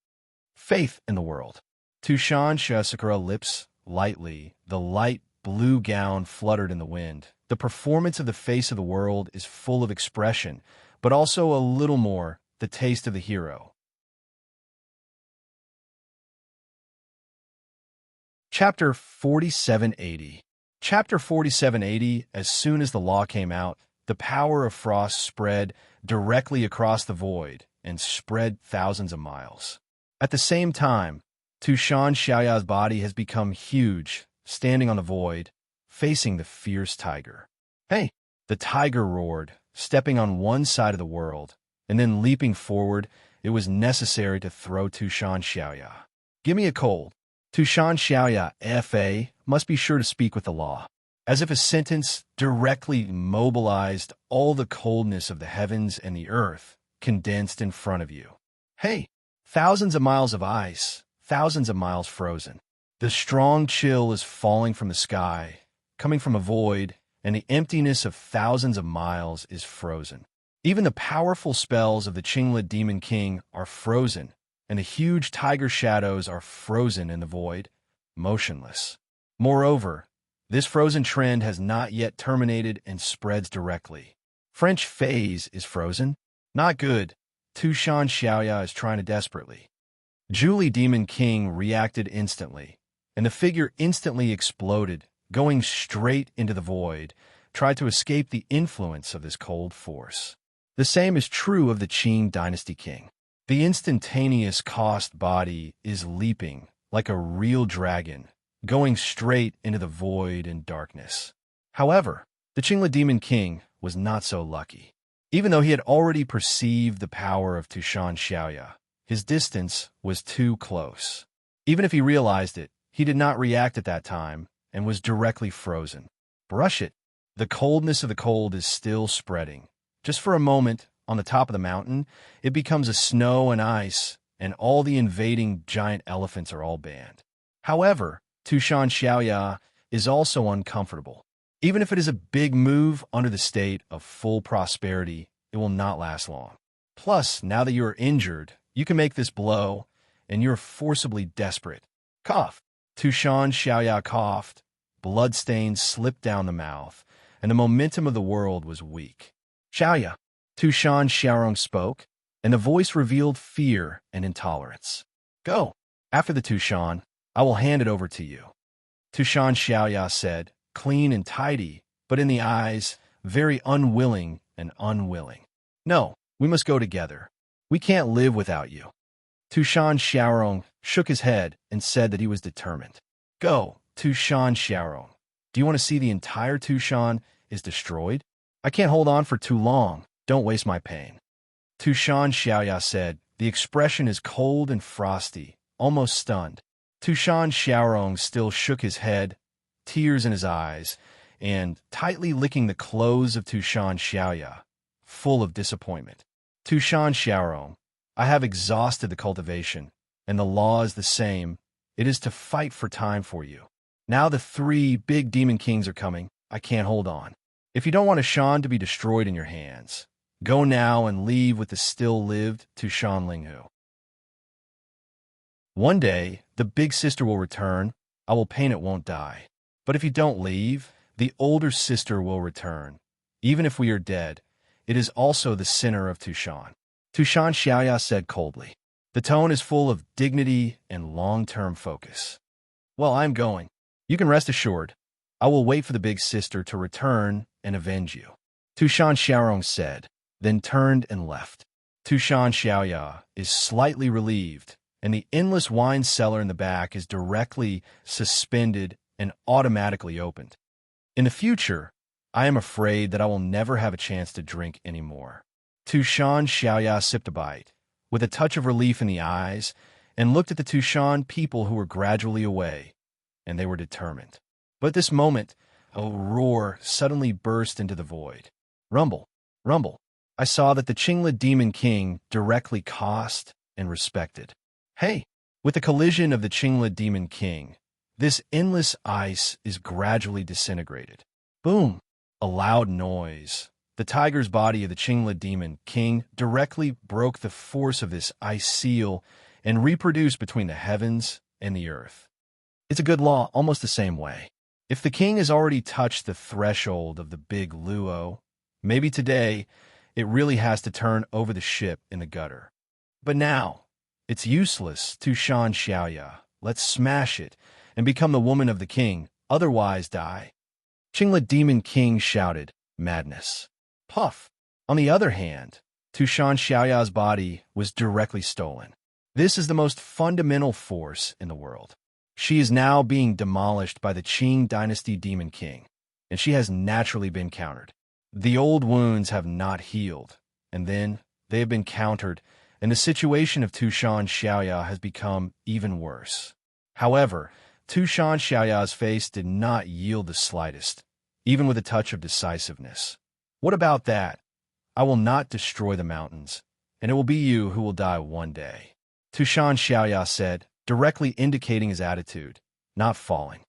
Faith in the world. Tushan Xiaoya lips lightly, the light blue gown fluttered in the wind. The performance of the face of the world is full of expression, but also a little more the taste of the hero. Chapter 4780. Chapter 4780, as soon as the law came out, the power of frost spread directly across the void and spread thousands of miles. At the same time, Tushan Xiaoya's body has become huge, standing on the void, facing the fierce tiger. Hey! The tiger roared, stepping on one side of the world, and then leaping forward. It was necessary to throw Tushan Xiaoya. Give me a cold. Tushan Xiaoya, F.A., must be sure to speak with the law. As if a sentence directly mobilized all the coldness of the heavens and the earth condensed in front of you. Hey! Thousands of miles of ice, thousands of miles frozen. The strong chill is falling from the sky, coming from a void, and the emptiness of thousands of miles is frozen. Even the powerful spells of the Qingla Demon King are frozen, and the huge tiger shadows are frozen in the void, motionless. Moreover, this frozen trend has not yet terminated and spreads directly. French phase is frozen. Not good. Tushan Xiaoya is trying to desperately. Julie Demon King reacted instantly, and the figure instantly exploded, going straight into the void, tried to escape the influence of this cold force. The same is true of the Qing Dynasty King. The instantaneous cost body is leaping like a real dragon, going straight into the void and darkness. However, the Qingla Demon King was not so lucky. Even though he had already perceived the power of Tushan Xiaoya, his distance was too close. Even if he realized it, he did not react at that time and was directly frozen. Brush it. The coldness of the cold is still spreading. Just for a moment, on the top of the mountain, it becomes a snow and ice, and all the invading giant elephants are all banned. However, Tushan Xiaoya is also uncomfortable. Even if it is a big move under the state of full prosperity, it will not last long. Plus, now that you are injured, you can make this blow, and you're forcibly desperate. Cough. Tushan Xiaoya coughed, bloodstains slipped down the mouth, and the momentum of the world was weak. Xiaoya. Tushan Xiaorong spoke, and the voice revealed fear and intolerance. Go. After the Tushan, I will hand it over to you. Tushan Xiaoya said, clean and tidy, but in the eyes, very unwilling and unwilling. No, we must go together. We can't live without you. Tushan Xiaorong shook his head and said that he was determined. Go, Tushan Xiaorong. Do you want to see the entire Tushan is destroyed? I can't hold on for too long. Don't waste my pain. Tushan Xiaoya said, the expression is cold and frosty, almost stunned. Tushan Xiaorong still shook his head, tears in his eyes, and tightly licking the clothes of Tushan Xiaoya, full of disappointment. Tushan Xiaorong, I have exhausted the cultivation, and the law is the same. It is to fight for time for you. Now the 3 big demon kings are coming. I can't hold on. If you don't want Shan to be destroyed in your hands, go now and leave with the still-lived Tushan Linghu. One day, the big sister will return. I will paint it won't die. But if you don't leave, the older sister will return. Even if we are dead, it is also the sinner of Tushan. Tushan Xiaoya said coldly. The tone is full of dignity and long-term focus. Well, I'm going. You can rest assured. I will wait for the big sister to return and avenge you. Tushan Xiaorong said, then turned and left. Tushan Xiaoya is slightly relieved, and the endless wine cellar in the back is directly suspended and automatically opened. In the future, I am afraid that I will never have a chance to drink anymore. Tushan Xiaoya sipped a bite, with a touch of relief in the eyes, and looked at the Tushan people who were gradually away, and they were determined. But at this moment, a roar suddenly burst into the void. Rumble, rumble. I saw that the Qingla Demon King directly cost and respected. Hey! With the collision of the Qingla Demon King, this endless ice is gradually disintegrated. Boom! A loud noise. The tiger's body of the Qingla Demon King directly broke the force of this ice seal and reproduced between the heavens and the earth. It's a good law almost the same way. If the king has already touched the threshold of the big Luo, maybe today it really has to turn over the ship in the gutter. But now, it's useless, Tushan Xiaoya. Let's smash it and become the woman of the king, otherwise die. Qingla Demon King shouted, madness. Puff. On the other hand, Tushan Xiaoya's body was directly stolen. This is the most fundamental force in the world. She is now being demolished by the Qing Dynasty Demon King, and she has naturally been countered. The old wounds have not healed, and then they have been countered, and the situation of Tushan Xiaoya has become even worse. However, Tushan Xiaoya's face did not yield the slightest, even with a touch of decisiveness. What about that? I will not destroy the mountains, and it will be you who will die one day. Tushan Xiaoya said, directly indicating his attitude, not falling.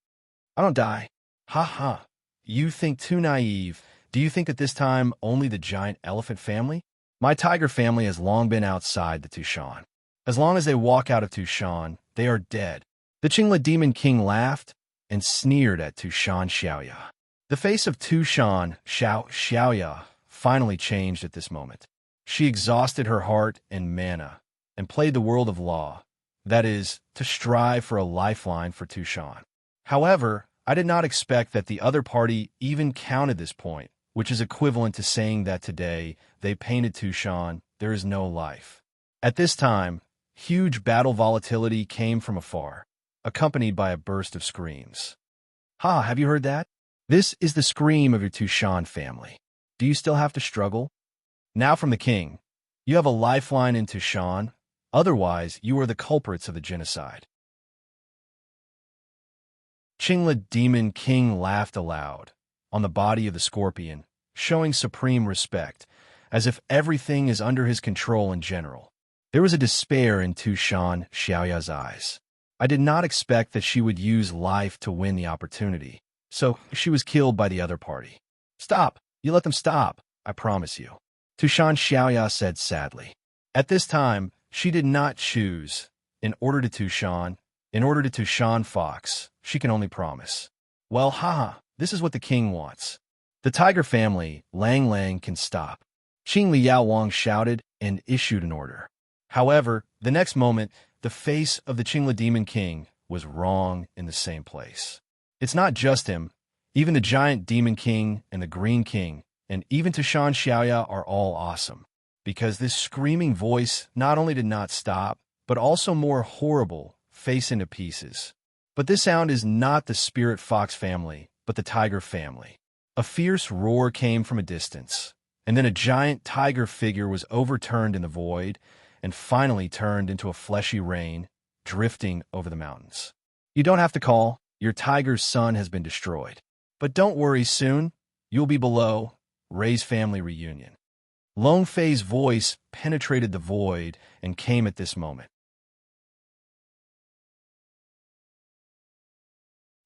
I don't die. Ha ha. You think too naive. Do you think at this time only the giant elephant family? My tiger family has long been outside the Tushan. As long as they walk out of Tushan, they are dead. The Qingla Demon King laughed and sneered at Tushan Xiaoya. The face of Tushan Xiaoya finally changed at this moment. She exhausted her heart and mana and played the world of law, that is, to strive for a lifeline for Tushan. However, I did not expect that the other party even counted this point, which is equivalent to saying that today they painted Tushan, there is no life. At this time, huge battle volatility came from afar, accompanied by a burst of screams. Ha, have you heard that? This is the scream of your Tushan family. Do you still have to struggle? Now from the king, you have a lifeline in Tushan, otherwise you are the culprits of the genocide. Qingla Demon King laughed aloud, on the body of the scorpion, showing supreme respect, as if everything is under his control in general. There was a despair in Tushan Xiaoya's eyes. I did not expect that she would use life to win the opportunity, so she was killed by the other party. Stop! You let them stop, I promise you. Tushan Xiaoya said sadly. At this time, she did not choose. In order to Tushan Fox, she can only promise. Well, haha, this is what the king wants. The tiger family, Lang Lang, can stop. Qing Liao Wang shouted and issued an order. However, the next moment, the face of the Qingla Demon King was wrong in the same place. It's not just him. Even the giant Demon King and the Green King, and even Tushan Xiaoya are all awesome. Because this screaming voice not only did not stop, but also more horrible, face into pieces. But this sound is not the spirit fox family, but the tiger family. A fierce roar came from a distance, and then a giant tiger figure was overturned in the void, and finally turned into a fleshy rain, drifting over the mountains. You don't have to call, your tiger's son has been destroyed. But don't worry, soon, you'll be below, Ray's family reunion. Long Fei's voice penetrated the void and came at this moment.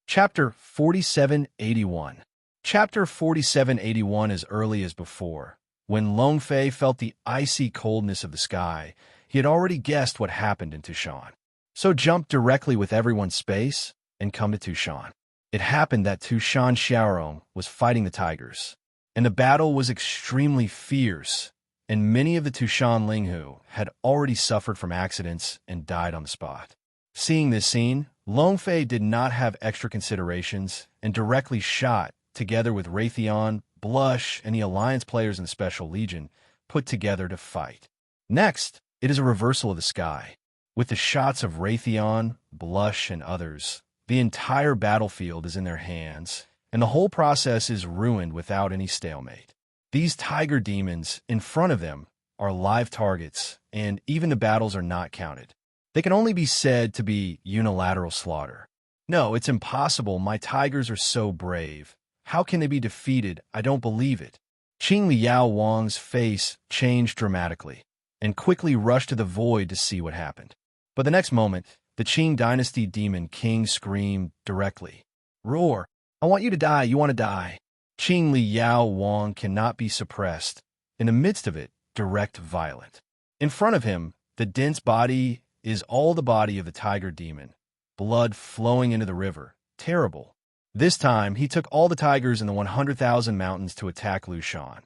Chapter 4781. Chapter 4781 as early as before. When Long Fei felt the icy coldness of the sky, he had already guessed what happened in Tushan. So jump directly with everyone's space and come to Tushan. It happened that Tushan Xiaorong was fighting the tigers, and the battle was extremely fierce, and many of the Tushan Linghu had already suffered from accidents and died on the spot. Seeing this scene, Long Fei did not have extra considerations and directly shot, together with Raytheon, Blush, and the Alliance players in the Special Legion put together to fight. Next, it is a reversal of the sky. With the shots of Raytheon, Blush, and others, the entire battlefield is in their hands, and the whole process is ruined without any stalemate. These tiger demons in front of them are live targets, and even the battles are not counted. They can only be said to be unilateral slaughter. No, it's impossible. My tigers are so brave. How can they be defeated? I don't believe it. Qing Liao Wang's face changed dramatically and quickly rushed to the void to see what happened. But the next moment, the Qing dynasty demon king screamed directly, "Roar! I want you to die. You want to die." Qing Liao Wang cannot be suppressed. In the midst of it, direct violent. In front of him, the dense body is all the body of the tiger demon, blood flowing into the river. Terrible. This time, he took all the tigers in the 100,000 mountains to attack Lushan,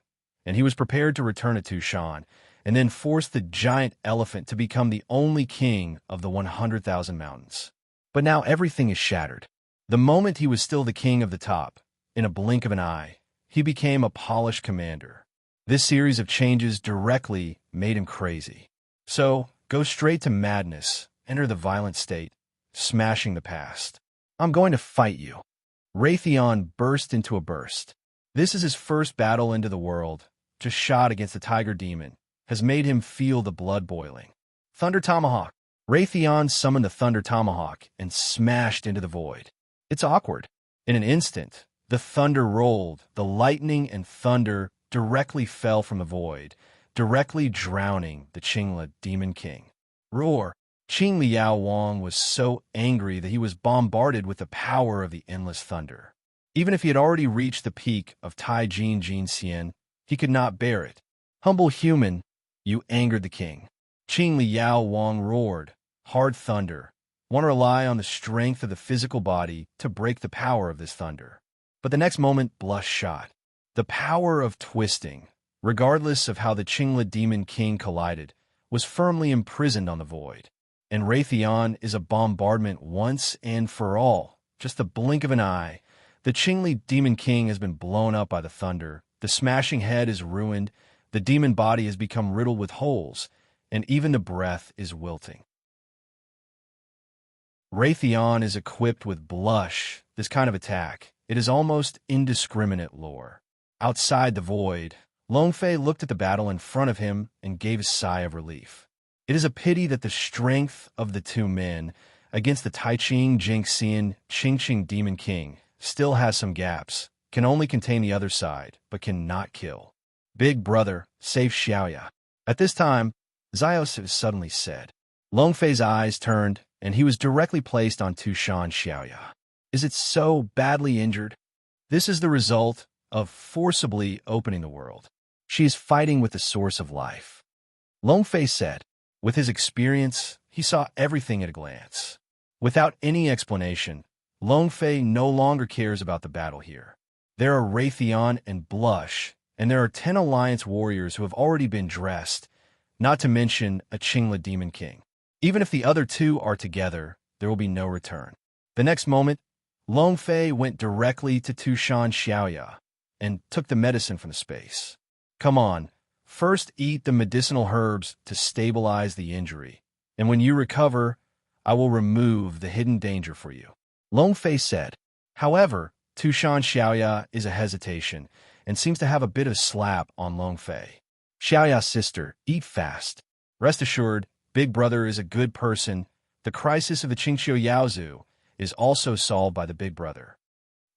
and he was prepared to return to Tushan and then force the giant elephant to become the only king of the 100,000 mountains. But now everything is shattered. The moment he was still the king of the top, in a blink of an eye, he became a polished commander. This series of changes directly made him crazy. So, go straight to madness, enter the violent state, smashing the past. I'm going to fight you. Raytheon burst into a burst. This is his first battle into the world, just shot against the tiger demon, has made him feel the blood boiling. Thunder Tomahawk. Raytheon summoned the Thunder Tomahawk and smashed into the void. It's awkward. In an instant, the thunder rolled, the lightning and thunder directly fell from the void, directly drowning the Qingla Demon King. Roar! Qing Liao Wang was so angry that he was bombarded with the power of the endless thunder. Even if he had already reached the peak of Tai Jin Jin Xian, he could not bear it. Humble human, you angered the king. Qing Liao Wang roared, hard thunder. Want to rely on the strength of the physical body to break the power of this thunder. But the next moment, Blush shot. The power of twisting, regardless of how the Qingla Demon King collided, was firmly imprisoned on the void. And Raytheon is a bombardment once and for all. Just the blink of an eye, the Qingla Demon King has been blown up by the thunder, the smashing head is ruined, the demon body has become riddled with holes, and even the breath is wilting. Raytheon is equipped with Blush, this kind of attack. It is almost indiscriminate lore. Outside the void, Longfei looked at the battle in front of him and gave a sigh of relief. It is a pity that the strength of the two men against the Taiqing Jingxian Qingqing Demon King still has some gaps, can only contain the other side, but cannot kill. Big brother, save Xiaoya. At this time, Xiao suddenly said. Longfei's eyes turned, and he was directly placed on Tushan Xiaoya. Is it so badly injured? This is the result of forcibly opening the world. She is fighting with the source of life. Longfei said. With his experience, he saw everything at a glance. Without any explanation, Longfei no longer cares about the battle here. There are Raytheon and Blush, and there are 10 Alliance warriors who have already been dressed, not to mention a Qingla Demon King. Even if the other two are together, there will be no return. The next moment, Longfei went directly to Tushan Xiaoya and took the medicine from the space. Come on, first eat the medicinal herbs to stabilize the injury, and when you recover, I will remove the hidden danger for you. Longfei said. However, Tushan Xiaoya is a hesitation and seems to have a bit of slap on Longfei. Xiaoya's sister, eat fast. Rest assured, Big Brother is a good person. The crisis of the Qingxiu Yaozu is also solved by the Big Brother.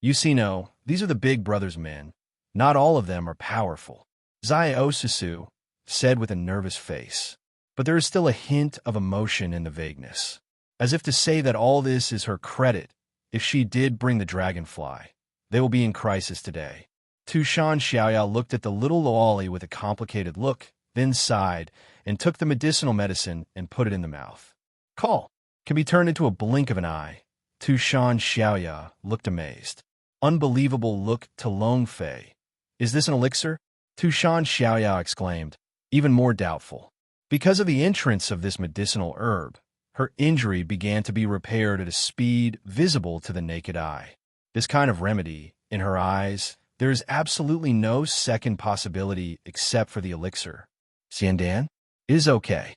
You see, no, these are the Big Brother's men. Not all of them are powerful. Zai Osusu said with a nervous face. But there is still a hint of emotion in the vagueness, as if to say that all this is her credit. If she did bring the dragonfly, they will be in crisis today. Tushan Xiaoya looked at the little Loali with a complicated look, then sighed, and took the medicinal medicine and put it in the mouth. Call can be turned into a blink of an eye. Tushan Xiaoya looked amazed. Unbelievable look to Longfei. Is this an elixir? Tushan Xiaoya exclaimed, even more doubtful. Because of the entrance of this medicinal herb, her injury began to be repaired at a speed visible to the naked eye. This kind of remedy, in her eyes, There is absolutely no second possibility except for the elixir. Xiandan? Is okay.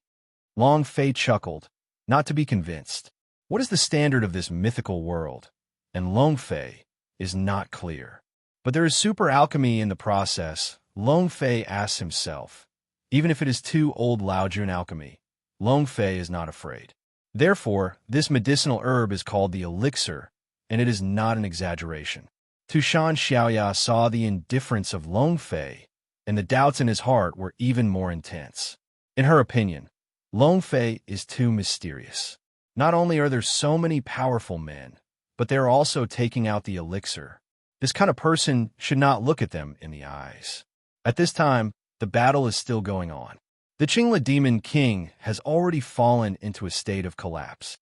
Long Fei chuckled, not to be convinced. What is the standard of this mythical world? And Long Fei is not clear. But there is super alchemy in the process, Long Fei asks himself. Even if it is too old Laojun alchemy, Long Fei is not afraid. Therefore, this medicinal herb is called the elixir, and it is not an exaggeration. Tushan Xiaoya saw the indifference of Long Fei, and the doubts in his heart were even more intense. In her opinion, Long Fei is too mysterious. Not only are there so many powerful men, but they are also taking out the elixir. This kind of person should not look at them in the eyes. At this time, the battle is still going on. The Qingla Demon King has already fallen into a state of collapse.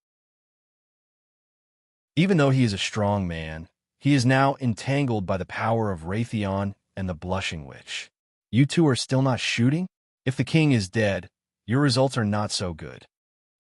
Even though he is a strong man, he is now entangled by the power of Raytheon and the Blushing Witch. You two are still not shooting? If the king is dead, your results are not so good.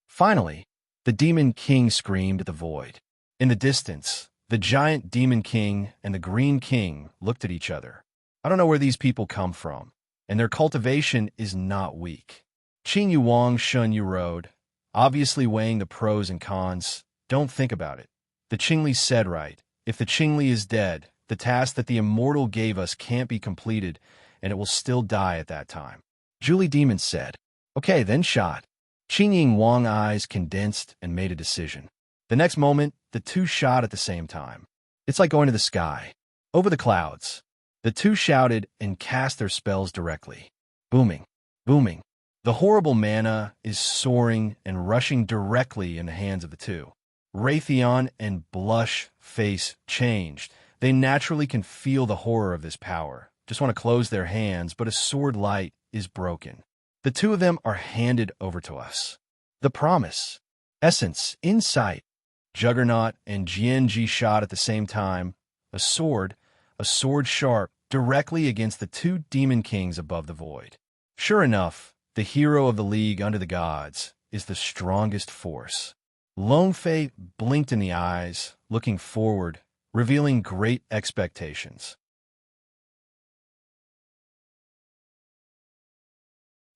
Finally, the Demon King screamed at the void. In the distance, the giant Demon King and the Green King looked at each other. I don't know where these people come from, and their cultivation is not weak. Qing Yuang Shun Yu Road, obviously weighing the pros and cons. Don't think about it. The Qingli said right. If the Qingli is dead, the task that the immortal gave us can't be completed, and it will still die at that time. Julie Demon said, okay, then shot. Qing Ying Wang eyes condensed and made a decision. The next moment, the two shot at the same time. It's like going to the sky. Over the clouds. The two shouted and cast their spells directly. Booming. Booming. The horrible mana is soaring and rushing directly in the hands of the two. Raytheon and Blush face changed. They naturally can feel the horror of this power. Just want to close their hands, but a sword light is broken. The two of them are handed over to us. The promise. Essence, insight. Juggernaut and Jianji shot at the same time. A sword sharp, directly against the two demon kings above the void. Sure enough, the hero of the League under the gods is the strongest force. Long Fei blinked in the eyes, looking forward, revealing great expectations.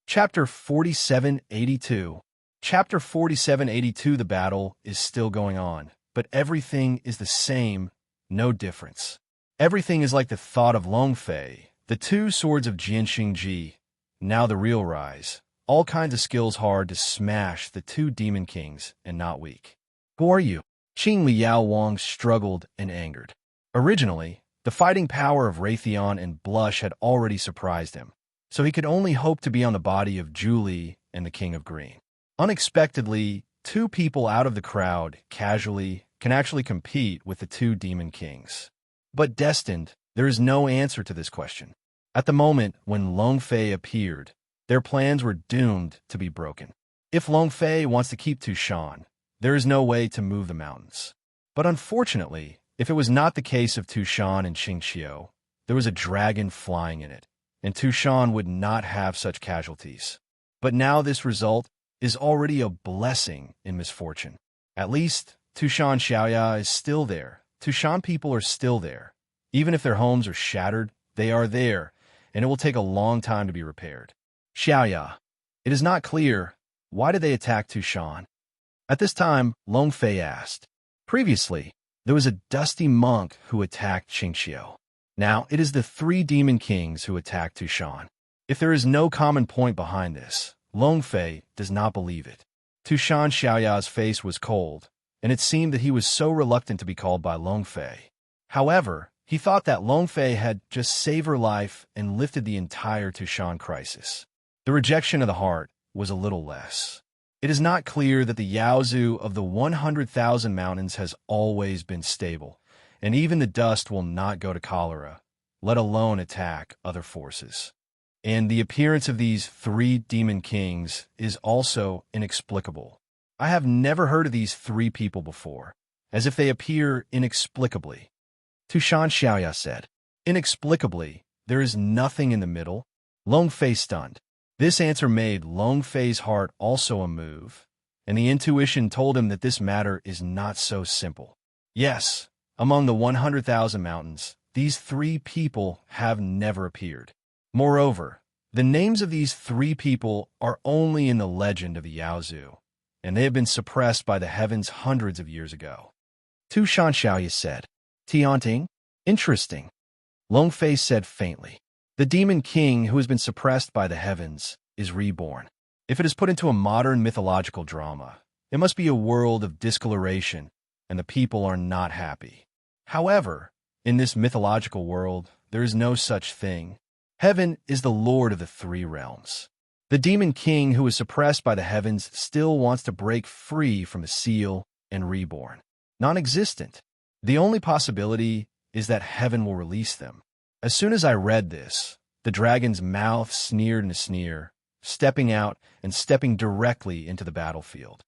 Chapter 4782. Chapter 4782. The battle is still going on, but everything is the same, no difference. Everything is like the thought of Long Fei, the two swords of Jianxing Ji, now the real rise. All kinds of skills hard to smash the two demon kings and not weak. Who are you? Qing Liao Wang struggled and angered. Originally, the fighting power of Raytheon and Blush had already surprised him, so he could only hope to be on the body of Julie and the King of Green. Unexpectedly, two people out of the crowd casually can actually compete with the two demon kings. But destined, there is no answer to this question. At the moment when Long Fei appeared, their plans were doomed to be broken. If Long Fei wants to keep Tushan, there is no way to move the mountains. But unfortunately, if it was not the case of Tushan and Qingqiu, there was a dragon flying in it, and Tushan would not have such casualties. But now this result is already a blessing in misfortune. At least, Tushan Xiaoya is still there. Tushan people are still there. Even if their homes are shattered, they are there, and it will take a long time to be repaired. Xiaoya. It is not clear. Why did they attack Tushan? At this time, Long Fei asked. Previously, there was a dusty monk who attacked Qingqiu. Now, it is the three demon kings who attacked Tushan. If there is no common point behind this, Long Fei does not believe it. Tushan Xiaoya's face was cold, and it seemed that he was so reluctant to be called by Long Fei. However, he thought that Long Fei had just saved her life and lifted the entire Tushan crisis. The rejection of the heart was a little less. It is not clear that the Yaozu of the 100,000 mountains has always been stable, and even the dust will not go to cholera, let alone attack other forces. And the appearance of these three demon kings is also inexplicable. I have never heard of these three people before, as if they appear inexplicably. Tushan Xiaoya said, inexplicably, there is nothing in the middle. Long Fei stunned. This answer made Long Fei's heart also a move, and the intuition told him that this matter is not so simple. Yes, among the 100,000 mountains, these three people have never appeared. Moreover, the names of these three people are only in the legend of the Yaozu, and they have been suppressed by the heavens hundreds of years ago. Tu Shan Xiaoye said. Tianting? Interesting. Long Fei said faintly. The demon king who has been suppressed by the heavens is reborn. If it is put into a modern mythological drama, it must be a world of discoloration, and the people are not happy. However, in this mythological world, there is no such thing. Heaven is the lord of the three realms. The demon king who is suppressed by the heavens still wants to break free from the seal and reborn. Non-existent. The only possibility is that heaven will release them. As soon as I read this, the dragon's mouth sneered in a sneer, stepping out and stepping directly into the battlefield.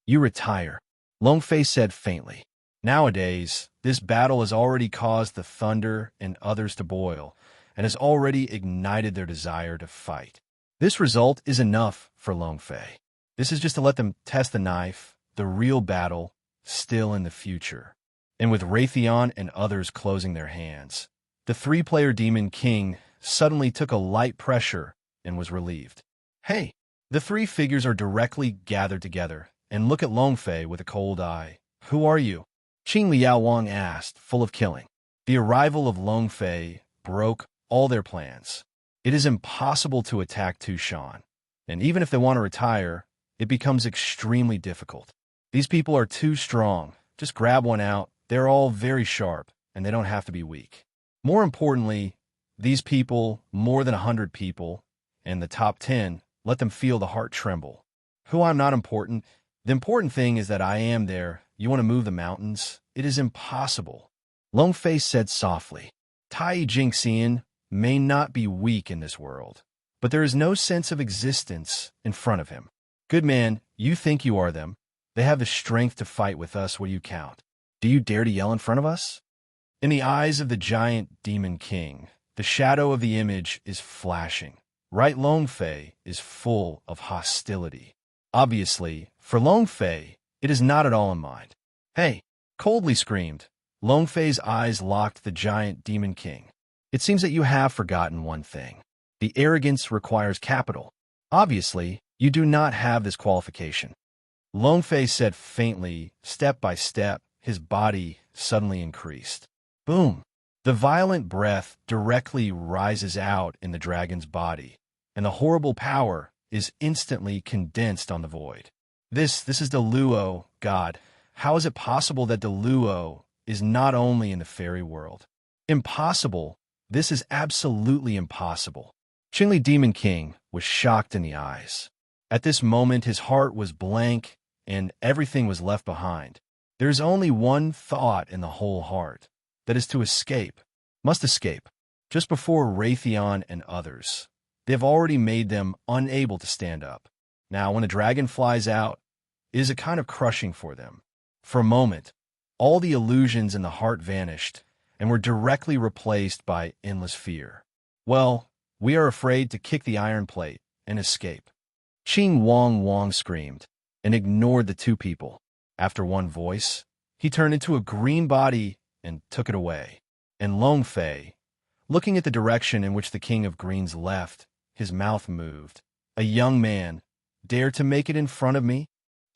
You retire, Long Fei said faintly. Nowadays, this battle has already caused the thunder and others to boil, and has already ignited their desire to fight. This result is enough for Long Fei. This is just to let them test the knife, the real battle, still in the future. And with Raytheon and others closing their hands, the three-player Demon King suddenly took a light pressure and was relieved. Hey! The three figures are directly gathered together and look at Long Fei with a cold eye. Who are you? Qing Liao Wang asked, full of killing. The arrival of Long Fei broke all their plans. It is impossible to attack Tushan, and even if they want to retire, it becomes extremely difficult. These people are too strong. Just grab one out. They're all very sharp, and they don't have to be weak. More importantly, these people, more than 100 people, and the top 10, let them feel the heart tremble. Who I'm not important. The important thing is that I am there. You want to move the mountains? It is impossible. Long Fei said softly. Tai Jingxian may not be weak in this world, but there is no sense of existence in front of him. Good man, you think you are them. They have the strength to fight with us. What do you count? Do you dare to yell in front of us? In the eyes of the giant Demon King, the shadow of the image is flashing. Right, Long Fei is full of hostility. Obviously, for Long Fei, it is not at all in mind. Hey! Coldly screamed. Long Fei's eyes locked the giant Demon King. It seems that you have forgotten one thing. The arrogance requires capital. Obviously, you do not have this qualification. Long Fei said faintly, step by step, his body suddenly increased. Boom! The violent breath directly rises out in the dragon's body, and the horrible power is instantly condensed on the void. This is the Luo, God. How is it possible that the Luo is not only in the fairy world? Impossible. This is absolutely impossible. Qingli Demon King was shocked in the eyes. At this moment, his heart was blank, and everything was left behind. There is only one thought in the whole heart. That is to escape. Must escape. Just before Raytheon and others. They have already made them unable to stand up. Now, when a dragon flies out, it is a kind of crushing for them. For a moment, all the illusions in the heart vanished and were directly replaced by endless fear. Well, we are afraid to kick the iron plate and escape. Qing Wang screamed and ignored the two people. After one voice, he turned into a green body and took it away. And Long Fei, looking at the direction in which the King of Greens left, his mouth moved. A young man, dare to make it in front of me?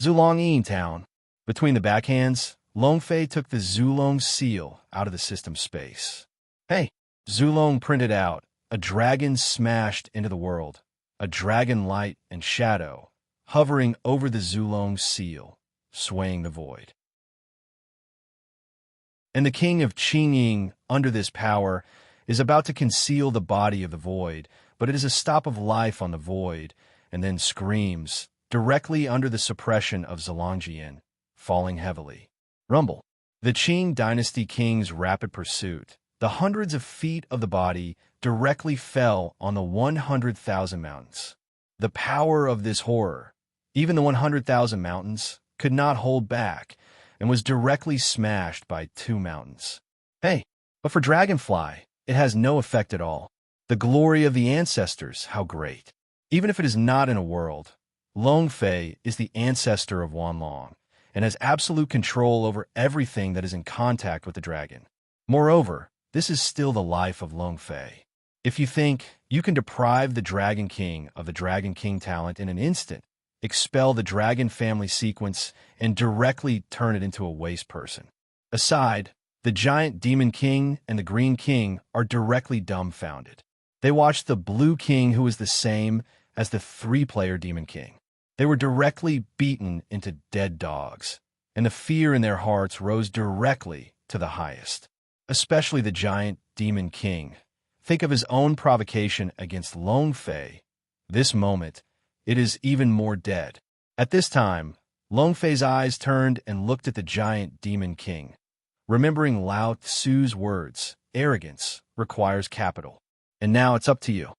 Zulong Town. Between the backhands, Long Fei took the Zulong seal out of the system space. Hey! Zulong printed out. A dragon smashed into the world. A dragon light and shadow, hovering over the Zulong seal, swaying the void. And the king of Qingying, under this power, is about to conceal the body of the void, but it is a stop of life on the void, and then screams, directly under the suppression of Zolongjian, falling heavily. Rumble. The Qing dynasty king's rapid pursuit, the hundreds of feet of the body, directly fell on the 100,000 mountains. The power of this horror, even the 100,000 mountains, could not hold back, and was directly smashed by 2 mountains. Hey, but for Dragonfly, it has no effect at all. The glory of the ancestors, how great. Even if it is not in a world, Long Fei is the ancestor of Wanlong, and has absolute control over everything that is in contact with the dragon. Moreover, this is still the life of Long Fei. If you think you can deprive the Dragon King of the Dragon King talent in an instant, expel the Dragon family sequence, and directly turn it into a waste person. Aside, the Giant Demon King and the Green King are directly dumbfounded. They watched the Blue King, who was the same as the 3-player Demon King. They were directly beaten into dead dogs, and the fear in their hearts rose directly to the highest. Especially the Giant Demon King. Think of his own provocation against Long Fei. This moment, it is even more dead. At this time, Long Fei's eyes turned and looked at the Giant Demon King. Remembering Lao Tzu's words, arrogance requires capital. And now it's up to you.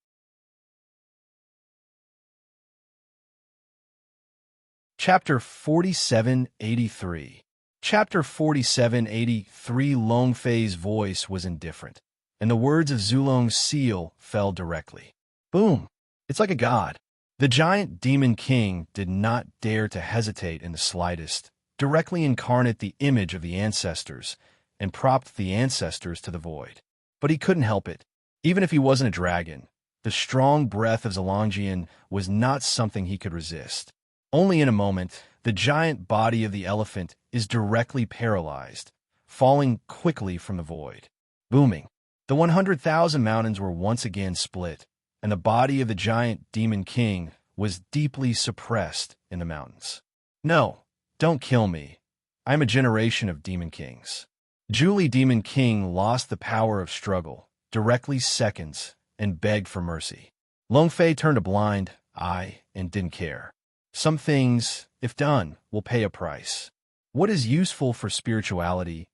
Chapter 4783. Chapter 4783. Long Fei's voice was indifferent, and the words of Zulong's seal fell directly. Boom! It's like a god. The Giant Demon King did not dare to hesitate in the slightest, directly incarnate the image of the ancestors, and propped the ancestors to the void. But he couldn't help it. Even if he wasn't a dragon, the strong breath of Zolongian was not something he could resist. Only in a moment, the giant body of the elephant is directly paralyzed, falling quickly from the void. Booming. The 100,000 mountains were once again split, and the body of the Giant Demon King was deeply suppressed in the mountains. No, don't kill me. I am a generation of Demon Kings. Julie Demon King lost the power of struggle, directly seconds, and begged for mercy. Long Fei turned a blind eye and didn't care. Some things, if done, will pay a price. What is useful for spirituality?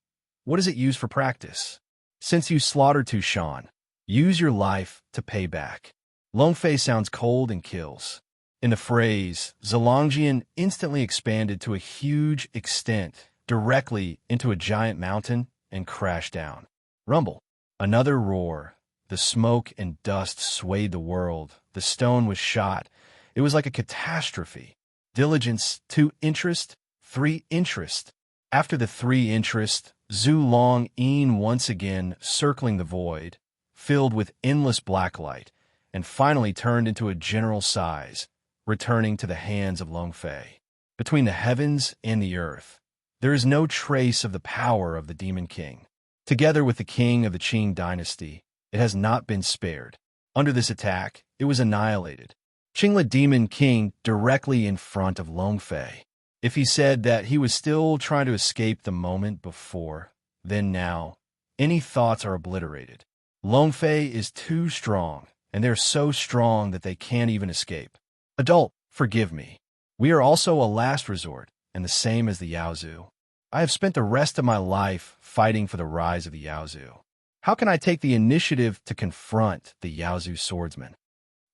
What is it used for practice? Since you slaughtered Tushan, use your life to pay back. Long Fei sounds cold and kills. In the phrase, Zolongian instantly expanded to a huge extent, directly into a giant mountain, and crashed down. Rumble. Another roar. The smoke and dust swayed the world. The stone was shot. It was like a catastrophe. Diligence, 2 interest, 3 interest. After the 3 interest, Zulong Een once again circling the void, filled with endless blacklight, and finally turned into a general size, returning to the hands of Long Fei. Between the heavens and the earth, there is no trace of the power of the Demon King. Together with the king of the Qing dynasty, it has not been spared. Under this attack, it was annihilated. Qingla Demon King directly in front of Long Fei. If he said that he was still trying to escape the moment before, then now, any thoughts are obliterated. Long Fei is too strong, and they're so strong that they can't even escape. Adult, forgive me. We are also a last resort, and the same as the Yaozu. I have spent the rest of my life fighting for the rise of the Yaozu. How can I take the initiative to confront the Yaozu swordsman?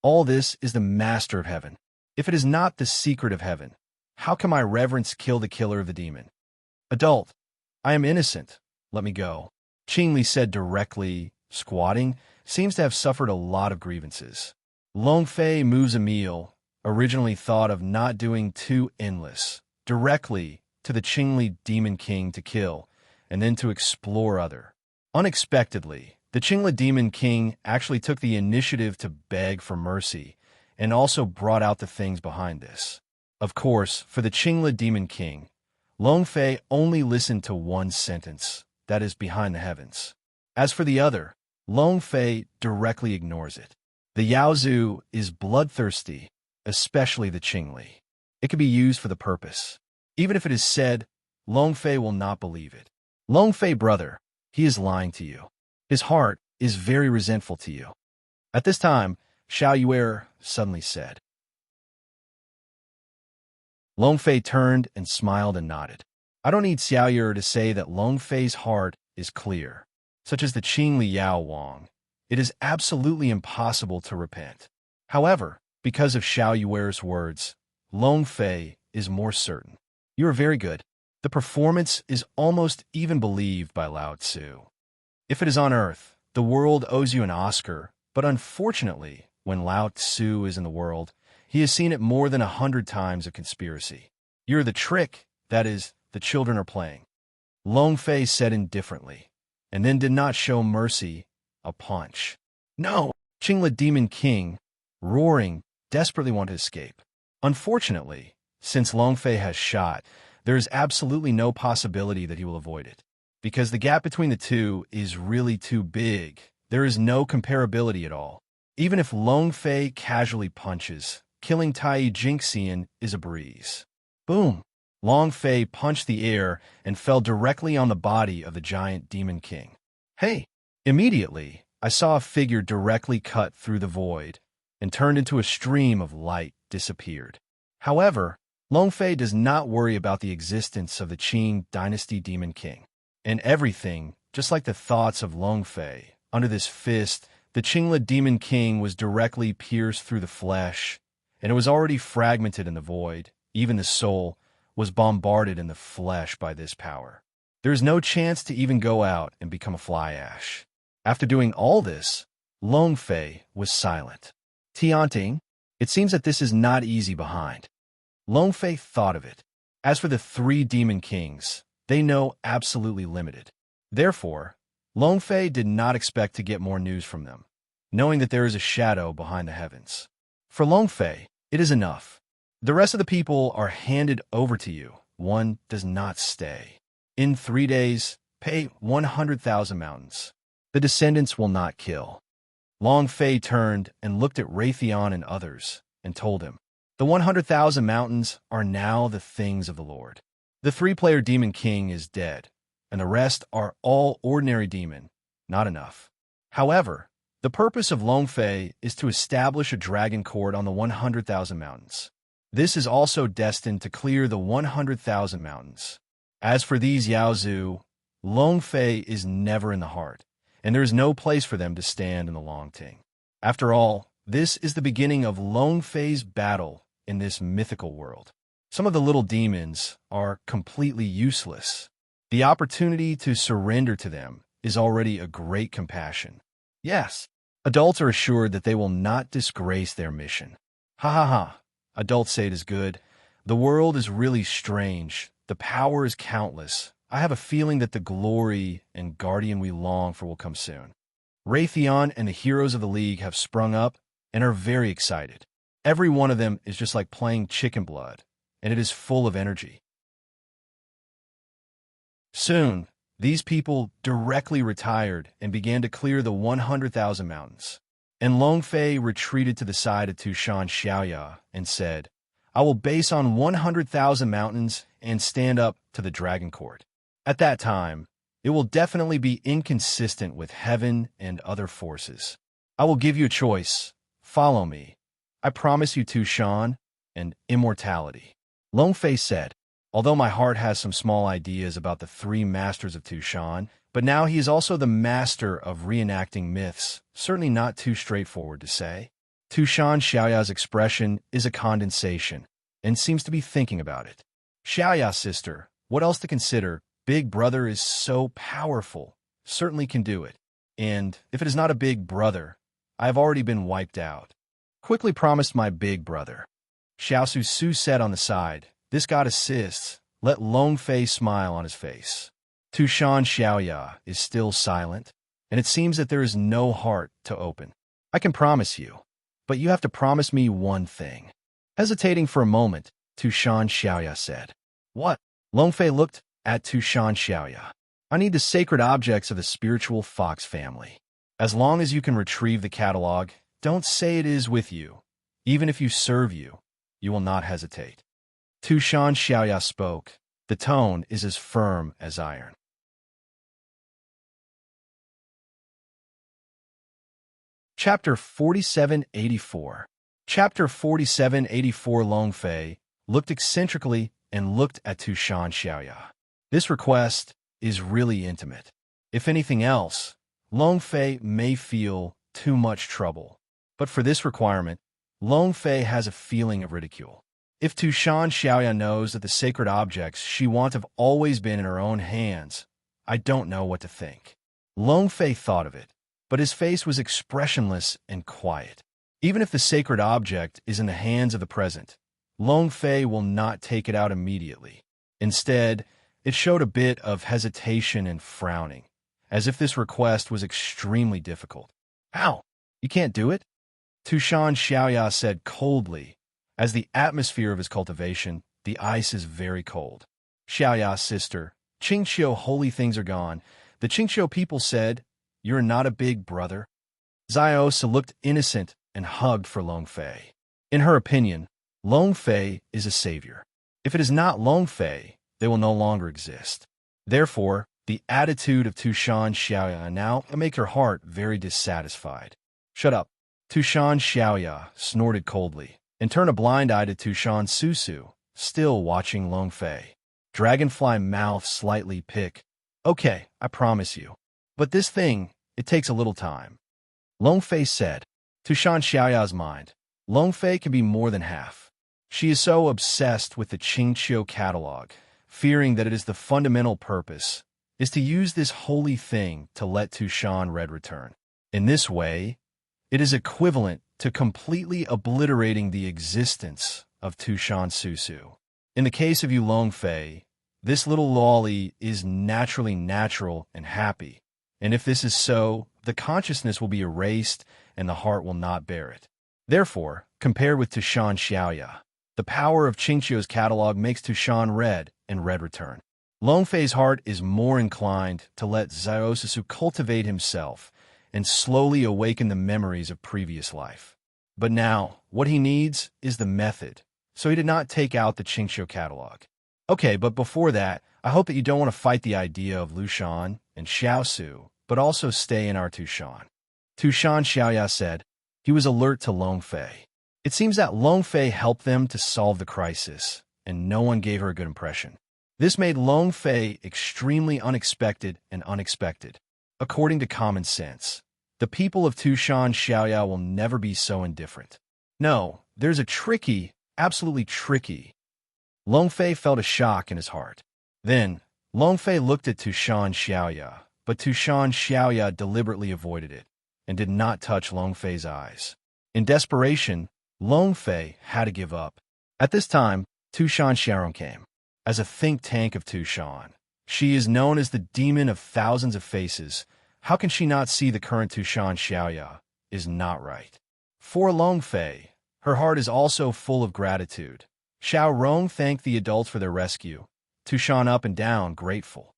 All this is the master of heaven. If it is not the secret of heaven, how can my reverence kill the killer of the demon? Adult, I am innocent. Let me go. Qingli said directly, squatting, seems to have suffered a lot of grievances. Long Fei moves a meal, originally thought of not doing too endless, directly to the Qingli Demon King to kill, and then to explore other. Unexpectedly, the Qingli Demon King actually took the initiative to beg for mercy, and also brought out the things behind this. Of course, for the Qingli Demon King, Long Fei only listened to one sentence, that is behind the heavens. As for the other, Long Fei directly ignores it. The Yaozu is bloodthirsty, especially the Qingli. It can be used for the purpose. Even if it is said, Long Fei will not believe it. Long Fei, brother, he is lying to you. His heart is very resentful to you. At this time, Xiao Yuer suddenly said. Long Fei turned and smiled and nodded. I don't need Xiao Yuer to say that Long Fei's heart is clear. Such as the Qingli Yao Wang, it is absolutely impossible to repent. However, because of Xiao Yuer's words, Long Fei is more certain. You are very good. The performance is almost even believed by Lao Tzu. If it is on earth, the world owes you an Oscar, but unfortunately, when Lao Tzu is in the world, he has seen it more than 100 times a conspiracy. You're the trick, that is, the children are playing," Long Fei said indifferently, and then did not show mercy, a punch. "No!" Qingla Demon King, roaring, desperately wanted to escape. Unfortunately, since Long Fei has shot, there is absolutely no possibility that he will avoid it. Because the gap between the two is really too big, there is no comparability at all. Even if Long Fei casually punches, killing Tai Jingxian is a breeze. Boom! Long Fei punched the air and fell directly on the body of the giant Demon King. "Hey!" Immediately, I saw a figure directly cut through the void and turned into a stream of light disappeared. However, Long Fei does not worry about the existence of the Qing Dynasty Demon King. And everything, just like the thoughts of Long Fei, under this fist, the Qingla Demon King was directly pierced through the flesh, and it was already fragmented in the void. Even the soul was bombarded in the flesh by this power. There is no chance to even go out and become a fly ash. After doing all this, Long Fei was silent. Tianting, it seems that this is not easy behind. Long Fei thought of it. As for the three Demon Kings, they know absolutely limited. Therefore, Long Fei did not expect to get more news from them, knowing that there is a shadow behind the heavens. For Long Fei, it is enough. The rest of the people are handed over to you. One does not stay. In 3 days, pay 100,000 mountains. The descendants will not kill. Long Fei turned and looked at Raytheon and others, and told him, "The 100,000 mountains are now the things of the Lord. The 3-player Demon King is dead, and the rest are all ordinary demon, not enough." However, the purpose of Long Fei is to establish a dragon court on the 100,000 mountains. This is also destined to clear the 100,000 mountains. As for these Yaozu, Long Fei is never in the heart, and there is no place for them to stand in the Longting. After all, this is the beginning of Long Fei's battle in this mythical world. Some of the little demons are completely useless. The opportunity to surrender to them is already a great compassion. Yes, adults are assured that they will not disgrace their mission. Ha ha ha. Adults say it is good. The world is really strange. The power is countless. I have a feeling that the glory and guardian we long for will come soon. Raytheon and the heroes of the League have sprung up and are very excited. Every one of them is just like playing chicken blood, and it is full of energy. Soon, these people directly retired and began to clear the 100,000 mountains. And Long Fei retreated to the side of Tushan Xiaoya and said, "I will base on 100,000 mountains and stand up to the Dragon Court. At that time, it will definitely be inconsistent with heaven and other forces. I will give you a choice. Follow me. I promise you Tushan and immortality." Long Fei said, "Although my heart has some small ideas about the 3 masters of Tushan, but now he is also the master of reenacting myths, certainly not too straightforward to say." Tushan Xiaoya's expression is a condensation, and seems to be thinking about it. "Xiaoya, sister, what else to consider? Big brother is so powerful, certainly can do it. And if it is not a big brother, I have already been wiped out. Quickly promised my big brother." Xiao Su said on the side, "This god assists. Let Long Fei smile on his face." Tushan Xiaoya is still silent, and it seems that there is no heart to open. "I can promise you, but you have to promise me one thing." Hesitating for a moment, Tushan Xiaoya said, "What?" Long Fei looked at Tushan Xiaoya. "I need the sacred objects of the spiritual fox family. As long as you can retrieve the catalog, don't say it is with you. Even if you serve you, you will not hesitate." Tushan Xiaoya spoke. The tone is as firm as iron. Chapter 4784. Chapter 4784. Long Fei looked eccentrically and looked at Tushan Xiaoya. This request is really intimate. If anything else, Long Fei may feel too much trouble. But for this requirement, Long Fei has a feeling of ridicule. If Tushan Xiaoya knows that the sacred objects she wants have always been in her own hands, I don't know what to think. Long Fei thought of it, but his face was expressionless and quiet. Even if the sacred object is in the hands of the present, Long Fei will not take it out immediately. Instead, It showed a bit of hesitation and frowning, as if this request was extremely difficult. How? You can't do it? Tushan Xiaoya said coldly, as the atmosphere of his cultivation, the ice is very cold. Xiaoya's sister, Qingqiu, holy things are gone. The Qingqiu people said, "You're not a big brother." Ziosa looked innocent and hugged for Longfei. In her opinion, Longfei is a savior. If it is not Longfei, they will no longer exist. Therefore, the attitude of Tushan Xiaoya now make her heart very dissatisfied. Shut up. Tushan Xiaoya snorted coldly and turned a blind eye to Tushan Susu, still watching Longfei. Dragonfly mouth slightly pick. Okay, I promise you. But this thing, it takes a little time. Longfei said. Tushan Xiaoya's mind. Longfei can be more than half. She is so obsessed with the Qingqiu catalog, fearing that it is the fundamental purpose, is to use this holy thing to let Tushan Red return. In this way, it is equivalent to completely obliterating the existence of Tushan Susu. In the case of you Longfei, this little lolly is naturally natural and happy, and if this is so, the consciousness will be erased and the heart will not bear it. Therefore, compared with Tushan Xiaoya, the power of Qingqiu's catalog makes Tushan Red and Red return. Longfei's heart is more inclined to let Ziosusu cultivate himself and slowly awaken the memories of previous life. But now, what he needs is the method, so he did not take out the Qingqiu catalog. Okay, but before that, I hope that you don't want to fight the idea of Lushan and Xiaosu, but also stay in our Tushan. Tushan Xiaoya said. He was alert to Longfei. It seems that Longfei helped them to solve the crisis, and no one gave her a good impression. This made Longfei extremely unexpected and unexpected. According to common sense, the people of Tushan Xiaoya will never be so indifferent. No, there's a tricky, absolutely tricky. Longfei felt a shock in his heart. Then, Longfei looked at Tushan Xiaoya, but Tushan Xiaoya deliberately avoided it and did not touch Longfei's eyes. In desperation, Longfei had to give up. At this time, Tushan Xiaorong came. As a think tank of Tushan, she is known as the demon of thousands of faces. How can she not see the current Tushan Xiaoya is not right? For Longfei, her heart is also full of gratitude. Xiaorong thanked the adults for their rescue. Tushan up and down, grateful.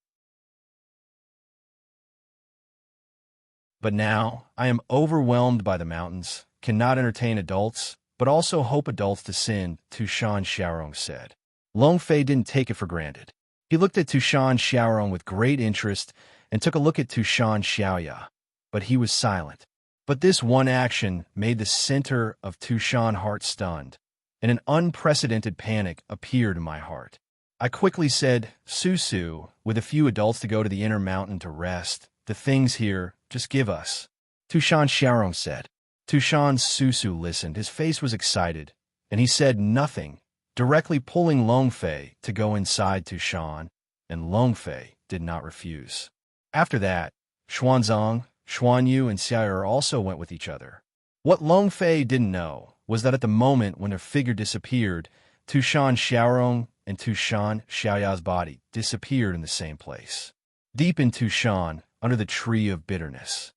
But now, I am overwhelmed by the mountains, cannot entertain adults, but also hope adults to sin, Tushan Xiaorong said. Longfei didn't take it for granted. He looked at Tushan Xiaorong with great interest and took a look at Tushan Xiaoya, but he was silent. But this one action made the center of Tushan heart stunned, and an unprecedented panic appeared in my heart. I quickly said, Susu, with a few adults to go to the inner mountain to rest, the things here, just give us. Tushan Xiaorong said. Tushan Susu listened. His face was excited, and he said nothing, directly pulling Longfei to go inside Tushan, and Longfei did not refuse. After that, Xuanzang, Xuanyu, and Xiaoer also went with each other. What Longfei didn't know was that at the moment when their figure disappeared, Tushan Xiaorong and Tushan Xiaoya's body disappeared in the same place. Deep in Tushan, under the tree of bitterness.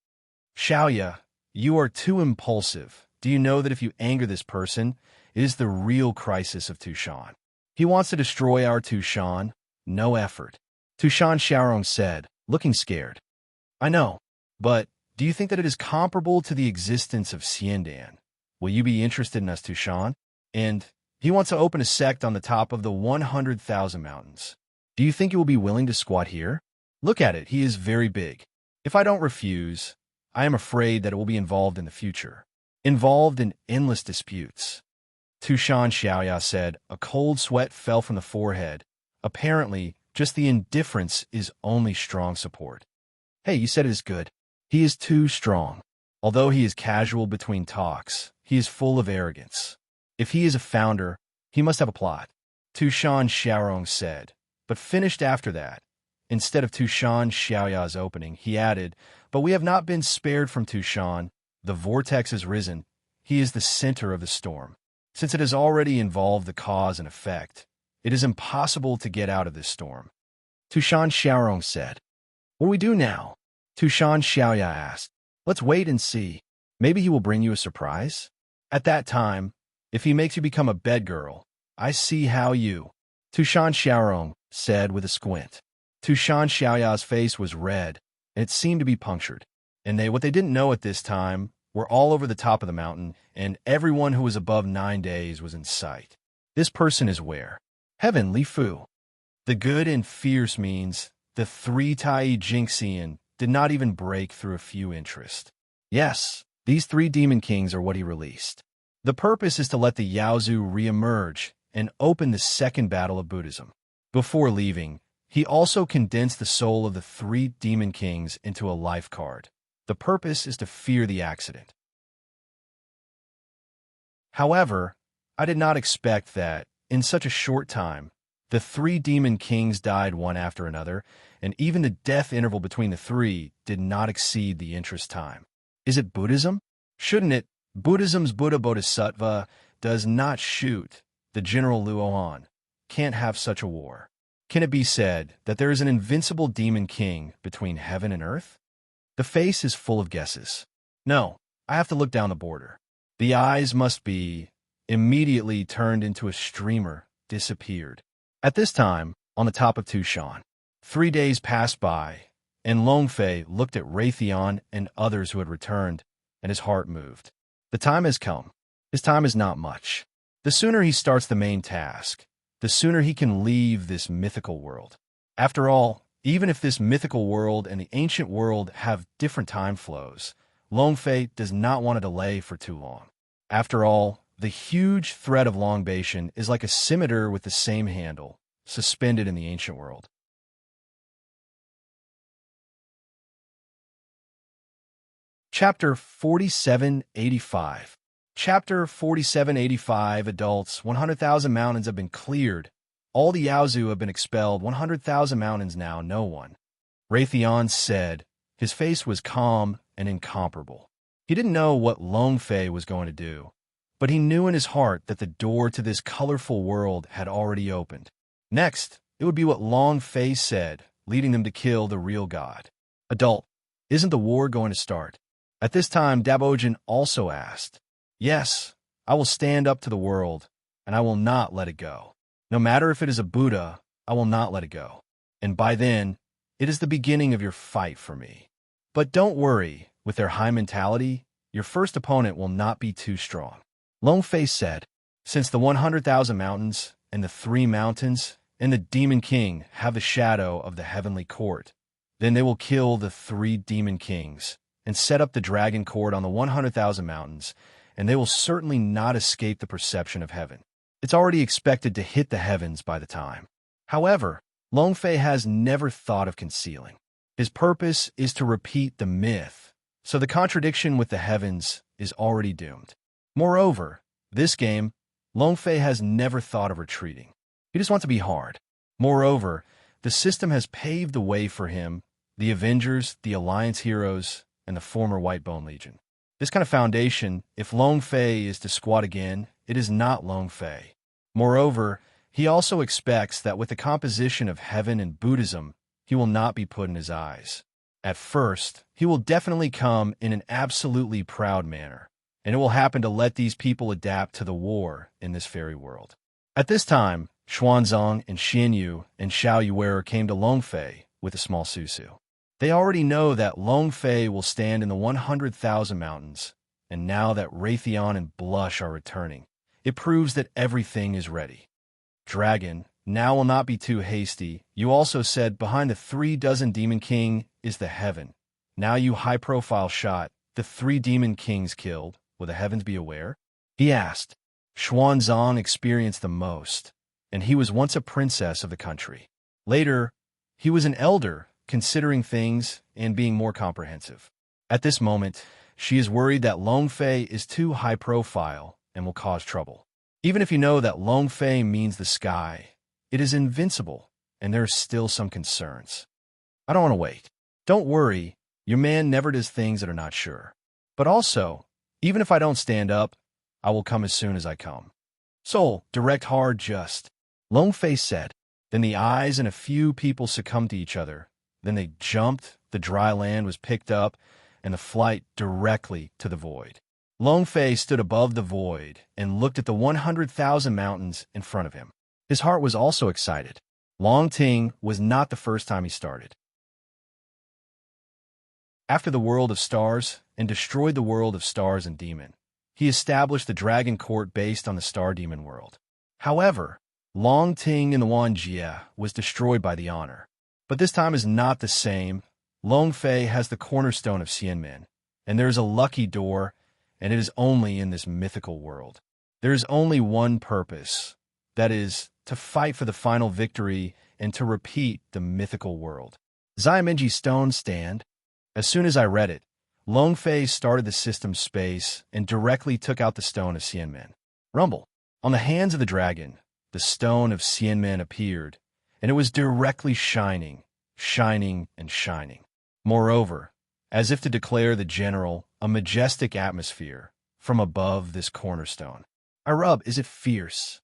Xiaoya, you are too impulsive. Do you know that if you anger this person, it is the real crisis of Tushan? He wants to destroy our Tushan. No effort. Tushan Xiaorong said, looking scared. I know, but do you think that it is comparable to the existence of Xiandan? Will you be interested in us, Tushan? And he wants to open a sect on the top of the 100,000 mountains. Do you think you will be willing to squat here? Look at it, he is very big. If I don't refuse, I am afraid that it will be involved in the future. Involved in endless disputes. Tushan Xiaoya said. A cold sweat fell from the forehead. Apparently, just the indifference is only strong support. Hey, you said it is good. He is too strong. Although he is casual between talks, he is full of arrogance. If he is a founder, he must have a plot. Tushan Xiaorong said, but finished after that. Instead of Tushan Xiaoya's opening, he added, but we have not been spared from Tushan. The vortex has risen. He is the center of the storm. Since it has already involved the cause and effect, it is impossible to get out of this storm. Tushan Xiaorong said. What do we do now? Tushan Xiaoya asked. Let's wait and see. Maybe he will bring you a surprise? At that time, if he makes you become a bedgirl, I see how you. Tushan Xiaorong said with a squint. Tushan Xiaoya's face was red, and it seemed to be punctured. And what they didn't know at this time were all over the top of the mountain, and everyone who was above 9 days was in sight. This person is where? Heaven Li Fu. The good and fierce means the 3 Tai Jinxian did not even break through a few interest. Yes, these 3 demon kings are what he released. The purpose is to let the Yaozu re-emerge and open the second battle of Buddhism. Before leaving, he also condensed the soul of the 3 demon kings into a life card. The purpose is to fear the accident. However, I did not expect that, in such a short time, the 3 demon kings died one after another, and even the death interval between the 3 did not exceed the interest time. Is it Buddhism? Shouldn't it? Buddhism's Buddha Bodhisattva does not shoot. The General Luohan can't have such a war. Can it be said that there is an invincible demon king between heaven and earth? The face is full of guesses. No, I have to look down the border. The eyes must be immediately turned into a streamer, disappeared. At this time, on the top of Tushan, 3 days passed by, and Longfei looked at Raytheon and others who had returned, and his heart moved. The time has come. His time is not much. The sooner he starts the main task, the sooner he can leave this mythical world. After all, even if this mythical world and the ancient world have different time flows, Longfei does not want to delay for too long. After all, the huge thread of Longbation is like a scimitar with the same handle, suspended in the ancient world. Chapter 4785. Chapter 4785. Adults, 100,000 mountains have been cleared. All the Yaozu have been expelled. 100,000 mountains now, no one. Raytheon said. His face was calm and incomparable. He didn't know what Longfei was going to do, but he knew in his heart that the door to this colorful world had already opened. Next, it would be what Longfei said, leading them to kill the real god. Adult, isn't the war going to start? At this time, Dabojin also asked. Yes, I will stand up to the world, and I will not let it go. No matter if it is a Buddha, I will not let it go. And by then, it is the beginning of your fight for me. But don't worry, with their high mentality, your first opponent will not be too strong. Longfei said, since the 100,000 mountains and the 3 mountains and the Demon King have the shadow of the heavenly court, then they will kill the 3 demon kings and set up the dragon court on the 100,000 mountains, and they will certainly not escape the perception of heaven. It's already expected to hit the heavens by the time. However, Longfei has never thought of concealing. His purpose is to repeat the myth, so the contradiction with the heavens is already doomed. Moreover, this game, Longfei has never thought of retreating. He just wants to be hard. Moreover, the system has paved the way for him, the Avengers, the Alliance heroes, and the former Whitebone Legion. This kind of foundation, if Longfei is to squat again, it is not Longfei. Moreover, he also expects that with the composition of heaven and Buddhism, he will not be put in his eyes. At first, he will definitely come in an absolutely proud manner, and it will happen to let these people adapt to the war in this fairy world. At this time, Xuanzang and Xianyu and Xiao Yuer came to Longfei with a small susu. They already know that Longfei will stand in the 100,000 mountains, and now that Raytheon and Blush are returning, it proves that everything is ready. Dragon, now will not be too hasty. You also said behind the 36 Demon King is the heaven. Now you high-profile shot, the 3 Demon Kings killed. Will the heavens be aware? He asked. Xuanzang experienced the most, and he was once a princess of the country. Later, he was an elder, considering things and being more comprehensive. At this moment, she is worried that Longfei is too high profile and will cause trouble. Even if you know that Longfei means the sky, it is invincible, and there are still some concerns. I don't want to wait. Don't worry, your man never does things that are not sure. But also, even if I don't stand up, I will come as soon as I come. Soul, direct hard just. Longfei said. Then the eyes and a few people succumbed to each other. Then they jumped, the dry land was picked up, and the flight directly to the void. Long Fei stood above the void and looked at the 100,000 mountains in front of him. His heart was also excited. Long Ting was not the first time he started. After the world of stars and destroyed the world of stars and demon, he established the dragon court based on the star demon world. However, Long Ting in the Wanjie was destroyed by the honor. But this time is not the same. Long Fei has the cornerstone of Xianmen, and there is a lucky door, and it is only in this mythical world. There is only one purpose, that is, to fight for the final victory and to repeat the mythical world. Xiamenji Stone Stand. As soon as I read it, Long Fei started the system space and directly took out the stone of Xianmen. Rumble. On the hands of the dragon, the stone of Xianmen appeared, and it was directly shining, shining, and shining. Moreover, as if to declare the general, a majestic atmosphere from above this cornerstone. I rub, is it fierce?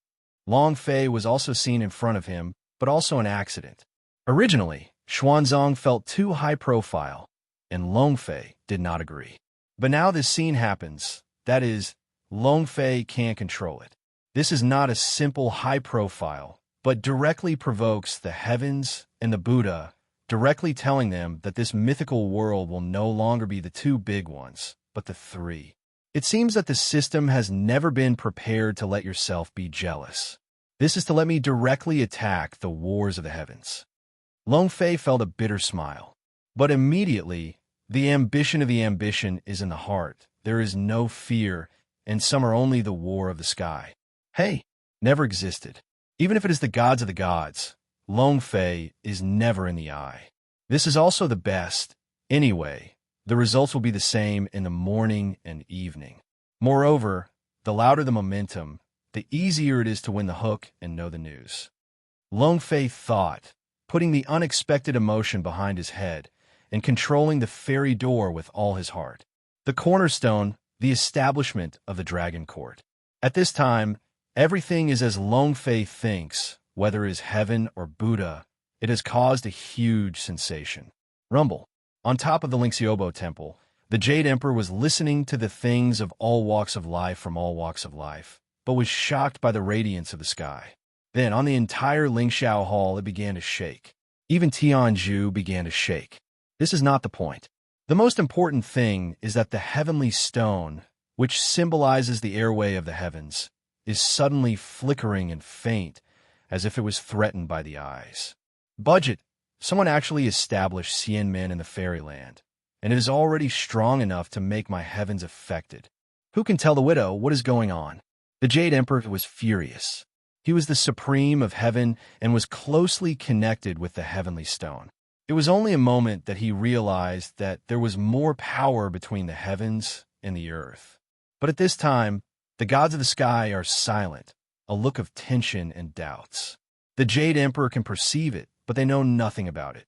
Long Fei was also seen in front of him, but also an accident. Originally, Xuanzong felt too high profile, and Long Fei did not agree. But now this scene happens, that is, Long Fei can't control it. This is not a simple high profile, but directly provokes the heavens and the Buddha, directly telling them that this mythical world will no longer be the two big ones, but the three. It seems that the system has never been prepared to let yourself be jealous. This is to let me directly attack the wars of the heavens. Long Fei felt a bitter smile. But immediately, the ambition of the ambition is in the heart. There is no fear, and some are only the war of the sky. Hey, never existed. Even if it is the gods of the gods, Long Fei is never in the eye. This is also the best. Anyway, the results will be the same in the morning and evening. Moreover, the louder the momentum, the easier it is to win the hook and know the news. Long Fei thought, putting the unexpected emotion behind his head and controlling the fairy door with all his heart. The cornerstone, the establishment of the dragon court. At this time, everything is as Long Fei thinks, whether it is heaven or Buddha. It has caused a huge sensation. Rumble. On top of the Lingxiaobo temple, the Jade Emperor was listening to the things of all walks of life from all walks of life, but was shocked by the radiance of the sky. Then, on the entire Lingxiao hall, it began to shake. Even Tianzhu began to shake. This is not the point. The most important thing is that the heavenly stone, which symbolizes the airway of the heavens, is suddenly flickering and faint, as if it was threatened by the eyes. Budget. Someone actually established Xianmen in the fairyland, and it is already strong enough to make my heavens affected. Who can tell the widow what is going on? The Jade Emperor was furious. He was the supreme of heaven and was closely connected with the heavenly stone. It was only a moment that he realized that there was more power between the heavens and the earth. But at this time, the gods of the sky are silent, a look of tension and doubts. The Jade Emperor can perceive it, but they know nothing about it.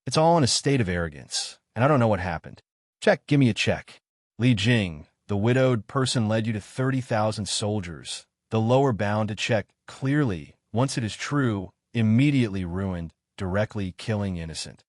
It's all in a state of arrogance, and I don't know what happened. Check, give me a check. Li Jing, the widowed person, led you to 30,000 soldiers. The lower bound to check clearly, once it is true, immediately ruined, directly killing innocent.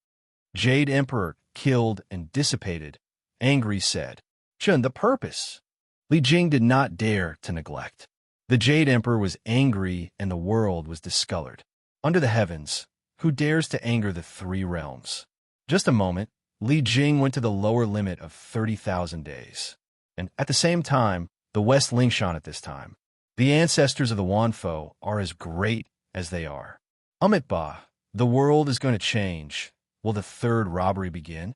Jade Emperor, killed and dissipated, angry said, Chun, the purpose. Li Jing did not dare to neglect. The Jade Emperor was angry and the world was discolored. Under the heavens, who dares to anger the three realms? Just a moment, Li Jing went to the lower limit of 30,000 days. And at the same time, the West Lingshan at this time. The ancestors of the Wanfo are as great as they are. Amitba, the world is going to change. Will the third robbery begin?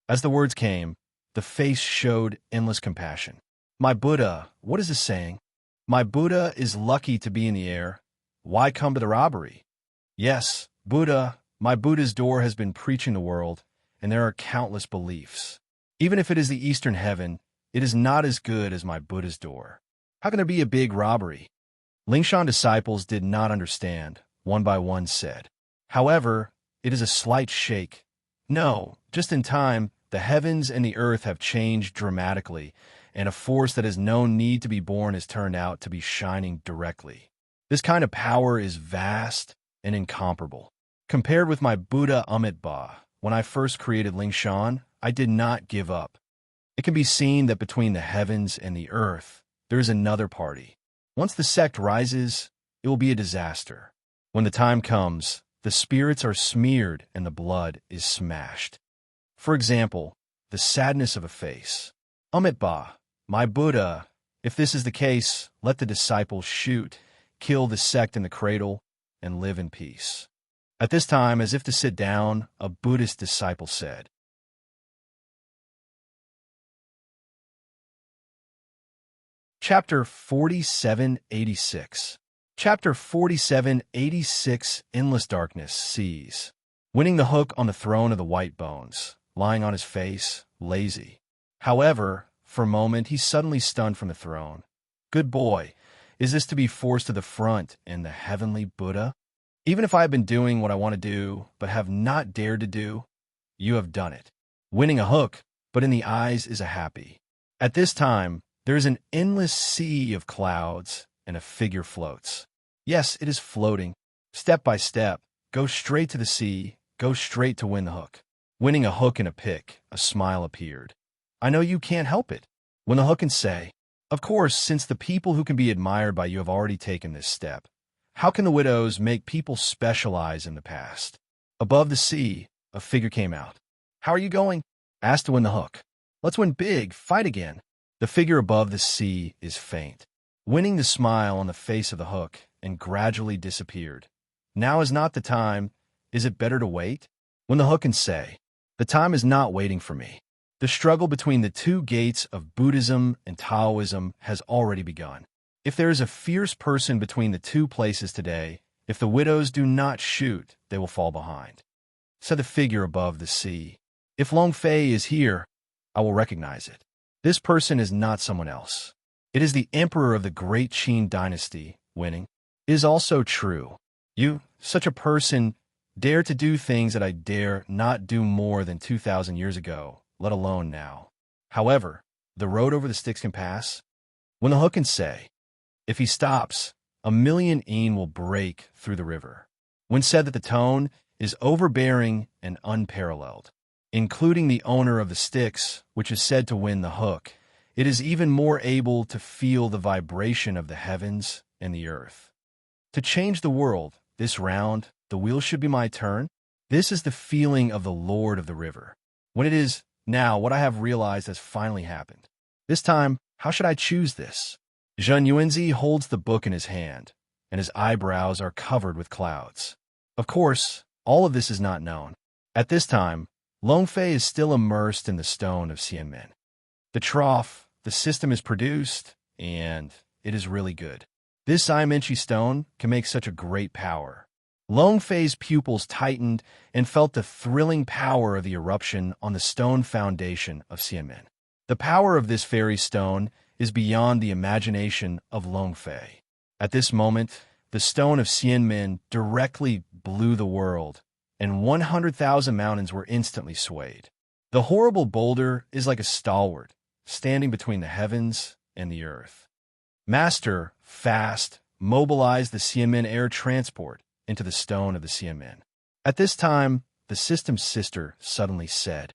As the words came, the face showed endless compassion. My Buddha, what is this saying? My Buddha is lucky to be in the air. Why come to the robbery? Yes, Buddha, my Buddha's door has been preaching the world, and there are countless beliefs. Even if it is the Eastern heaven, it is not as good as my Buddha's door. How can there be a big robbery? Lingshan disciples did not understand, one by one said. However, it is a slight shake. No, just in time, the heavens and the earth have changed dramatically, and a force that has no need to be born has turned out to be shining directly. This kind of power is vast and incomparable. Compared with my Buddha Amitabha, when I first created Lingshan, I did not give up. It can be seen that between the heavens and the earth, there is another party. Once the sect rises, it will be a disaster. When the time comes, the spirits are smeared and the blood is smashed. For example, the sadness of a face. Amitabha, my Buddha, if this is the case, let the disciples shoot, kill the sect in the cradle, and live in peace. At this time, as if to sit down, a Buddhist disciple said, Chapter 4786. Chapter 4786, Endless Darkness, sees. Winning the hook on the throne of the white bones, lying on his face, lazy. However, for a moment, he's suddenly stunned from the throne. Good boy, is this to be forced to the front in the heavenly Buddha? Even if I have been doing what I want to do, but have not dared to do, you have done it. Winning a hook, but in the eyes is a happy. At this time, there is an endless sea of clouds, and a figure floats. Yes, it is floating. Step by step, go straight to the sea, go straight to win the hook. Winning a hook and a pick, a smile appeared. I know you can't help it. Win the hook and say, of course, since the people who can be admired by you have already taken this step, how can the widows make people specialize in the past? Above the sea, a figure came out. How are you going? Asked to win the hook. Let's win big, fight again. The figure above the sea is faint, winning the smile on the face of the hook, and gradually disappeared. Now is not the time. Is it better to wait? Win the hook and say, the time is not waiting for me. The struggle between the two gates of Buddhism and Taoism has already begun. If there is a fierce person between the two places today, if the widows do not shoot, they will fall behind. Said the figure above the sea. If Long Fei is here, I will recognize it. This person is not someone else. It is the emperor of the great Qin dynasty, winning. It is also true. You, such a person, dare to do things that I dare not do more than 2,000 years ago, let alone now. However, the road over the Styx can pass. When the hook can say, if he stops, 1,000,000 een will break through the river. When said that the tone is overbearing and unparalleled, including the owner of the Styx, which is said to win the hook, it is even more able to feel the vibration of the heavens and the earth. To change the world, this round, the wheel should be my turn. This is the feeling of the Lord of the River. When it is now, what I have realized has finally happened. This time, how should I choose this? Zhen Yuanzi holds the book in his hand, and his eyebrows are covered with clouds. Of course, all of this is not known. At this time, Long Fei is still immersed in the stone of Xianmen. The trough, the system is produced, and it is really good. This Imenchi stone can make such a great power. Long Fei's pupils tightened and felt the thrilling power of the eruption on the stone foundation of Xianmen. The power of this fairy stone is beyond the imagination of Long Fei. At this moment, the stone of Xianmen directly blew the world, and 100,000 mountains were instantly swayed. The horrible boulder is like a stalwart, standing between the heavens and the earth. Master, fast, mobilized the Xianmen air transport into the stone of the Xianmen. At this time, the system's sister suddenly said.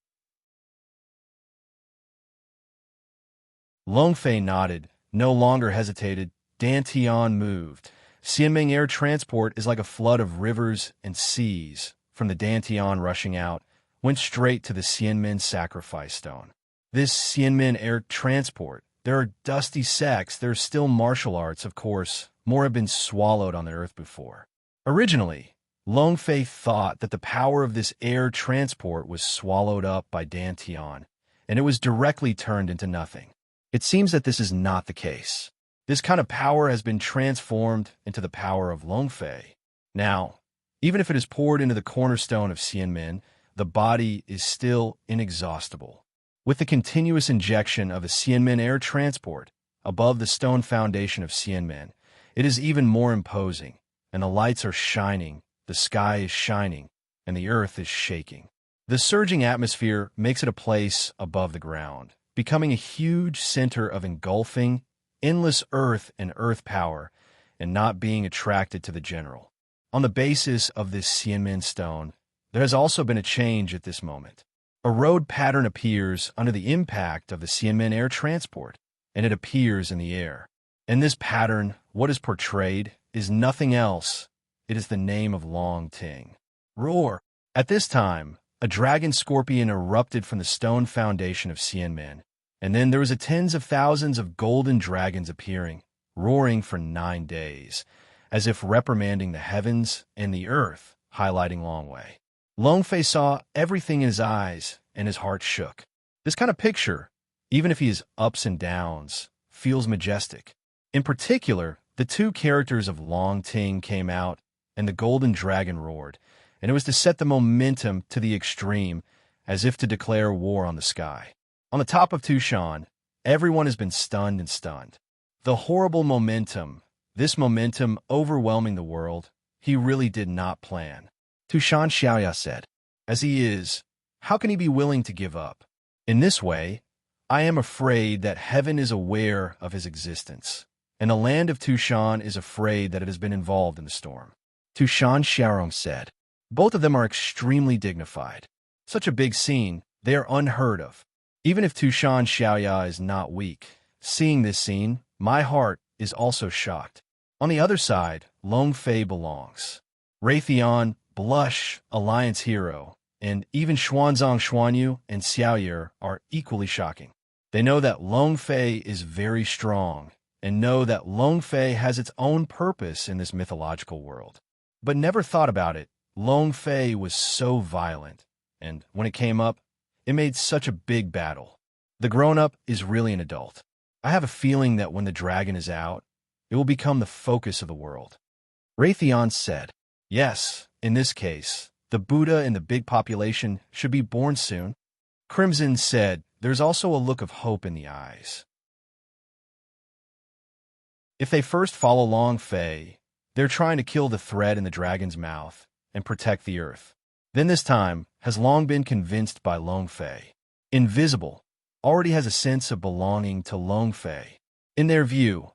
Long Fei nodded, no longer hesitated. Dantian moved. Xianmen air transport is like a flood of rivers and seas. From the Dantian rushing out, went straight to the Xianmen sacrifice stone. This Xianmen air transport, there are dusty sects, there are still martial arts, of course, more have been swallowed on the earth before. Originally, Long Fei thought that the power of this air transport was swallowed up by Dantian, and it was directly turned into nothing. It seems that this is not the case. This kind of power has been transformed into the power of Long Fei. Now, even if it is poured into the cornerstone of Xianmen, the body is still inexhaustible. With the continuous injection of a Xianmen air transport above the stone foundation of Xianmen, it is even more imposing, and the lights are shining, the sky is shining, and the earth is shaking. The surging atmosphere makes it a place above the ground, becoming a huge center of engulfing, endless earth and earth power, and not being attracted to the general. On the basis of this Xianmen stone, there has also been a change at this moment. A road pattern appears under the impact of the Xianmen air transport, and it appears in the air. In this pattern, what is portrayed is nothing else. It is the name of Long Ting. Roar! At this time, a dragon scorpion erupted from the stone foundation of Xianmen, and then there was tens of thousands of golden dragons appearing, roaring for 9 days, as if reprimanding the heavens and the earth, highlighting Longwei. Longfei saw everything in his eyes, and his heart shook. This kind of picture, even if he has ups and downs, feels majestic. In particular, the two characters of Long Ting came out, and the golden dragon roared, and it was to set the momentum to the extreme, as if to declare war on the sky. On the top of Tushan, everyone has been stunned and stunned. The horrible momentum, this momentum overwhelming the world, he really did not plan. Tushan Xiaoya said, "As he is, how can he be willing to give up? In this way, I am afraid that heaven is aware of his existence, and the land of Tushan is afraid that it has been involved in the storm." Tushan Xiaorong said, "Both of them are extremely dignified. Such a big scene, they are unheard of. Even if Tushan Xiaoya is not weak, seeing this scene, my heart is also shocked." On the other side, Long Fei belongs. Raytheon, Blush, Alliance Hero, and even Xuanzang Xuanyu and Xiaoyer are equally shocking. They know that Long Fei is very strong, and know that Long Fei has its own purpose in this mythological world. But never thought about it, Long Fei was so violent, and when it came up, it made such a big battle. The grown-up is really an adult. I have a feeling that when the dragon is out, it will become the focus of the world. Raytheon said, "Yes, in this case, the Buddha and the big population should be born soon." Crimson said, "There's also a look of hope in the eyes. If they first follow Long Fei, they're trying to kill the thread in the dragon's mouth and protect the earth. Then this time has long been convinced by Long Fei. Invisible already has a sense of belonging to Long Fei. In their view,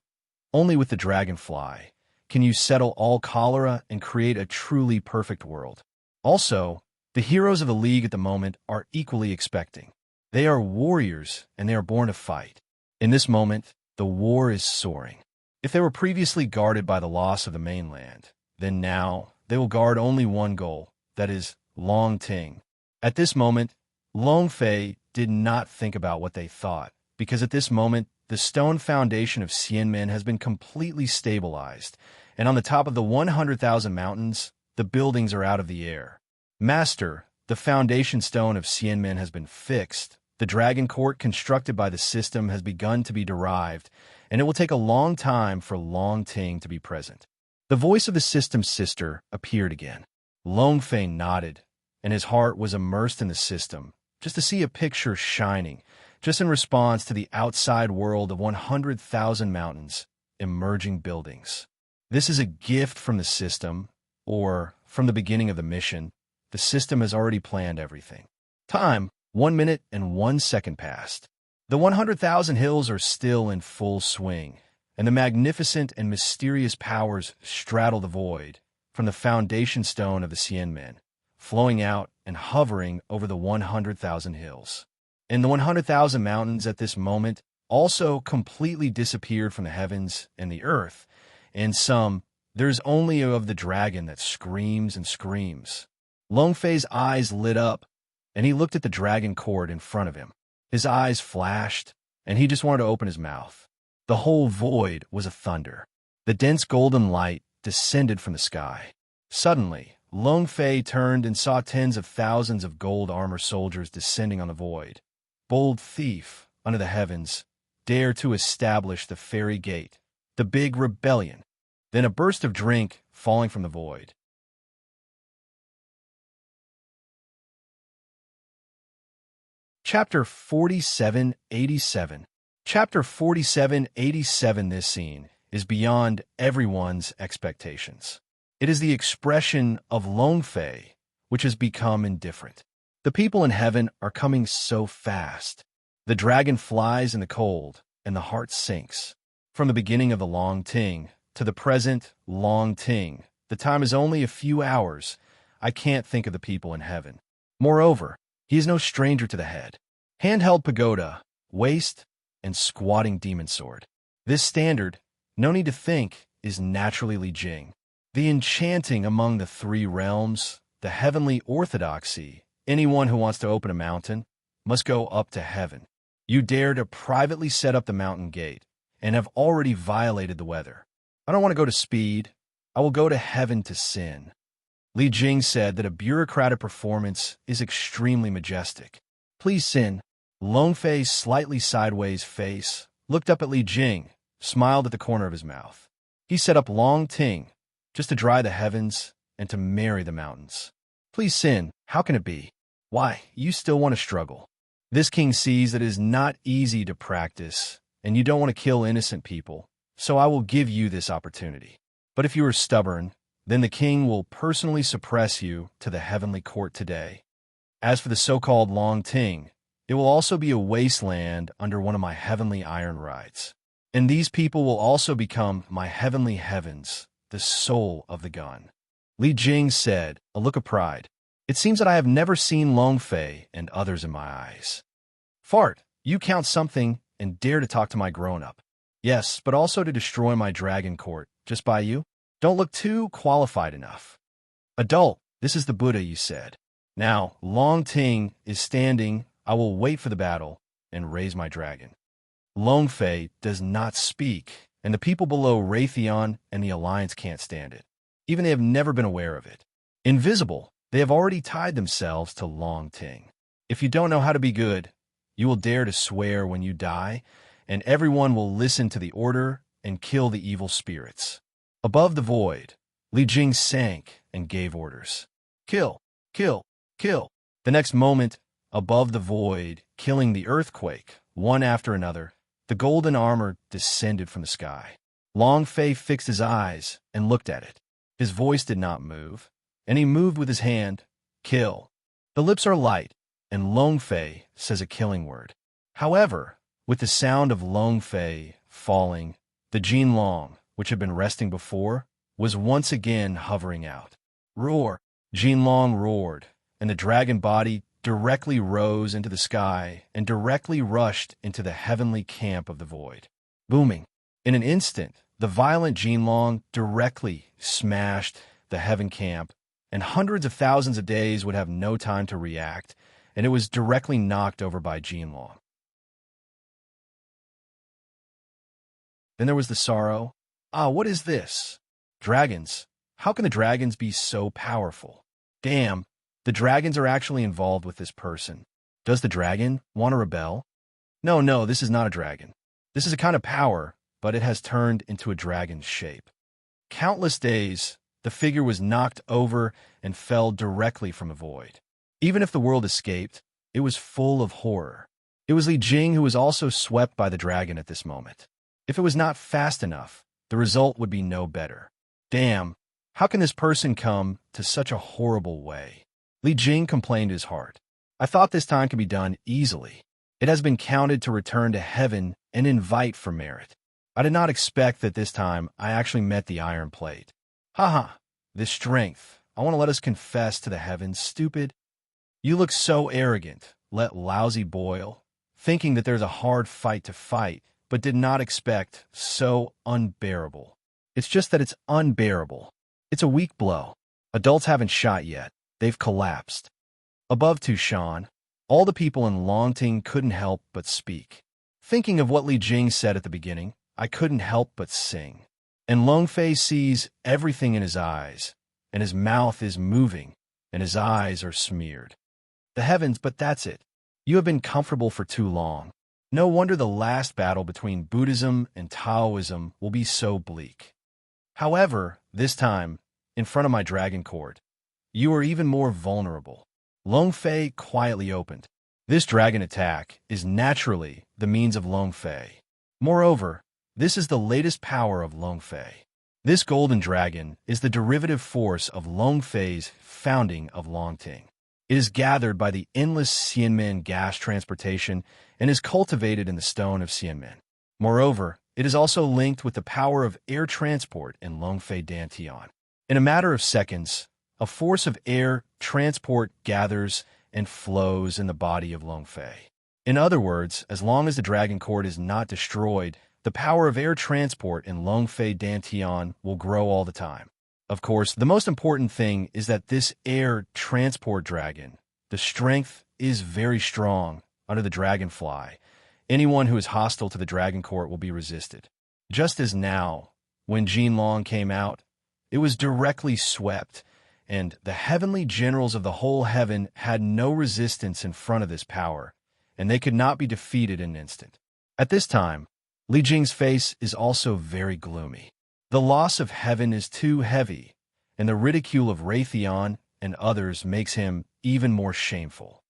only with the dragonfly can you settle all cholera and create a truly perfect world. Also, the heroes of the League at the moment are equally expecting. They are warriors, and they are born to fight. In this moment, the war is soaring. If they were previously guarded by the loss of the mainland, then now they will guard only one goal, that is, Long Ting. At this moment, Long Fei did not think about what they thought, because at this moment, the stone foundation of Xianmen has been completely stabilized, and on the top of the 100,000 mountains, the buildings are out of the air. Master, the foundation stone of Xianmen has been fixed. The dragon court constructed by the system has begun to be derived, and it will take a long time for Long Ting to be present. The voice of the system's sister appeared again. Long Fei nodded, and his heart was immersed in the system, just to see a picture shining, just in response to the outside world of 100,000 mountains, emerging buildings. This is a gift from the system, or from the beginning of the mission. The system has already planned everything. Time, 1 minute and 1 second passed. The 100,000 hills are still in full swing, and the magnificent and mysterious powers straddle the void from the foundation stone of the Xianmen, flowing out and hovering over the 100,000 hills. And the 100,000 mountains at this moment also completely disappeared from the heavens and the earth, and there's only of the dragon that screams and screams. Long Fei's eyes lit up, and he looked at the dragon court in front of him. His eyes flashed, and he just wanted to open his mouth. The whole void was a thunder. The dense golden light descended from the sky. Suddenly, Long Fei turned and saw tens of thousands of gold armor soldiers descending on the void. Bold thief, under the heavens, dare to establish the fairy gate, the big rebellion. Then a burst of drink falling from the void. Chapter 4787. Chapter 4787. This scene is beyond everyone's expectations. It is the expression of Long Fei, which has become indifferent. The people in heaven are coming so fast. The dragon flies in the cold, and the heart sinks. From the beginning of the Long Ting, to the present, Long Ting. The time is only a few hours. I can't think of the people in heaven. Moreover, he is no stranger to the head. Handheld pagoda, waist, and squatting demon sword. This standard, no need to think, is naturally Li Jing. The enchanting among the three realms, the heavenly orthodoxy. Anyone who wants to open a mountain must go up to heaven. You dare to privately set up the mountain gate and have already violated the weather. I don't want to go to speed. I will go to heaven to sin. Li Jing said that a bureaucratic performance is extremely majestic. Please sin. Long Fei's slightly sideways face looked up at Li Jing, smiled at the corner of his mouth. He set up Long Ting just to dry the heavens and to marry the mountains. Please sin. How can it be? Why, you still want to struggle. This king sees that it is not easy to practice, and you don't want to kill innocent people, so I will give you this opportunity. But if you are stubborn, then the king will personally suppress you to the heavenly court today. As for the so-called Long Ting, it will also be a wasteland under one of my heavenly iron rides. And these people will also become my heavenly heavens, the soul of the gun. Li Jing said, a look of pride. It seems that I have never seen Long Fei and others in my eyes. Fart, you count something and dare to talk to my grown-up. Yes, but also to destroy my dragon court, just by you? Don't look too qualified enough. Adult, this is the Buddha, you said. Now, Long Ting is standing. I will wait for the battle and raise my dragon. Long Fei does not speak, and the people below Raytheon and the Alliance can't stand it. Even they have never been aware of it. Invisible, they have already tied themselves to Long Ting. If you don't know how to be good, you will dare to swear when you die, and everyone will listen to the order and kill the evil spirits. Above the void, Li Jing sank and gave orders. Kill, kill, kill. The next moment, above the void, killing the earthquake, one after another, the golden armor descended from the sky. Long Fei fixed his eyes and looked at it. His voice did not move, and he moved with his hand, kill. The lips are light, and Long Fei says a killing word. However, with the sound of Long Fei falling, the Jin Long, which had been resting before, was once again hovering out. Roar! Jin Long roared, and the dragon body directly rose into the sky and directly rushed into the heavenly camp of the void. Booming. In an instant, the violent Jin Long directly smashed the heaven camp, and hundreds of thousands of days would have no time to react, and it was directly knocked over by Jin Long. Then there was the sorrow. Ah, what is this? Dragons. How can the dragons be so powerful? Damn, the dragons are actually involved with this person. Does the dragon want to rebel? No, this is not a dragon. This is a kind of power, but it has turned into a dragon's shape. Countless days, the figure was knocked over and fell directly from a void. Even if the world escaped, it was full of horror. It was Li Jing who was also swept by the dragon at this moment. If it was not fast enough, the result would be no better. Damn, how can this person come to such a horrible way? Li Jing complained his heart. I thought this time could be done easily. It has been counted to return to heaven and invite for merit. I did not expect that this time I actually met the iron plate. Haha, this strength. I want to let us confess to the heavens, stupid. You look so arrogant, let lousy boil, thinking that there's a hard fight to fight, but did not expect so unbearable. It's just that it's unbearable. It's a weak blow. Adults haven't shot yet. They've collapsed. Above Tushan, all the people in Longting couldn't help but speak. Thinking of what Li Jing said at the beginning, I couldn't help but sing. And Long Fei sees everything in his eyes, and his mouth is moving, and his eyes are smeared. The heavens, but that's it. You have been comfortable for too long. No wonder the last battle between Buddhism and Taoism will be so bleak. However, this time, in front of my dragon court, you are even more vulnerable. Long Fei quietly opened. This dragon attack is naturally the means of Long Fei. Moreover, this is the latest power of Long Fei. This golden dragon is the derivative force of Long Fei's founding of Longting. It is gathered by the endless Xianmen gas transportation and is cultivated in the stone of Xianmen. Moreover, It is also linked with the power of air transport in Longfei Dantian. In a matter of seconds, a force of air transport gathers and flows in the body of Longfei. In other words, as long as the dragon court is not destroyed, the power of air transport in Longfei Dantian will grow all the time. Of course, the most important thing is that this air transport dragon, the strength is very strong under the dragonfly. Anyone who is hostile to the dragon court will be resisted. Just as now, when Jin Long came out, it was directly swept, and the heavenly generals of the whole heaven had no resistance in front of this power, and they could not be defeated in an instant. At this time, Li Jing's face is also very gloomy. The loss of heaven is too heavy, and the ridicule of Raytheon and others makes him even more shameful.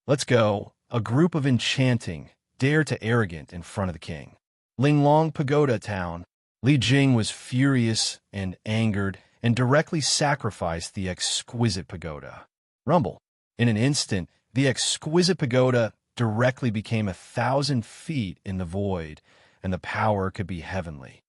Let's go. A group of enchanting, dare to arrogant in front of the king. Linglong Pagoda Town. Li Jing was furious and angered and directly sacrificed the exquisite pagoda. Rumble. In an instant, the exquisite pagoda directly became 1,000 feet in the void, and the power could be heavenly.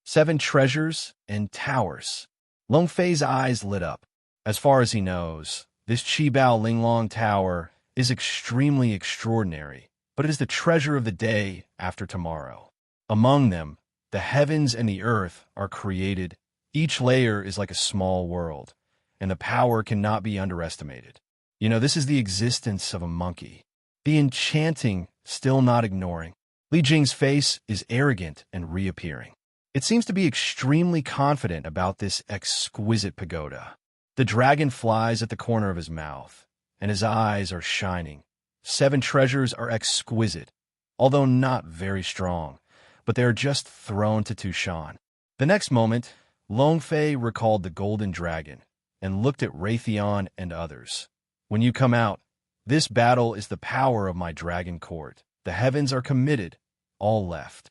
7 treasures and towers. Longfei's eyes lit up. As far as he knows, this Qibao Linglong Tower is extremely extraordinary, but it is the treasure of the day after tomorrow. Among them, the heavens and the earth are created. Each layer is like a small world, and the power cannot be underestimated. This is the existence of a monkey. The enchanting still not ignoring. Li Jing's face is arrogant and reappearing. It seems to be extremely confident about this exquisite pagoda. The dragon flies at the corner of his mouth, and his eyes are shining. 7 treasures are exquisite, although not very strong, but they are just thrown to Tushan. The next moment, Longfei recalled the golden dragon and looked at Raytheon and others. When you come out, this battle is the power of my dragon court. The heavens are committed, all left.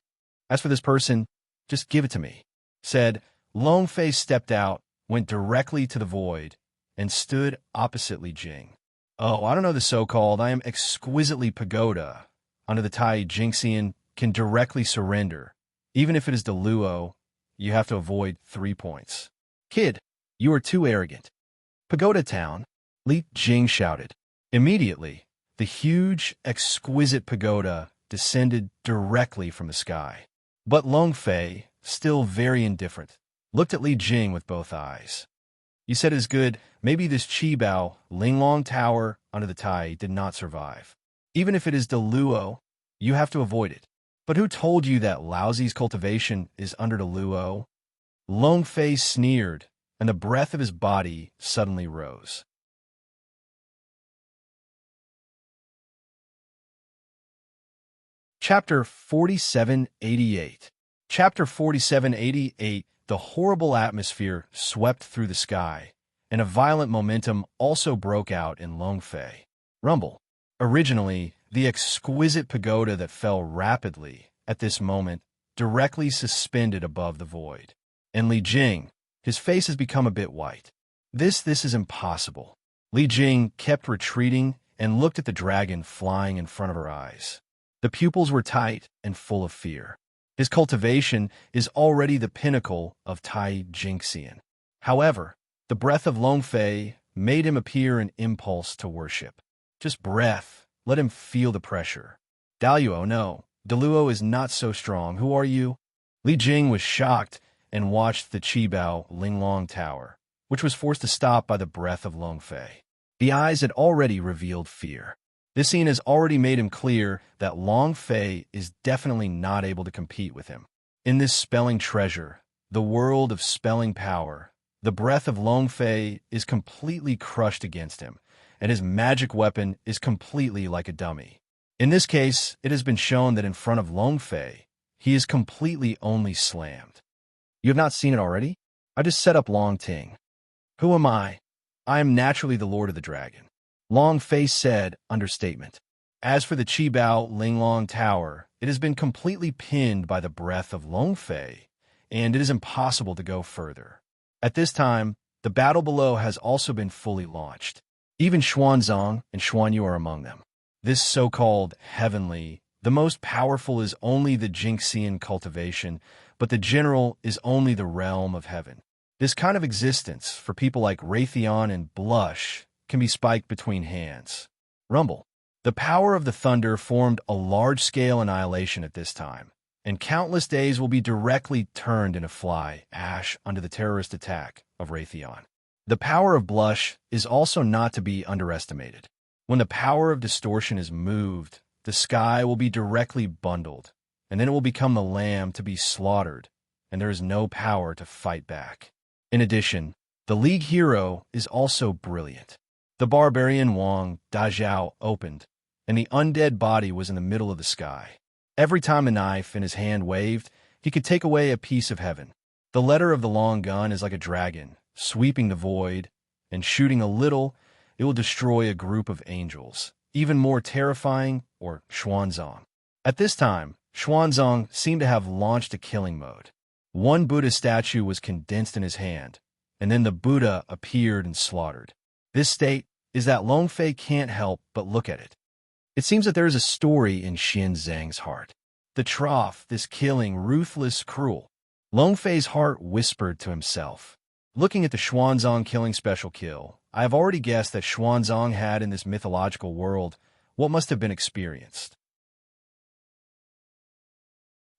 As for this person, just give it to me, said. Longfei stepped out, went directly to the void, and stood opposite Li Jing. Oh, I don't know the so-called. I am exquisitely pagoda. Under the Tai Jinxian can directly surrender. Even if it is the Luo, you have to avoid 3 points. Kid, you are too arrogant. Pagoda Town, Li Jing shouted. Immediately, the huge, exquisite pagoda descended directly from the sky. But Longfei, still very indifferent, looked at Li Jing with both eyes. You said it is good. Maybe this Qibao Linglong Tower under the Tai did not survive. Even if it is the Luo, you have to avoid it. But who told you that Laozi's cultivation is under the Luo? Longfei sneered, and the breath of his body suddenly rose. Chapter 4788. Chapter 4788. The horrible atmosphere swept through the sky, and a violent momentum also broke out in Longfei. Rumble. Originally, the exquisite pagoda that fell rapidly at this moment directly suspended above the void. And Li Jing, his face has become a bit white. This is impossible. Li Jing kept retreating and looked at the dragon flying in front of her eyes. The pupils were tight and full of fear. His cultivation is already the pinnacle of Tai Jinxian. However, the breath of Longfei made him appear an impulse to worship. Just breath. Let him feel the pressure. Daluo, no. Daluo is not so strong. Who are you? Li Jing was shocked and watched the Qibao Linglong Tower, which was forced to stop by the breath of Longfei. The eyes had already revealed fear. This scene has already made him clear that Longfei is definitely not able to compete with him. In this spelling treasure, the world of spelling power, the breath of Longfei is completely crushed against him, and his magic weapon is completely like a dummy. In this case, it has been shown that in front of Longfei, he is completely only slammed. You have not seen it already? I just set up Long Ting. Who am I? I am naturally the Lord of the Dragon. Longfei said, understatement. As for the Qibao Linglong Tower, it has been completely pinned by the breath of Longfei, and it is impossible to go further. At this time, the battle below has also been fully launched. Even Xuanzang and Xuanyu are among them. This so-called heavenly The most powerful is only the Jinxian cultivation, but the general is only the realm of heaven. This kind of existence, for people like Raytheon and Blush, can be spiked between hands. Rumble. The power of the thunder formed a large-scale annihilation at this time, and countless days will be directly turned into fly ash under the terrorist attack of Raytheon. The power of Blush is also not to be underestimated. When the power of distortion is moved, the sky will be directly bundled, and then it will become the lamb to be slaughtered, and there is no power to fight back. In addition, the League hero is also brilliant. The barbarian Wang Dajiao opened, and the undead body was in the middle of the sky. Every time a knife in his hand waved, he could take away a piece of heaven. The letter of the long gun is like a dragon, sweeping the void, and shooting a little, it will destroy a group of angels. Even more terrifying, or Xuanzang. At this time, Xuanzang seemed to have launched a killing mode. One Buddha statue was condensed in his hand, and then the Buddha appeared and slaughtered. This state is that Longfei can't help but look at it. It seems that there is a story in Xin Zhang's heart. The trough, this killing, ruthless, cruel. Longfei's heart whispered to himself. Looking at the Xuanzang killing special kill, I have already guessed that Xuanzang had in this mythological world what must have been experienced.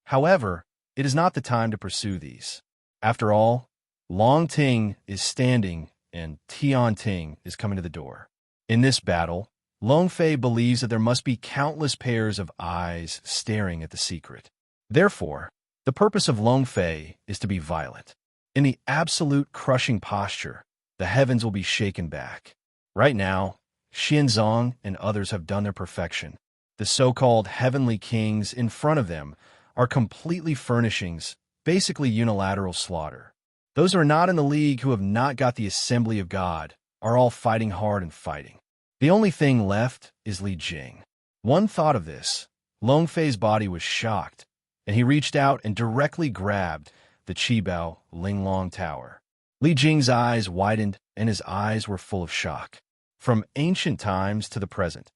However, it is not the time to pursue these. After all, Long Ting is standing and Tian Ting is coming to the door. In this battle, Longfei believes that there must be countless pairs of eyes staring at the secret. Therefore, the purpose of Longfei is to be violent. In the absolute crushing posture, the heavens will be shaken back. Right now, Xianzong and others have done their perfection. The so-called heavenly kings in front of them are completely furnishings, basically unilateral slaughter. Those who are not in the League who have not got the Assembly of God are all fighting hard and fighting. The only thing left is Li Jing. One thought of this, Longfei's body was shocked, and he reached out and directly grabbed the Qibao Linglong Tower. Li Jing's eyes widened, and his eyes were full of shock. From ancient times to the present,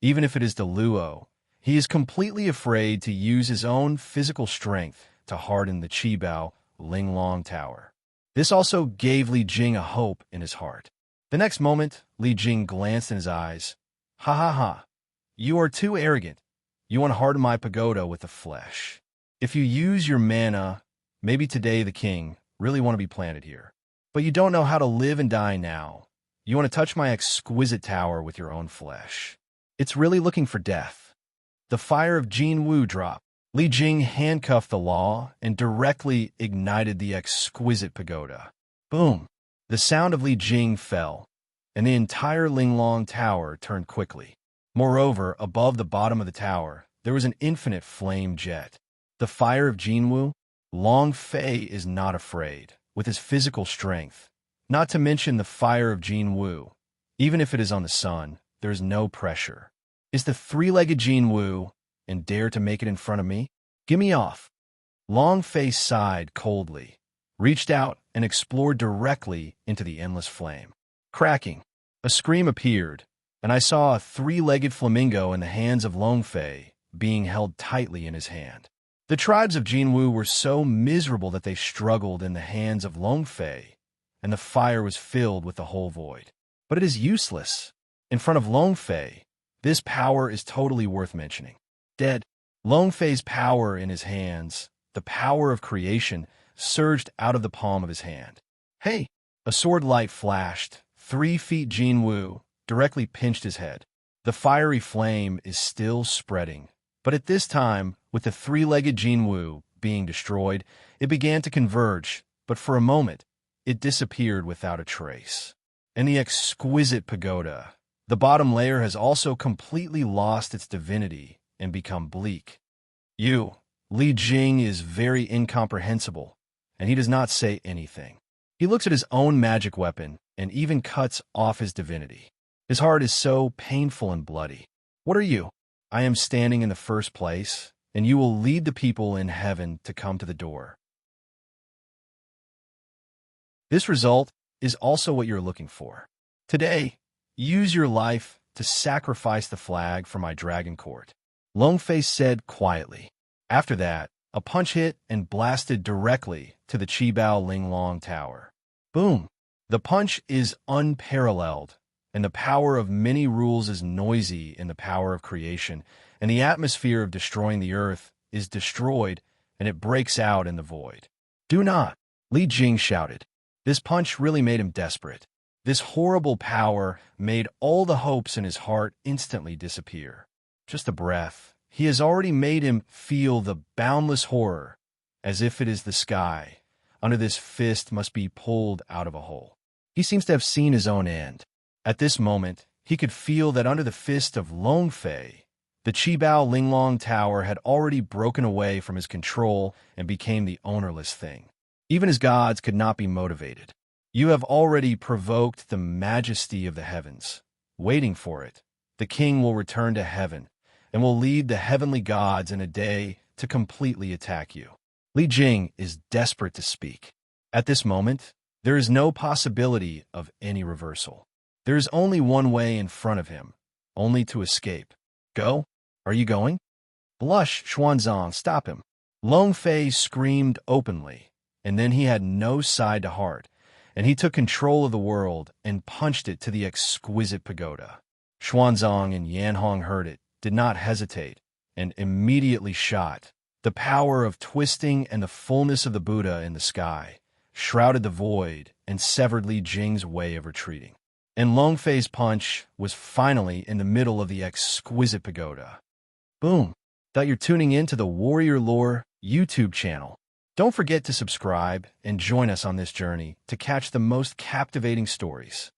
even if it is the Luo, he is completely afraid to use his own physical strength to harden the Qibao Linglong Tower. This also gave Li Jing a hope in his heart. The next moment, Li Jing glanced in his eyes. Ha ha ha. You are too arrogant. You want to harden my pagoda with the flesh. If you use your mana, maybe today the king really want to be planted here. But you don't know how to live and die now. You want to touch my exquisite tower with your own flesh. It's really looking for death. The fire of Jin Wu dropped. Li Jing handcuffed the law and directly ignited the exquisite pagoda. Boom! The sound of Li Jing fell, and the entire Linglong Tower turned quickly. Moreover, above the bottom of the tower, there was an infinite flame jet. The fire of Jinwu? Long Fei is not afraid, with his physical strength. Not to mention the fire of Jinwu. Even if it is on the sun, there is no pressure. Is the three-legged Jinwu and dare to make it in front of me? Get me off. Long Fei sighed coldly, reached out and explored directly into the endless flame. Cracking. A scream appeared, and I saw a three-legged flamingo in the hands of Long Fei being held tightly in his hand. The tribes of Jinwu were so miserable that they struggled in the hands of Long Fei, and the fire was filled with the whole void. But it is useless. In front of Long Fei, this power is totally worth mentioning. Dead. Long Fei's power in his hands, the power of creation, surged out of the palm of his hand. Hey! A sword light flashed. 3 feet Jinwu directly pinched his head. The fiery flame is still spreading, but at this time, with the three-legged Jinwu being destroyed, it began to converge, but for a moment, it disappeared without a trace. And the exquisite pagoda, the bottom layer has also completely lost its divinity and become bleak. Li Jing is very incomprehensible, and he does not say anything. He looks at his own magic weapon and even cuts off his divinity. His heart is so painful and bloody. What are you? I am standing in the first place, and you will lead the people in heaven to come to the door. This result is also what you're looking for. Today, use your life to sacrifice the flag for my dragon court. Longface said quietly. After that, a punch hit and blasted directly to the Qibao Linglong Tower. Boom! The punch is unparalleled, and the power of many rules is noisy in the power of creation, and the atmosphere of destroying the earth is destroyed, and it breaks out in the void. Do not! Li Jing shouted. This punch really made him desperate. This horrible power made all the hopes in his heart instantly disappear. Just a breath. He has already made him feel the boundless horror, as if it is the sky. Under this fist must be pulled out of a hole. He seems to have seen his own end. At this moment, he could feel that under the fist of Longfei, the Qibao Linglong Tower had already broken away from his control and became the ownerless thing. Even his gods could not be motivated. You have already provoked the majesty of the heavens. Waiting for it, the king will return to heaven and will lead the heavenly gods in a day to completely attack you. Li Jing is desperate to speak. At this moment, there is no possibility of any reversal. There is only one way in front of him, only to escape. Go? Are you going? Blush Xuanzang, stop him. Longfei screamed openly, and then he had no side to heart, and he took control of the world and punched it to the exquisite pagoda. Xuanzang and Yanhong heard it, did not hesitate, and immediately shot. The power of twisting and the fullness of the Buddha in the sky shrouded the void and severed Li Jing's way of retreating. And Longfei's punch was finally in the middle of the exquisite pagoda. Boom! That you're tuning in to the Warrior Lore YouTube channel. Don't forget to subscribe and join us on this journey to catch the most captivating stories.